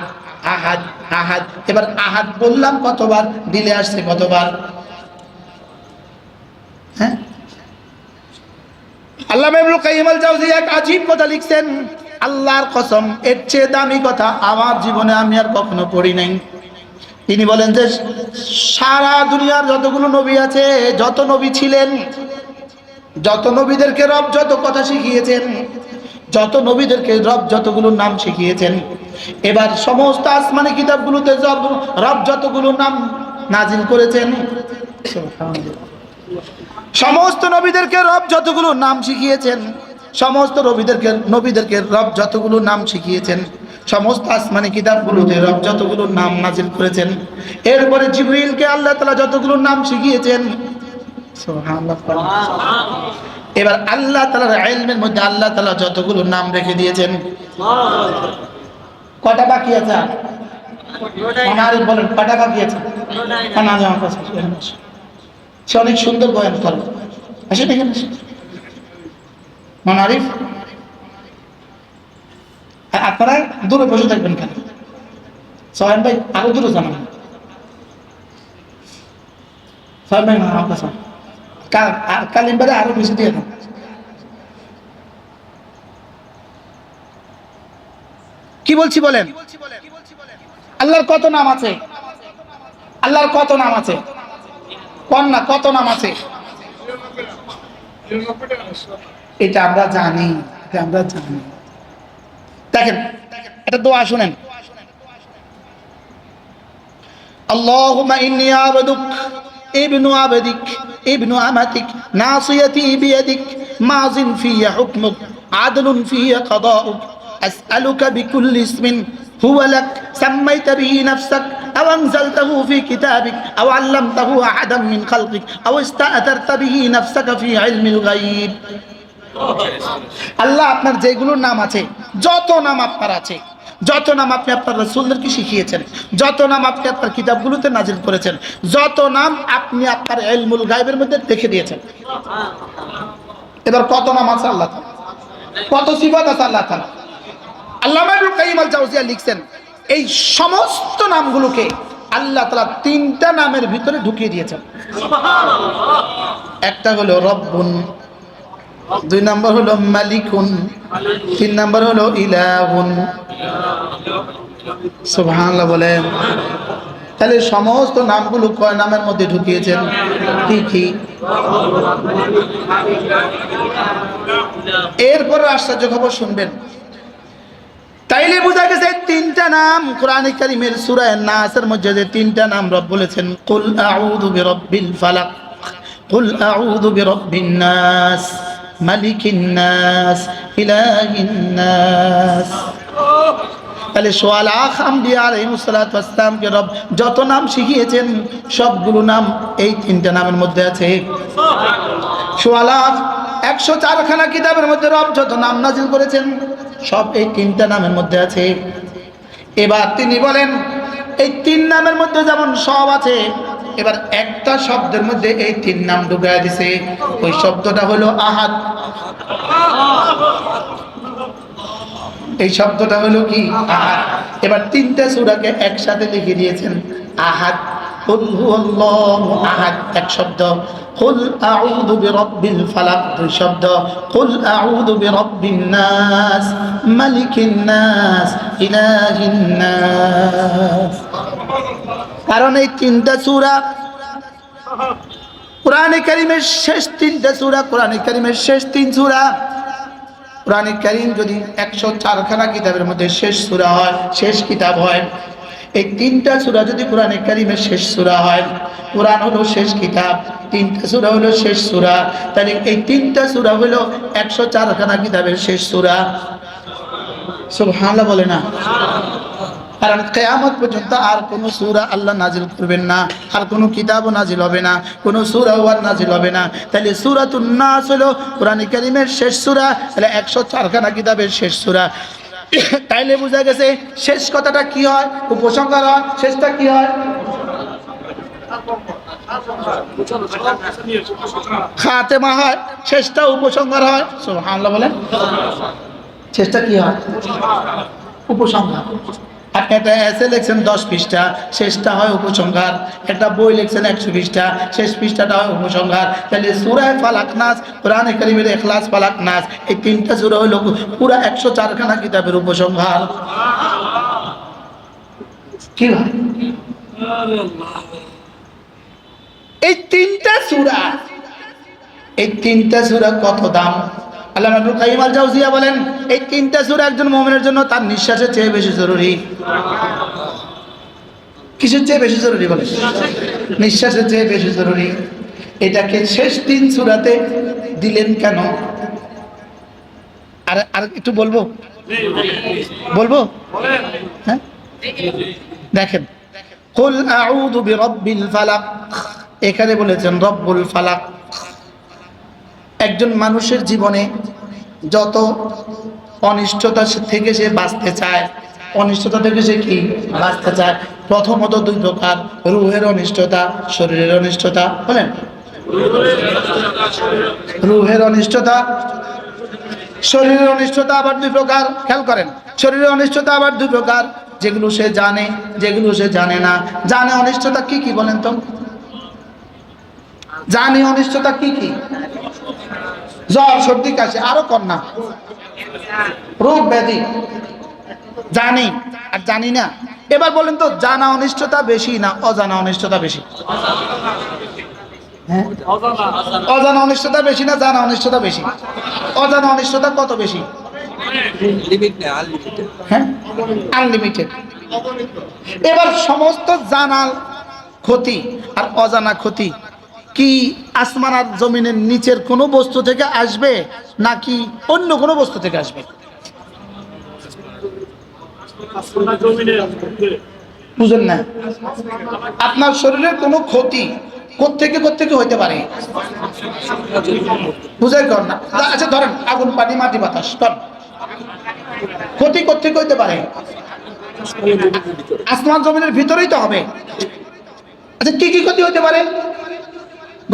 আহাদ আহাদ। এবার আহাদ বললাম কতবার, দিলে আসছে কতবার? হ্যাঁ, আল্লামা ইবনুল কাইয়িম আল জাওজিয়া এক আজীব কথা লিখছেন, আল্লাহর কসম এর চেয়ে দামি কথা আমার জীবনে আমি আর কখনো পড়ি নাই। তিনি বলেন যে সারা দুনিয়ার যতগুলো নবী আছে, যত নবী ছিলেন, যত নবীদেরকে রব যত কথা শিখিয়েছেন, যত নবীদেরকে রব যতগুলো নাম শিখিয়েছেন, এবার সমস্ত আসমানি কিতাবগুলোতে রব যতগুলো নাম নাজিল করেছেন, সমস্ত নবীদেরকে রব যতগুলো নাম শিখিয়েছেন, সমস্ত নবীদেরকে রব যতগুলো নাম শিখিয়েছেন, সমস্ত আসমানি কিতাবগুলোতে রব যতগুলো নাম নাজিল করেছেন, এরপরে জিবরিলকে আল্লাহ তাআলা যতগুলো নাম শিখিয়েছেন, সুবহানাল্লাহ। এবার আল্লাহ তাআলার ইলমের মধ্যে আল্লাহ তাআলা যতগুলো নাম রেখে দিয়েছেন, কয়টা বাকি আছে? আরে বলেন কয়টা বাকি আছে? না আমার কাছে সে অনেক সুন্দর বয়ান করে, আসে দেখেন মানারিফ। আপনারা দূরে বসে থাকবেন কেন? সোহেন ভাই আরো দূরে জানান, ছয় ভাই কালিমবারে আরো বেশি দিয়ে দেন। কি বলছি বলেন? আল্লাহর কত নাম আছে? আল্লাহর কত নাম আছে? কোন না কত নাম আছে? এটা আমরা জানি, এটা আমরা জানি। দেখেন এটা দোয়া শুনেন। আল্লাহুম্মা ইন্নী আবদুক ইবনু আবদিক ইবনু আমাতিক নাসিয়াতি বিয়াদিক মাযিন ফিয়া হুকমুক আদলুন ফিয়া কাদাউক আসআলুকা বিকুল্লি ইসমিন হুয়া লাক সাম্মাইতা বিহি নাফসাক আও আনজালতাহু ফি কিতাবিক আও আল্লামতাহু আহাদাম মিন খালকিক আও ইসতাআতারতা বিহি নাফসাকা ফি ইলমিল গায়ব। আল্লাহ আপনার যেগুলোর নাম আছে, যত নাম আপনার আছে, যত নাম আপনি আপনার রাসূলদেরকে শিখিয়েছেন, যত নাম আপনি আপনার কিতাবগুলোতে নাজিল করেছেন, যত নাম আপনি আপনার ইলমুল গায়বের মধ্যে লিখে দিয়েছেন, এবার কত নাম আছে আল্লাহ তাআলা, কত সিফাত আছে আল্লাহ তাআলা। আল্লামা ইবনুল কাইয়িম আল জাওজিয়া লিখছেন এই সমস্ত নামগুলোকে আল্লাহ তাআলা তিনটা নামের ভিতরে ঢুকিয়ে দিয়েছেন। একটা হলো রব্বুন, দুই নাম্বার হলো মালিকুন, তিন নাম্বার হলো ইলাহুন। সুবহানাল্লাহ বলেন। তাহলে সমস্ত নামগুলো কয় নামের মধ্যে ঢুকিয়েছেন? কি কি? এরপর আশ্চর্য খবর শুনবেন। তাইলে বোঝা গেছে তিনটা নাম কোরআনে কারীমের সূরা নাসের মধ্যে যে তিনটা নাম রব বলেছেন, কুল আউযু বিরাব্বিল ফালাক, কুল আউযু বিরাব্বিন নাস, মালিকিন নাস, ইলাহিন নাস। তাহলে সোয়া লাখ আম্বিয়া আলাইহিস সালাতু ওয়াস সালামকে রব যত নাম শিখিয়েছেন সবগুলো নাম এই তিনটা নামের মধ্যে আছে। সোয়া লাখ 104 খানা কিতাবের মধ্যে রব যত নাম নাজিল করেছেন সব এই তিনটা নামের মধ্যে আছে। এবার তিনি বলেন এই তিন নামের মধ্যে যেমন সব আছে, এবার একটা শব্দের মধ্যে এই তিন নাম ঢুকায় দিছে, ওই শব্দটা হলো আহাদ। এই শব্দটা হলো কি? আহাদ। এবার তিনটা সূরাকে একসাথে লিখে দিয়েছেন আহাদ। কুল হুয়াল্লাহু আহাদ এক শব্দ, কুল আউযু বিরাব্বিল ফালাক দুই শব্দ, কুল আউযু বিরাব্বিন নাস, মালিকিন নাস, ইলাহিন নাস। কারণ এই তিনটা সূরা কোরআনে কারীমের শেষ তিনটা সূরা, কোরআনে কারীমের শেষ তিন সূরা। কোরআনে কারীম যদি 104 খানা কিতাবের মধ্যে শেষ সূরা হয়, শেষ কিতাব হয়, এই তিনটা সূরা যদি কোরআনে কারীমের শেষ সূরা হয়, কোরআন হলো শেষ কিতাব, তিনটা সূরা হলো শেষ সূরা, তাহলে এই তিনটা সূরা হলো 104 খানা কিতাবের শেষ সূরা। সুবহানাল্লাহ বলে না? কারণ কিয়ামত পর্যন্ত আর কোন সূরা আল্লাহ নাজিল করবেন না, আর কোন কিতাবও নাজিল হবে না, কোন সূরাও আর নাজিল হবে না। তাহলে সূরাতুন নাস হলো কোরআনে কারীমের শেষ সূরা, তাহলে 104 খানা কিতাবের শেষ সূরা। তাইলে বোঝা গেছে শেষ কথাটা কি হয়? উপসংহার হয়। শেষটা কি হয়? খাতেমা হয়, শেষটা উপসংহার হয়। সুবহানাল্লাহ বলেন। শেষটা কি হয়? উপসংহার। আপনি একটা এসে লিখছেন 10 পৃষ্ঠা, শেষটা হয় উপসংহার। একটা বই লিখছেন 100 পৃষ্ঠা, শেষ পৃষ্ঠাটা হয় উপসংহার। তাহলে সূরা ফালাক নাস, কোরআনে কারীমের ইখলাস ফালাক নাস, এই তিনটা সূরা হলো পুরো 104 খানা কিতাবের উপসংহার। কি ভাই? এই তিনটা সূরা, এই তিনটা সূরা কত দাম? আল্লামা ইবনুল কাইয়িম আল জাওজিয়া বলেন এই তিনটা সূরা একজন মুমিনের জন্য তার নিঃশ্বাসের চেয়ে বেশি জরুরি। কিসের চেয়ে বেশি জরুরি বলেন? নিঃশ্বাসের চেয়ে বেশি জরুরি। এটাকে শেষ তিন সূরাতে দিলেন কেন? আর একটু বলবো বলবো হ্যাঁ, দেখেন কুল আউযু বিরাব্বিল ফালাক, এখানে বলেছেন রব্বুল ফালাক। একজন মানুষের জীবনে যত অনিষ্টতা থেকে সে বাঁচতে চায়, অনিষ্টতা থেকে সে কি বাঁচতে চায়? প্রথমত দুই প্রকার, রূহের অনিষ্টতা, শরীরের অনিষ্টতা। বলেন রূহের অনিষ্টতা, শরীরের অনিষ্টতা আবার দুই প্রকার। খেয়াল করেন, শরীরের অনিষ্টতা আবার দুই প্রকার, যেগুলো সে জানে, যেগুলো সে জানে না। জানে অনিষ্টতা কি কি বলেন তো? জানি অনিষ্টতা কি কি? জ্বর, সর্দি, কাশি, আরো কন্যা, রোগ ব্যাধি। জানি আর জানি না। এবার বলেন তো, জানা অনিষ্টতা বেশি না অজানা অনিষ্টতা বেশি? হ্যাঁ, অজানা অনিষ্টতা বেশি না জানা অনিষ্টতা বেশি? অজানা অনিষ্টতা কত বেশি? হ্যাঁ, আনলিমিটেড। এবার সমস্ত জানা ক্ষতি আর অজানা ক্ষতি কি আসমান আর জমিনের নিচের কোনো বস্তু থেকে আসবে নাকি অন্য কোনো বস্তু থেকে আসবে? বুঝেন না? আপনার শরীরের কোনো ক্ষতি কোত্থেকে হইতে পারে? বুঝাই কর না। আচ্ছা ধরেন আগুন, পানি, মাটি, বাতাস, ক্ষতি কোত্থেকে হইতে পারে? আসমান জমিনের ভিতরেই তো হবে। আচ্ছা কি কি ক্ষতি হইতে পারে?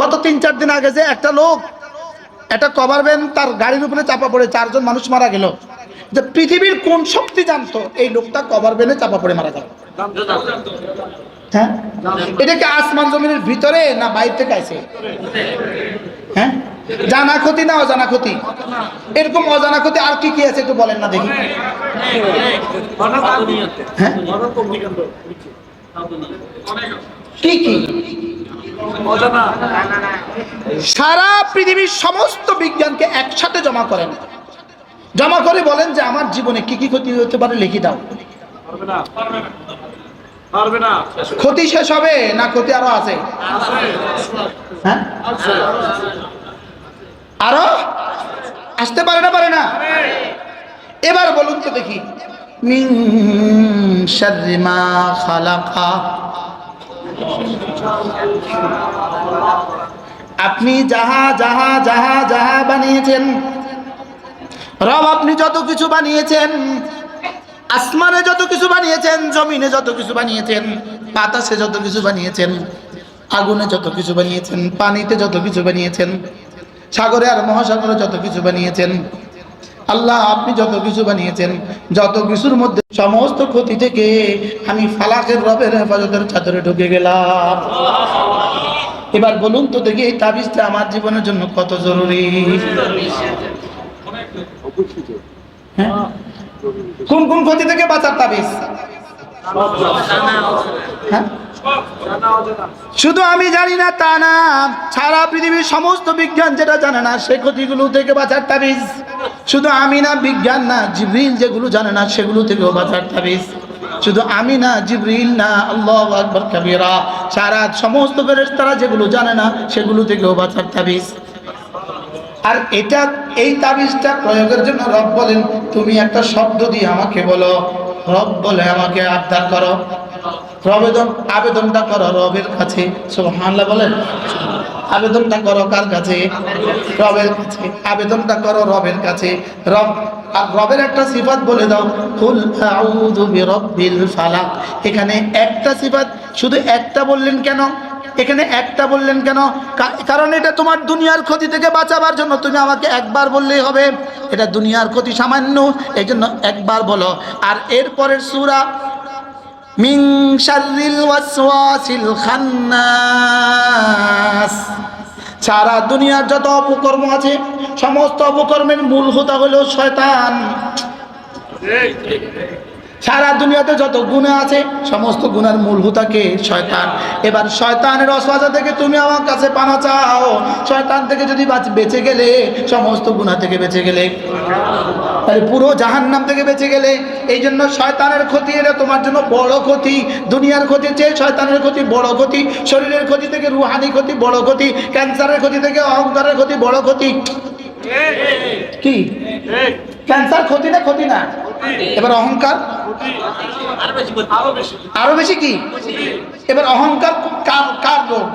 গত 3-4 দিন আগে যে একটা লোক একটা কভার ভ্যান তার গাড়ির উপরে চাপা পড়ে 4 জন মানুষ মারা গেল, যে পৃথিবীর কোন শক্তি জানতো এই লোকটা কভার ভ্যানে চাপা পড়ে মারা যাবে? হ্যাঁ, এটা কি আসমান জমিনের ভিতরে না বাইরে থেকে আসে? হ্যাঁ, জানা ক্ষতি না অজানা ক্ষতি? এরকম অজানা ক্ষতি আর কি কি আছে একটু বলেন না দেখি। হ্যাঁ, কি কি? সারা পৃথিবীর সমস্ত বিজ্ঞানকে একসাথে জমা করেন, জমা করে বলেন যে আমার জীবনে কি কি ক্ষতি হতে পারে লিখে দাও। ক্ষতি শেষ হবে না ক্ষতি আরো আছে? হ্যাঁ, আরো আসতে পারে না? পারে না? এবার বলুন তো দেখি, মিন শাররি মা খালাকা, আপনি যাহা যাহা যাহা যাহা বানিয়েছেন, রব আপনি যত কিছু বানিয়েছেন, আসমানে যত কিছু বানিয়েছেন, জমিনে যত কিছু বানিয়েছেন, বাতাসে যত কিছু বানিয়েছেন, আগুনে যত কিছু বানিয়েছেন, পানিতে যত কিছু বানিয়েছেন, সাগরে আর মহাসাগরে যত কিছু বানিয়েছেন, আল্লাহ আপনি যত কিছু বানিয়েছেন, যত কিছুর মধ্যে সমস্ত ক্ষতি থেকে আমি ফালাকের রবের হেফাজতের চাদরে ঢুকে গেলাম। এবার বলুন তো দেখি এই তাবিজটা আমার জীবনের জন্য কত জরুরি? হ্যাঁ, কোন কোন ক্ষতি থেকে বাঁচার তাবিজ? হ্যাঁ, শুধু আমি জানি না তা না, সারা পৃথিবীর সমস্ত বিজ্ঞান যেটা জানে না সে ক্ষতিগুলো থেকে বাঁচার তাবিজ। শুধু আমি না, বিজ্ঞান না, জিবরিল যেগুলো জানে না সেগুলো থেকেও বাঁচার তাবিজ। শুধু আমি না, জিবরিল না, আল্লাহু আকবার কাবীরা, সারা সমস্ত ফেরেশতারা যেগুলো জানে না সেগুলো থেকেও বাঁচার তাবিজ। আর এটা এই তাবিজটা প্রয়োগের জন্য রব বলেন তুমি একটা শব্দ দিয়ে আমাকে বলো। রব বলে আমাকে আবদার করো, আবেদনটা করো রবের কাছে। সুবহানাল্লাহ বলেন। আবেদনটা করো কার কাছে? রবের কাছে। আবেদনটা করো রবের কাছে। রব আর রবের একটা সিফাত বলে দাও, কুল আউযু বিরাব্বিল ফালাক। এখানে একটা সিফাত, শুধু একটা বললেন কেন? এখানে একটা বললেন কেন? কারণ এটা তোমার দুনিয়ার ক্ষতি থেকে বাঁচাবার জন্য। তুমি আমাকে একবার বললেই হবে, এটা দুনিয়ার ক্ষতি সামান্য, এই জন্য একবার বলো। আর এরপরের সূরা মিন শাররিল ওয়াসওয়াসিল খান্নাস, সারা দুনিয়ার যত অপকর্ম আছে সমস্ত অপকর্মের মূল হোতা হলো শয়তান। সারা দুনিয়াতে যত গুনাহ আছে সমস্ত গুনার মূল হোতাকে শয়তান। এবার শয়তানের ওয়াসওয়াসা থেকে তুমি আমার কাছে পানা চাও। শয়তান থেকে যদি বেঁচে গেলে, সমস্ত গুনাহ থেকে বেঁচে গেলে, তাহলে পুরো জাহান্নাম থেকে বেঁচে গেলে। এই জন্য শয়তানের ক্ষতি এটা তোমার জন্য বড় ক্ষতি। দুনিয়ার ক্ষতি চেয়ে শয়তানের ক্ষতি বড় ক্ষতি। শরীরের ক্ষতি থেকে রুহানি ক্ষতি বড় ক্ষতি। ক্যান্সারের ক্ষতি থেকে অহংকারের ক্ষতি বড় ক্ষতি। কি ক্যান্সার ক্ষতি না? ক্ষতি না? এবার অহংকার আরো বেশি। কি এবার অহংকার কার রোগ?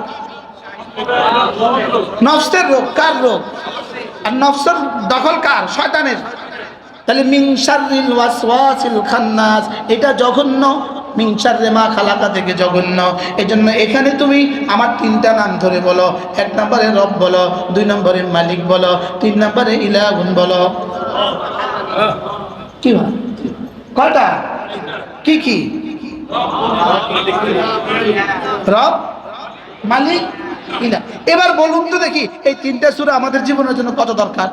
নফসের রোগ। কার রোগ? আর নফসের দখল কার? শয়তানের। তাহলে মিন শাররিল ওয়াসওয়াসিল খান্নাস, এটা জঘন্য। মিন শাররি মা খালাকা থেকে জঘন্য। এজন্য এখানে তুমি আমার 3টা নাম ধরে বলো। 1 নম্বরে রব বলো, 2 নম্বরে মালিক বলো, 3 নম্বরে ইলাহুন বলো। কি হয়? কয়টা? কি কি? রব, মালিক, কিনা? এবার বলুন তো দেখি এই তিনটা সূরা আমাদের জীবনের জন্য কত দরকার?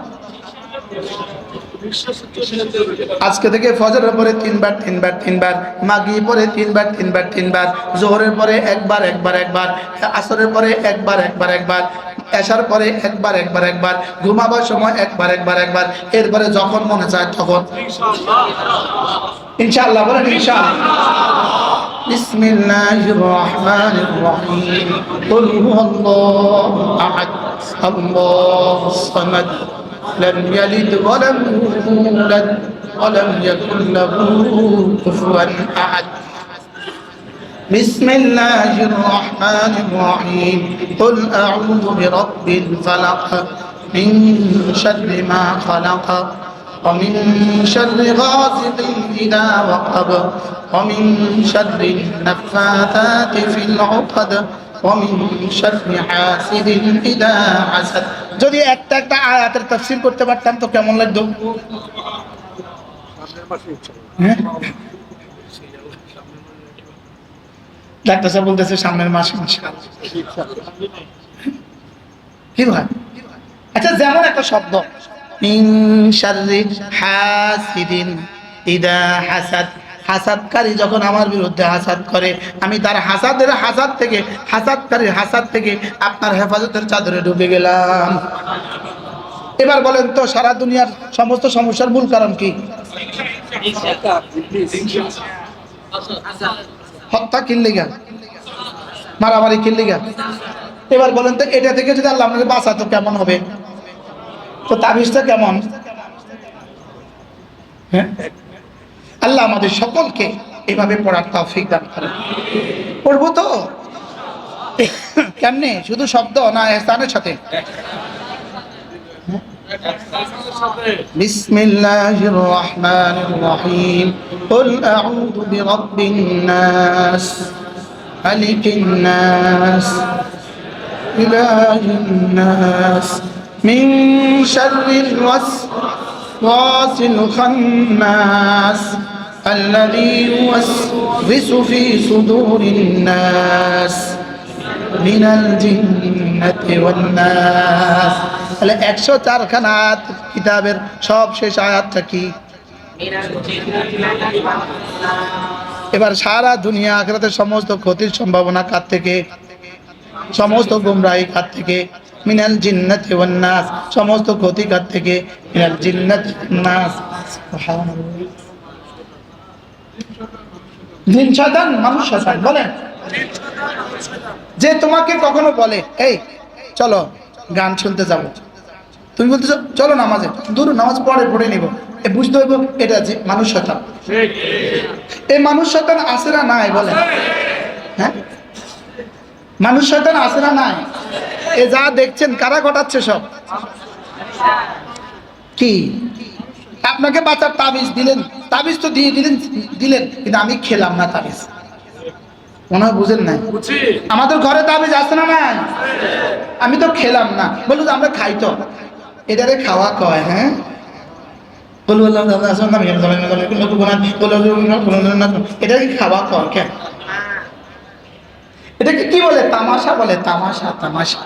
আজকে থেকে ফজরের পরে তিনবার, মাগরিবের পরে তিনবার, যোহরের পরে একবার, আসরের পরে একবার, এশার পরে একবার, ঘুমাবার সময় একবার, এরপরে যখন মনে চায় তখন ইনশাআল্লাহ বলেন ইনশাআল্লাহ। বিসমিল্লাহির রহমানির রহিম। কুল হুয়াল্লাহু আহাদ, আল্লাহুস সামাদ, لم يلد ولم يولد ولم يكن له كفوا أحد بسم الله الرحمن الرحيم قل أعوذ برب الفلق من شر ما خلق ومن شر غاسق إذا وقب ومن شر النفاثات في العقد ومن شر حاسد إذا حسد। যদি একটা আয়াতের তাফসীর করতে পারতাম তো কেমন লাগতো? হ্যাঁ, ডাক্তার সাহেব বলতেছে সামনের মাসে কি ভাই? আচ্ছা, যেমন একটা শব্দ মিন শাররি হাসিদিন ইদা হাসাদ, হাসাদকারী যখন আমার বিরুদ্ধে হাসাদ করে, আমি তার হাসাদকারীর হাসাদ থেকে আপনার হেফাজতের চাদরে ডুবে গেলাম। এবার বলেন তো সারা দুনিয়ার সমস্ত সমস্যার মূল কারণ কি? হত্যা কিল্লিগা, মারামারি কিল্লিগা। এবার বলেন তো এটা থেকে যদি আল্লাহ আপনাকে বাঁচাতো কেমন হবে? তো তাবিজটা কেমন? হ্যাঁ, আল্লাহ আমাদের সকলকে এভাবে পড়ার তৌফিক দান করেন। পড়বো তো কেমনে? শুধু শব্দ না, ইহসানের সাথে। বিসমিল্লাহির রহমানির রহিম কুল আউযু বিরাব্বিন নাস মালিকিন নাস ইলাহিন নাস মিন শাররিল ওয়াসওয়াসিল খান্নাস الذي يوسوس في صدور الناس من الجنة والناس। তাহলে 104 খানা আয়াত কিতাবের সব শেষ আয়াতটা কি? এবার সারা দুনিয়া আখিরাতের সমস্ত ক্ষতির সম্ভাবনা কার থেকে? সমস্ত গুমরাহি কার থেকে? মিনাল জিন্নাতি ওয়ান নাস। সমস্ত ক্ষতি কার থেকে? মিনাল জিন্নাতি ওয়ান নাস। সুবহানাল্লাহ। জিন শয়তান মানুষ শয়তান বলেন। যে তোমাকে কখনো বলে এই চলো গান শুনতে যাব, তুমি বলতেছো চলো নামাজে, দূর নামাজ পড়ে নিব, এ বুঝতে হইব এটা যে মানুষ শয়তান। এই মানুষ শয়তান আছে না নাই বলেন? হ্যাঁ, মানুষ শয়তান আছে না নাই? এ যা দেখছেন কারা ঘটাচ্ছে সব? কি আপনাকে বাঁচার তাবিজ দিলেন, তাবিজ তো দিয়ে দিলেন কিন্তু আমি খেলাম না তাবিজ। মনে হয় বুঝেন নাই? আমাদের ঘরে তাবিজ আছে না নাই? আমি তো খেলাম না, বললো আমরা খাই তো, এটারে খাওয়া কয়। হ্যাঁ, এটা কি খাওয়া কয়? কেন এটাকে কি বলে? তামাশা বলে। তামাশা।